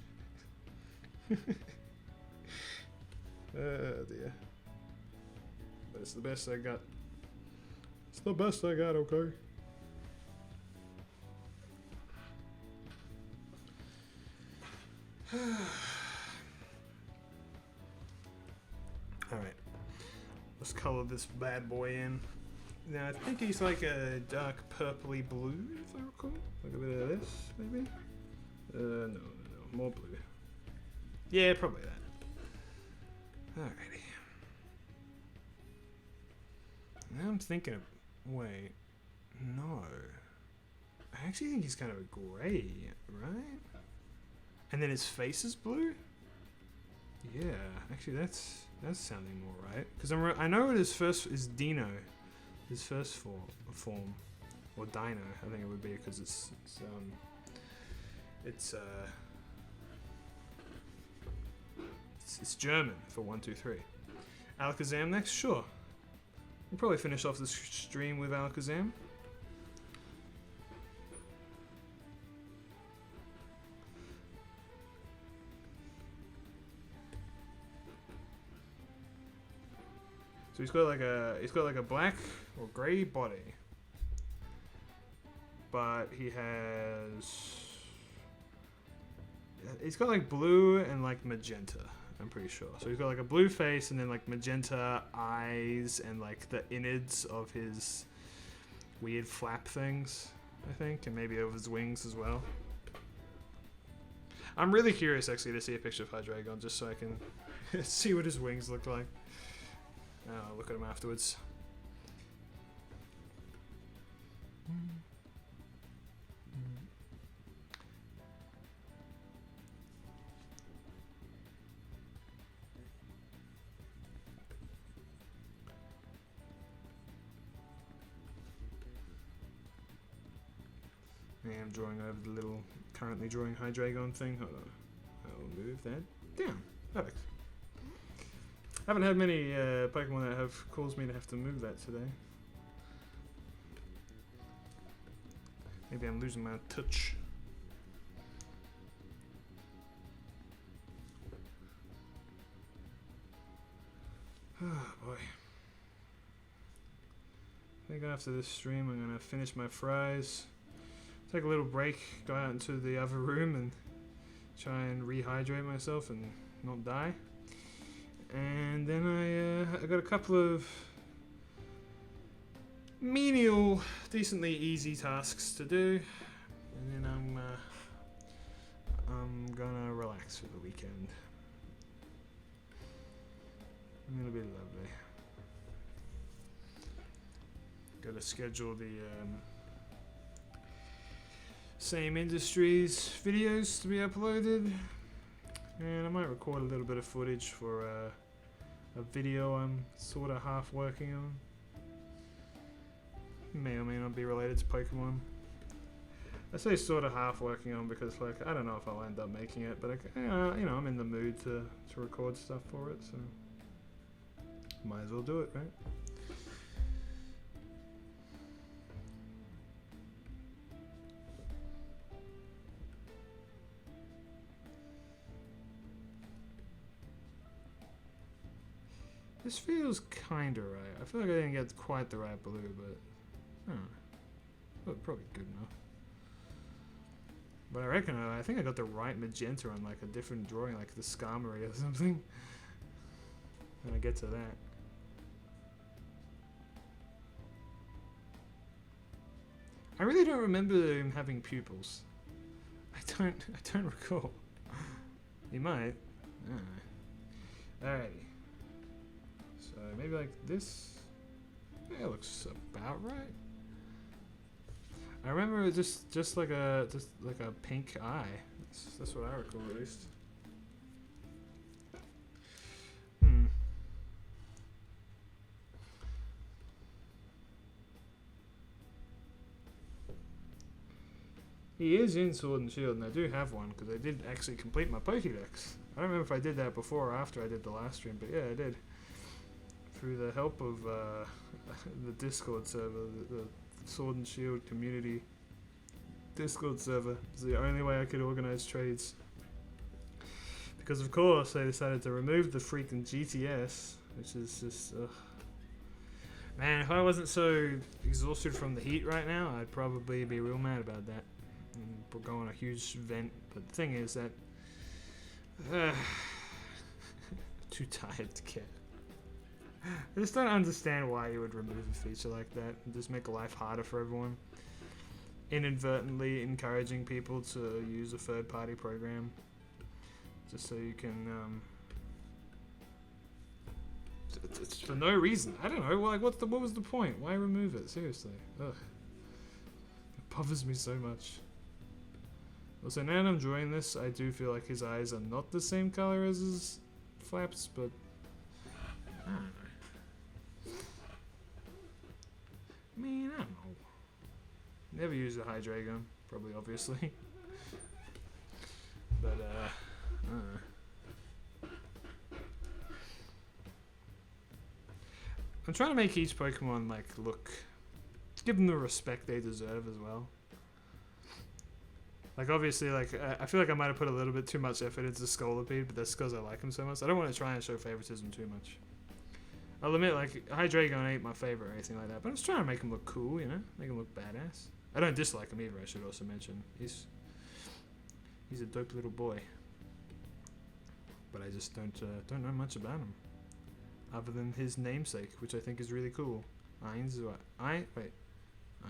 Oh dear. But it's the best I got. It's the best I got, okay? Alright. Let's color this bad boy in. Now, I think he's like a dark purpley blue, if I recall. Like a bit of this, maybe? No, more blue. Yeah, probably that. Alrighty. Now I'm thinking of... Wait. No. I actually think he's kind of a grey, right? And then his face is blue? Yeah, actually that's sounding more right. Because I know what his first is Dino. His first form. Or Dino, I think it would be, because it's German for 1, 2, 3. Alakazam next? Sure. We'll probably finish off this stream with Alakazam. So he's got like a black or grey body, but he's got like blue and like magenta. I'm pretty sure. So he's got like a blue face and then like magenta eyes and like the innards of his weird flap things, I think, and maybe over his wings as well. I'm really curious actually to see a picture of Hydreigon just so I can see what his wings look like. I'll look at him afterwards. I am drawing over the little currently drawing Hydreigon thing. Hold on. I'll move that down. Perfect. I haven't had many Pokemon that have caused me to have to move that today. Maybe I'm losing my touch. Oh boy. I think after this stream I'm gonna finish my fries, take a little break, go out into the other room and try and rehydrate myself and not die. And then I got a couple of menial, decently easy tasks to do, and then I'm gonna relax for the weekend. It'll be lovely. Gotta schedule the Same Industries videos to be uploaded, and I might record a little bit of footage for a video I'm sort of half working on. May or may not be related to Pokemon. I say sort of half working on because, like, I don't know if I'll end up making it, but you know, I'm in the mood to record stuff for it, so might as well do it, right? This feels kinda right. I feel like I didn't get quite the right blue, but I don't know. Well, probably good enough. But I reckon I think I got the right magenta on like a different drawing, like the Skarmory or something. When I get to that. I really don't remember him having pupils. I don't recall. He might. I don't know. Alrighty. So maybe like this. Yeah, it looks about right. I remember it just like a pink eye. That's what I recall at least. He is in Sword and Shield, and I do have one because I did actually complete my Pokédex. I don't remember if I did that before or after I did the last stream, but yeah, I did. Through the help of the Discord server, the Sword and Shield community Discord server. It's the only way I could organize trades. Because of course they decided to remove the freaking GTS, which is just man, if I wasn't so exhausted from the heat right now, I'd probably be real mad about that. And we're going on a huge vent, but the thing is that Too tired to care. I just don't understand why you would remove a feature like that and just make life harder for everyone. Inadvertently encouraging people to use a third-party program just so you can, it's for no reason. I don't know. Like, what was the point? Why remove it? Seriously. Ugh. It bothers me so much. Also, now that I'm drawing this, I do feel like his eyes are not the same color as his flaps, but I don't know. I mean, I don't know. Never used a Hydreigon, probably obviously. But, I don't know. I'm trying to make each Pokemon, like, give them the respect they deserve as well. Like, obviously, like, I feel like I might have put a little bit too much effort into Scolipede, but that's because I like him so much. I don't want to try and show favoritism too much. I'll admit, like, Hydreigon ain't my favorite or anything like that, but I'm just trying to make him look cool, you know? Make him look badass. I don't dislike him either, I should also mention. He's a dope little boy. But I just don't know much about him. Other than his namesake, which I think is really cool. Eins? Wait.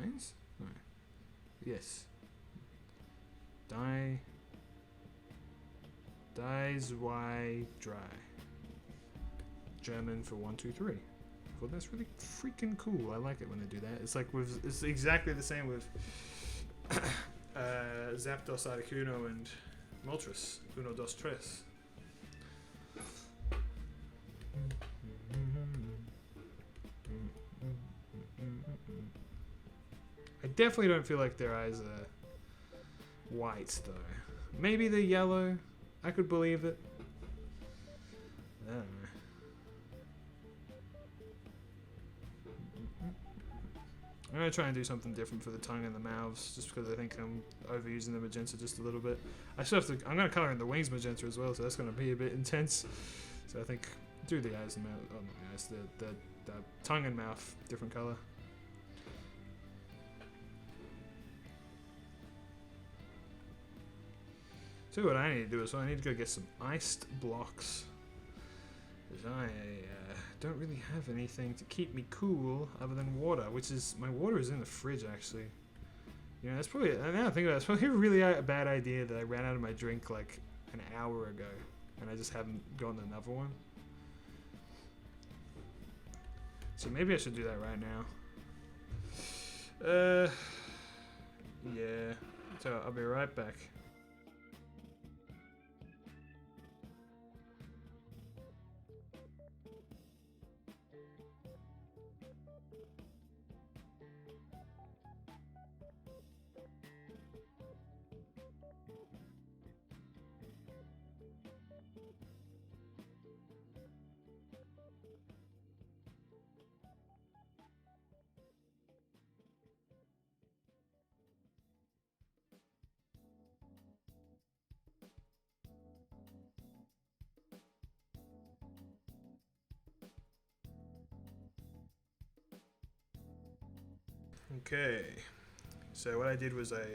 Eins? No. Yes. Die Dry. German for 1, 2, 3. Well, that's really freaking cool. I like it when they do that. It's like it's exactly the same with Zapdos, Articuno, and Moltres. 1, 2, 3. I definitely don't feel like their eyes are white, though. Maybe they're yellow. I could believe it. I don't know. I'm going to try and do something different for the tongue and the mouths, just because I think I'm overusing the magenta just a little bit. I still have to, I'm going to color in the wings magenta as well, so that's going to be a bit intense. So I think do the eyes and mouth, oh not the eyes, the tongue and mouth, different color. So what I need to do is I need to go get some iced blocks. Because I don't really have anything to keep me cool other than water, which is, my water is in the fridge actually. You know, that's probably, now I think about it, it's probably really a bad idea that I ran out of my drink like an hour ago and I just haven't gotten another one. So maybe I should do that right now. Yeah, so I'll be right back. Okay, so what I did was I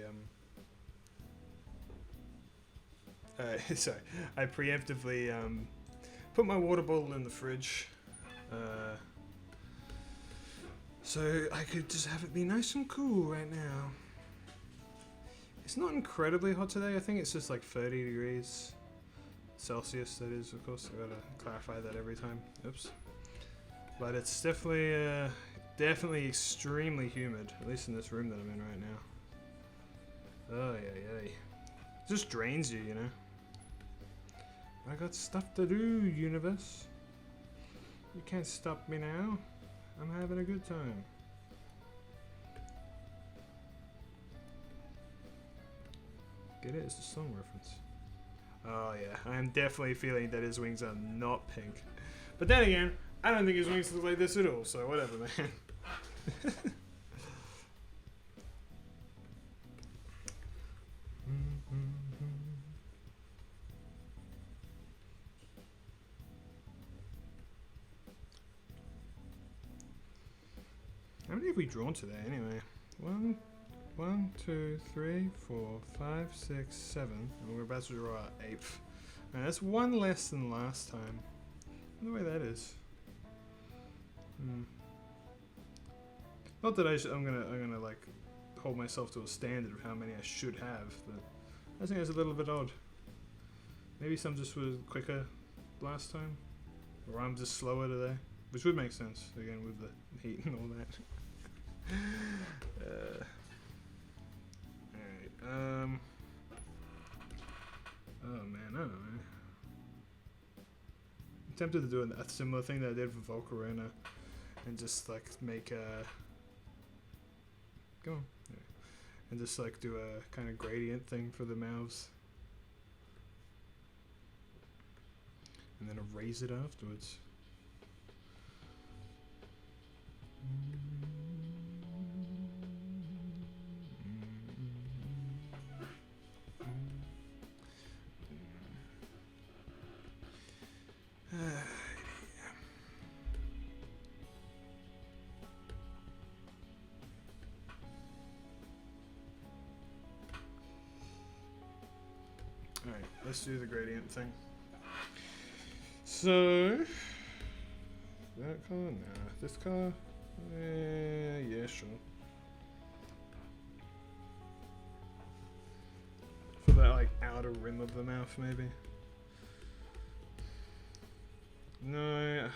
preemptively put my water bottle in the fridge so I could just have it be nice and cool right now. It's not incredibly hot today, I think it's just like 30 degrees Celsius, that is, of course. I gotta clarify that every time. Oops. But it's definitely extremely humid, at least in this room that I'm in right now. Oh, yeah. It just drains you, you know? I got stuff to do, universe. You can't stop me now. I'm having a good time. Get it? It's a song reference. Oh, yeah. I am definitely feeling that his wings are not pink. But then again, I don't think his wings look like this at all, so whatever, man. How many have we drawn today, anyway? 1, 2, 3, 4, 5, 6, 7. And we're about to draw our 8th. Alright, that's one less than last time. I wonder why that is. Not that I'm gonna like hold myself to a standard of how many I should have, but I think it's a little bit odd. Maybe some just were quicker last time, or I'm just slower today, which would make sense again with the heat and all that. Alright, oh man, I don't know. I'm tempted to do a similar thing that I did for Volcarona and just like make a. Come on. Yeah. And just like do a kind of gradient thing for the mouths. And then erase it afterwards. Alright, let's do the gradient thing. So, that color? Nah. This color? Yeah, sure. For that, like, outer rim of the mouth, maybe? No.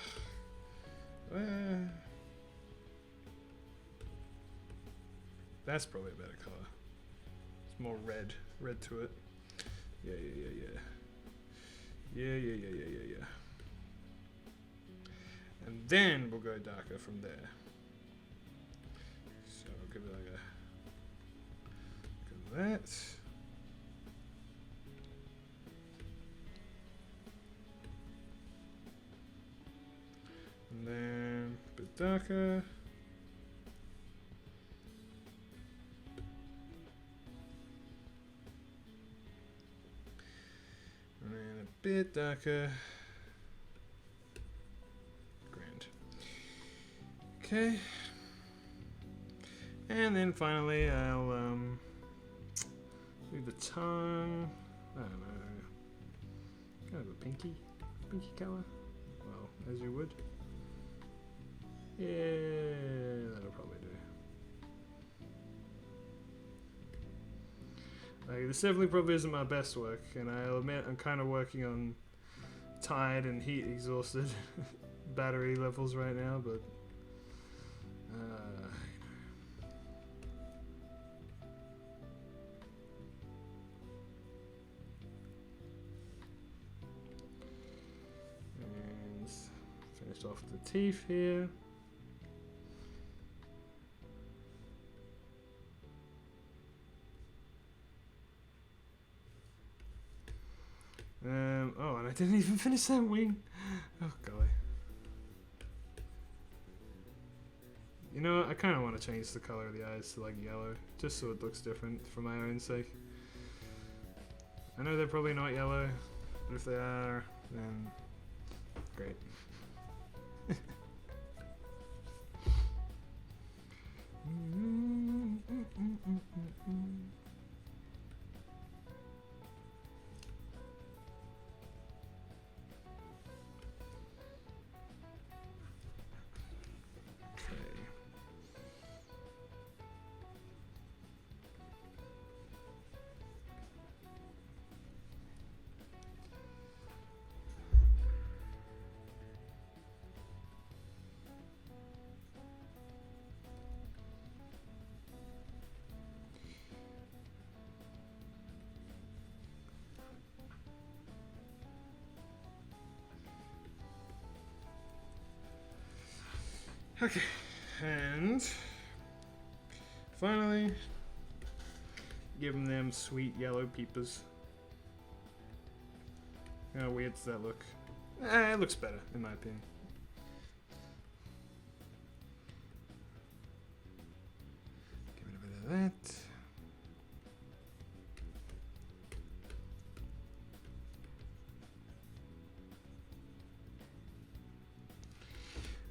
That's probably a better color. It's more red to it. Yeah. Yeah. And then we'll go darker from there. So I'll give it like a look at that. And then a bit darker. And then a bit darker. Grand. Okay. And then finally I'll do the tongue. I don't know. Kind of a pinky color. Well, as you would. Yeah, that'll probably do. Like, this definitely probably isn't my best work, and I'll admit I'm kind of working on tired and heat exhausted battery levels right now, but and finish off the teeth here. Oh, and I didn't even finish that wing. Oh, golly. You know, I kind of want to change the color of the eyes to like yellow, just so it looks different for my own sake. I know they're probably not yellow, but if they are, then great. Okay, and finally, give them sweet yellow peepers. How weird does that look? It looks better, in my opinion. Give it a bit of that.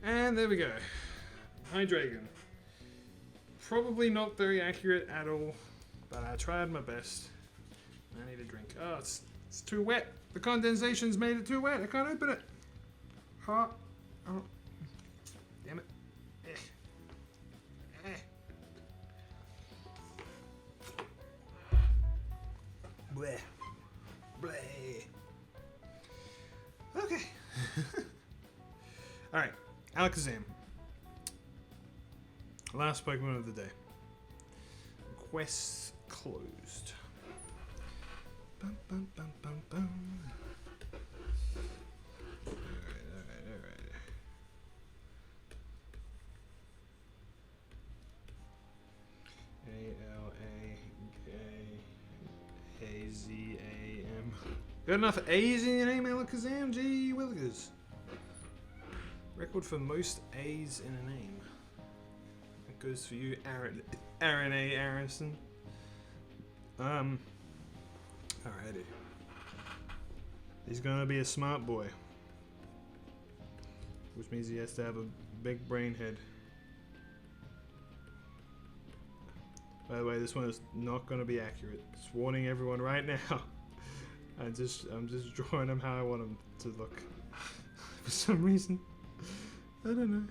And there we go. Hydreigon. Probably not very accurate at all, but I tried my best. I need a drink. Oh, it's too wet. The condensation's made it too wet. I can't open it. Oh. Damn it. Bleh. Bleh. Okay. Alright. Alakazam. Last Pokemon of the day. Quest closed. Bum, bum, bum, bum, bum. Alright. A-L-A-K-A-Z-A-M. Got enough A's in your name, Alakazam? Gee willikers. Record for most A's in a name. That goes for you, Aaron A. Arison. Alrighty. He's gonna be a smart boy. Which means he has to have a big brain head. By the way, this one is not gonna be accurate. Just warning everyone right now. I'm just drawing him how I want him to look. For some reason. I don't know.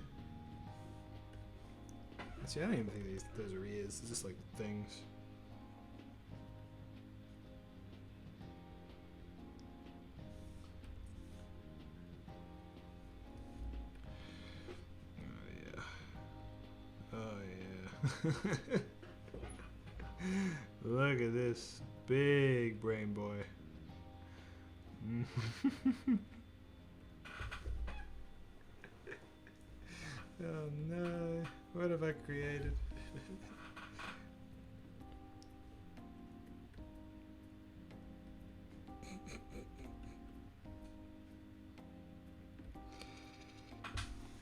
See, I don't even think those are ears. It's just like things. Oh yeah. Look at this big brain boy. Oh no, what have I created?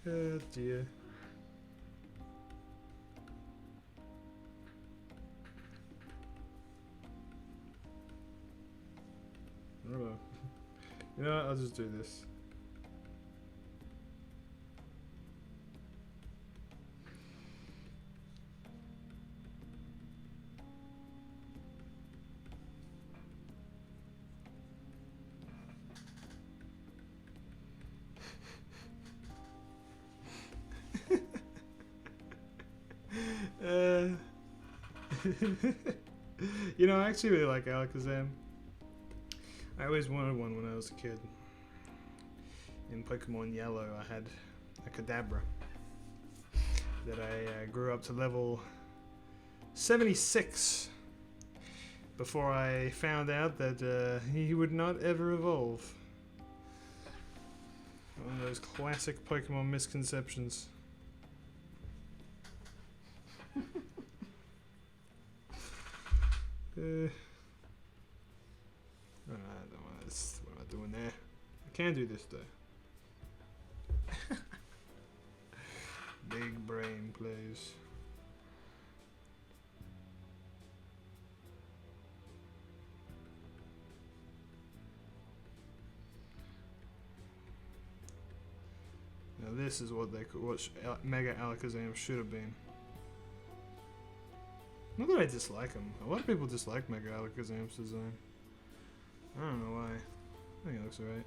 Oh dear. I don't know. You know what? I'll just do this. You know, I actually really like Alakazam. I always wanted one when I was a kid. In Pokemon Yellow, I had a Kadabra that I grew up to level 76 before I found out that he would not ever evolve. One of those classic Pokemon misconceptions. I don't want this. What am I doing there? I can do this though. Big brain plays. Now this is what Mega Alakazam should have been. Not that I dislike him. A lot of people dislike Mega Alakazam's design. I don't know why. I think it looks alright.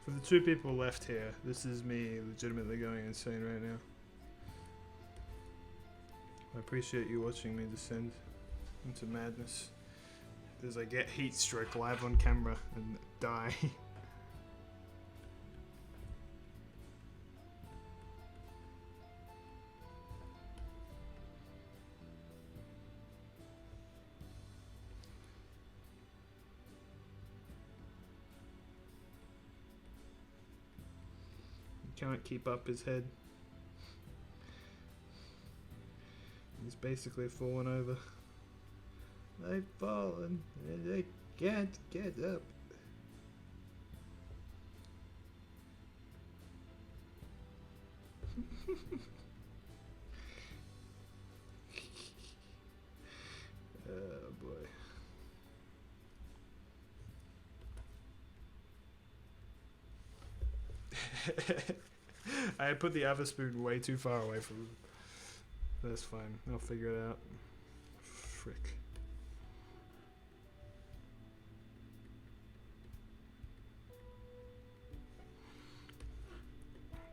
For the two people left here, this is me legitimately going insane right now. I appreciate you watching me descend into madness as I get heat stroke live on camera and die. Can't keep up his head. He's basically fallen over. I've fallen and I can't get up. Oh boy. I put the other spoon way too far away from him. That's fine. I'll figure it out. Frick.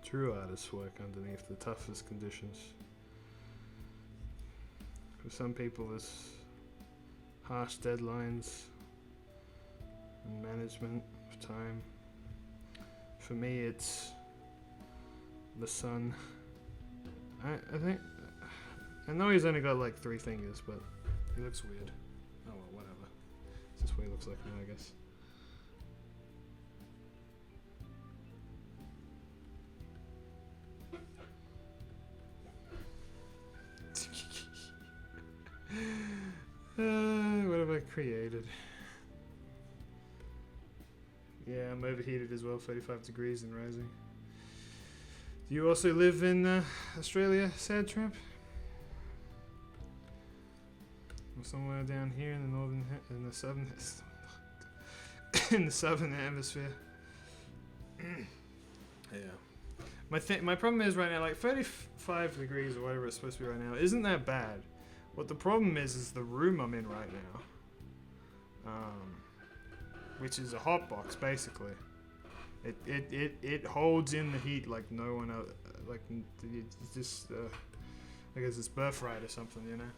True artists work underneath the toughest conditions. For some people, it's harsh deadlines and management of time. For me, it's the sun. I think. I know he's only got like 3 fingers, but he looks weird. Oh well, whatever. It's just what he looks like now, I guess. What have I created? Yeah, I'm overheated as well, 35 degrees and rising. Do you also live in Australia, Sad Tramp? Or somewhere down here in the in the southern, in the southern hemisphere? Yeah. My problem is right now, like 35 degrees or whatever it's supposed to be right now, isn't that bad. What the problem is the room I'm in right now. Which is a hot box basically. It holds in the heat like no one else. Like it's just I guess it's birthright or something, you know.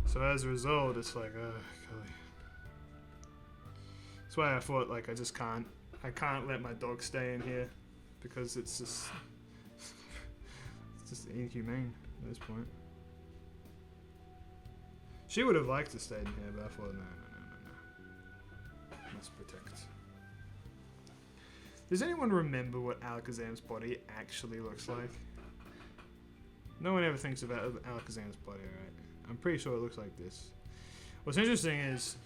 So as a result, it's like golly. That's why I thought like I can't let my dog stay in here because it's just inhumane at this point. She would have liked to stay in here, but I thought no. Must protect. Does anyone remember what Alakazam's body actually looks like? No one ever thinks about Alakazam's body, right? I'm pretty sure it looks like this. What's interesting is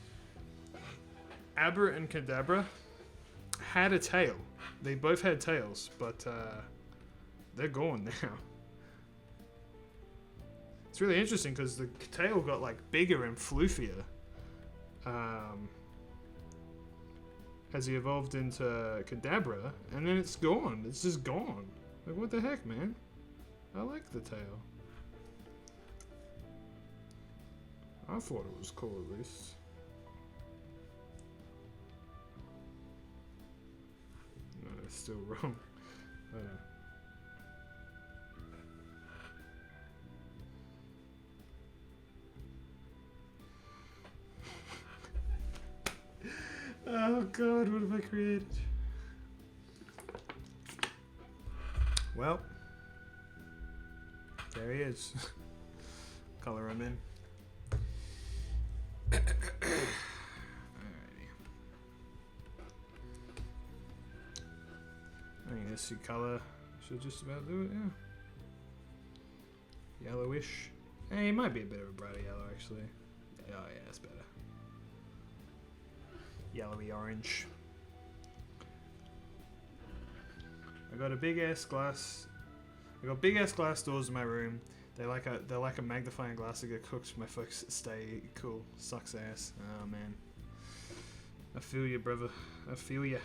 Abra and Kadabra had a tail. They both had tails, but they're gone now. It's really interesting because the tail got like bigger and floofier. As he evolved into Kadabra, and then it's gone. It's just gone. Like, what the heck, man? I like the tail. I thought it was cool, at least. No, it's still wrong. I don't know. Oh god, what have I created? Well, there he is. Color him in. Alrighty. I think this color should just about do it, yeah. Yellowish. Hey, it might be a bit of a brighter yellow actually. Oh yeah, that's better. Yellowy orange. I got a big ass glass. I got big ass glass doors in my room. They're like a magnifying glass that get cooked. My folks stay cool. Sucks ass. Oh man. I feel you, brother. I feel ya.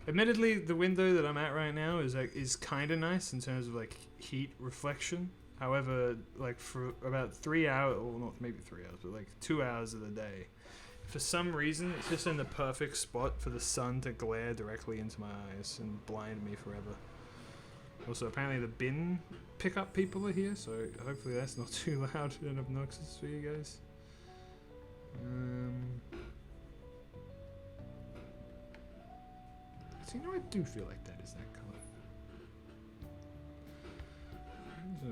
Admittedly, the window that I'm at right now is kind of nice in terms of like heat reflection. However, like for about 3 hours, or not maybe 3 hours, but like 2 hours of the day, for some reason, it's just in the perfect spot for the sun to glare directly into my eyes and blind me forever. Also, apparently the bin pickup people are here, so hopefully that's not too loud and obnoxious for you guys. So, you know, I do feel like that is that color. So,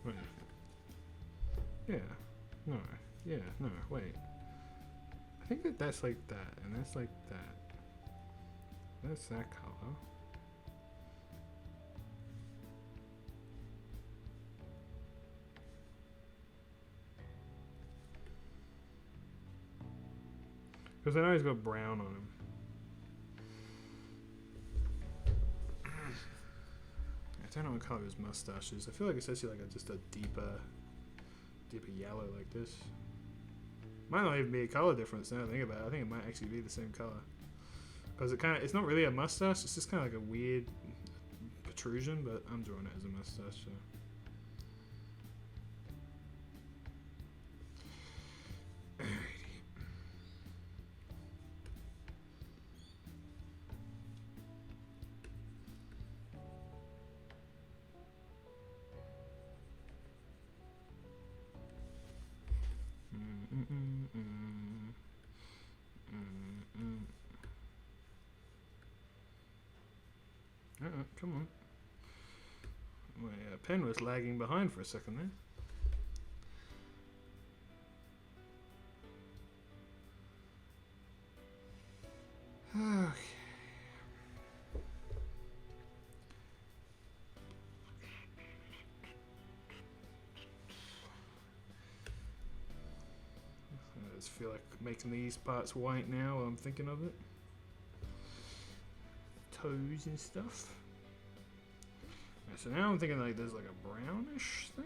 wait. Yeah. No. Yeah. No. Wait. I think that's like that, and that's like that. That's that color. Because I know he's got brown on him. I don't know what color his mustache is. I feel like it's actually like just a deeper yellow like this. Might not even be a color difference now I think about it. I think it might actually be the same color. Because it's not really a mustache, it's just kind of like a weird protrusion, but I'm drawing it as a mustache, so. Come on. My pen was lagging behind for a second there. Okay. I just feel like making these parts white now while I'm thinking of it. Toes and stuff. Right, so now I'm thinking like there's like a brownish thing.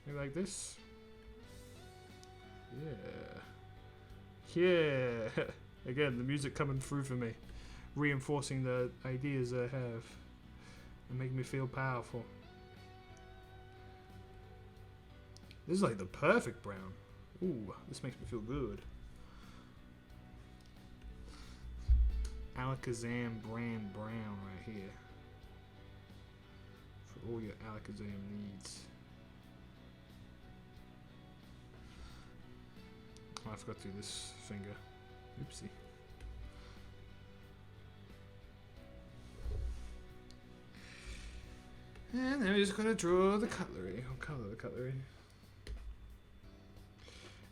Maybe like this. Yeah. Yeah. Again, the music coming through for me, reinforcing the ideas I have and making me feel powerful. This is like the perfect brown. Ooh, this makes me feel good. Alakazam brand brown right here. For all your Alakazam needs. Oh, I forgot to do this finger. Oopsie. And then we're just gonna draw the cutlery. I'll color the cutlery.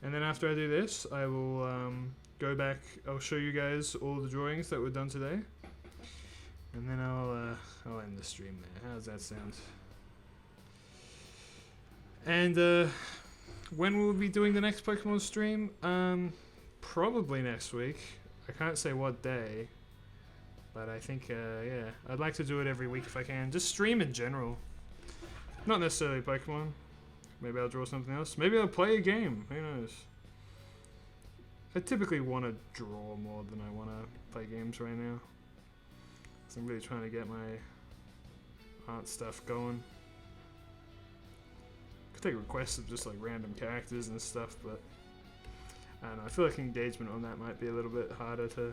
And then after I do this, I will go back. I'll show you guys all the drawings that were done today, and then I'll end the stream there. How does that sound? And when will we be doing the next Pokemon stream? Probably next week. I can't say what day, but I think yeah, I'd like to do it every week if I can. Just stream in general, not necessarily Pokemon. Maybe I'll draw something else. Maybe I'll play a game. Who knows? I typically want to draw more than I want to play games right now. So I'm really trying to get my art stuff going. Could take requests of just like random characters and stuff, but I don't know. I feel like engagement on that might be a little bit harder to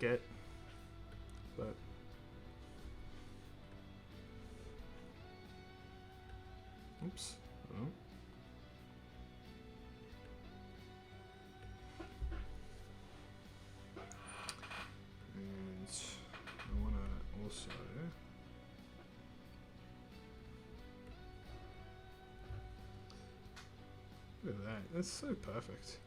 get. But oops. Oh. And I want to also look at that. That's so perfect.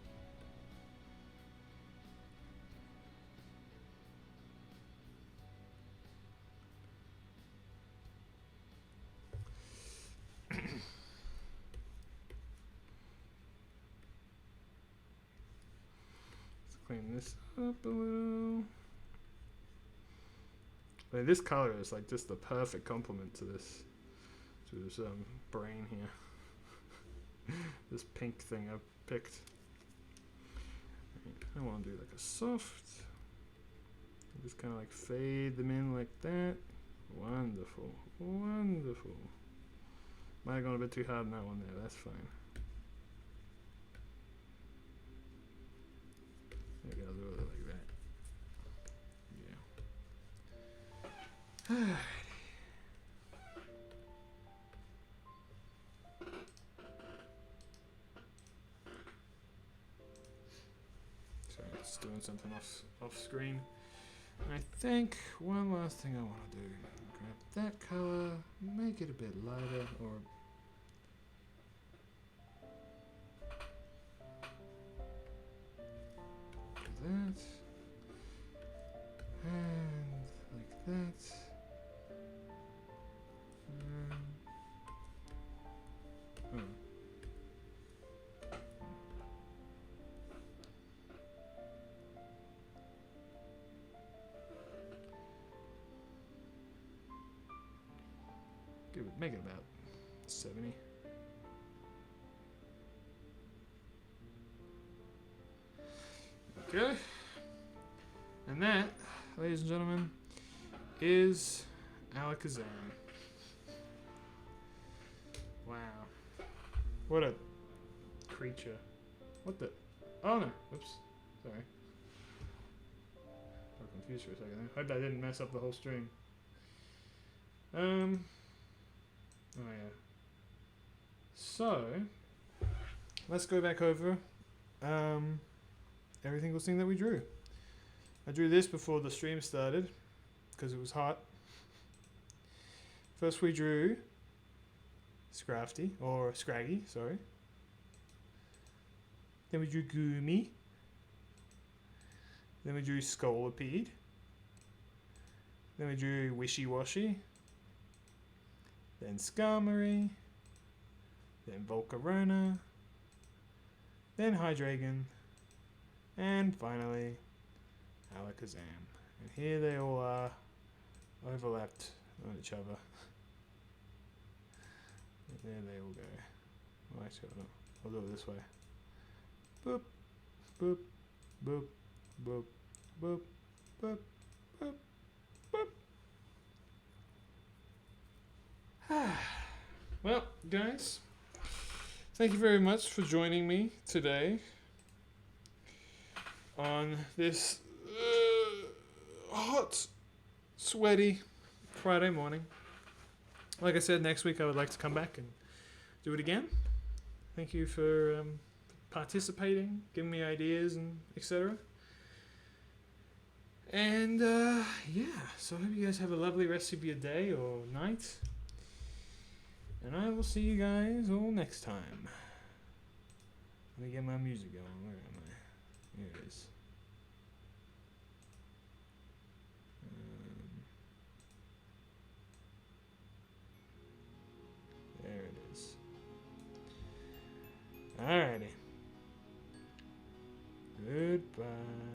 Clean this up a little. Like, this color is like just the perfect complement to this brain here. This pink thing I've picked. I want to do like a soft. Just kind of like fade them in like that. Wonderful, wonderful. Might have gone a bit too hard on that one there. That's fine. Maybe I'll do it like that. Yeah. Alrighty. Sorry, just doing something off screen. And I think one last thing I want to do. Grab that color, make it a bit lighter, or that, and like that, Make it about 70. Okay. And that, ladies and gentlemen, is Alakazam. Wow. What a creature. What the? Oh no. Oops. Sorry. I'm confused for a second. I hope I didn't mess up the whole stream. Oh yeah. So, let's go back over every single thing that we drew. I drew this before the stream started because it was hot. First we drew Scraggy, sorry. Then we drew Goomy. Then we drew Scolipede. Then we drew Wishy Washy. Then Skarmory. Then Volcarona. Then Hydreigon. And finally, Alakazam. And here they all are overlapped on each other. And there they all go. Oh, actually, I'll do it this way. Boop, boop, boop, boop, boop, boop, boop, boop. Well, guys, thank you very much for joining me today on this hot, sweaty Friday morning. Like I said, next week I would like to come back and do it again. Thank you for participating, giving me ideas and etc. And yeah, so I hope you guys have a lovely rest of your day or night. And I will see you guys all next time. Let me get my music going. Where am I? Here it is. There it is. Alrighty. Goodbye.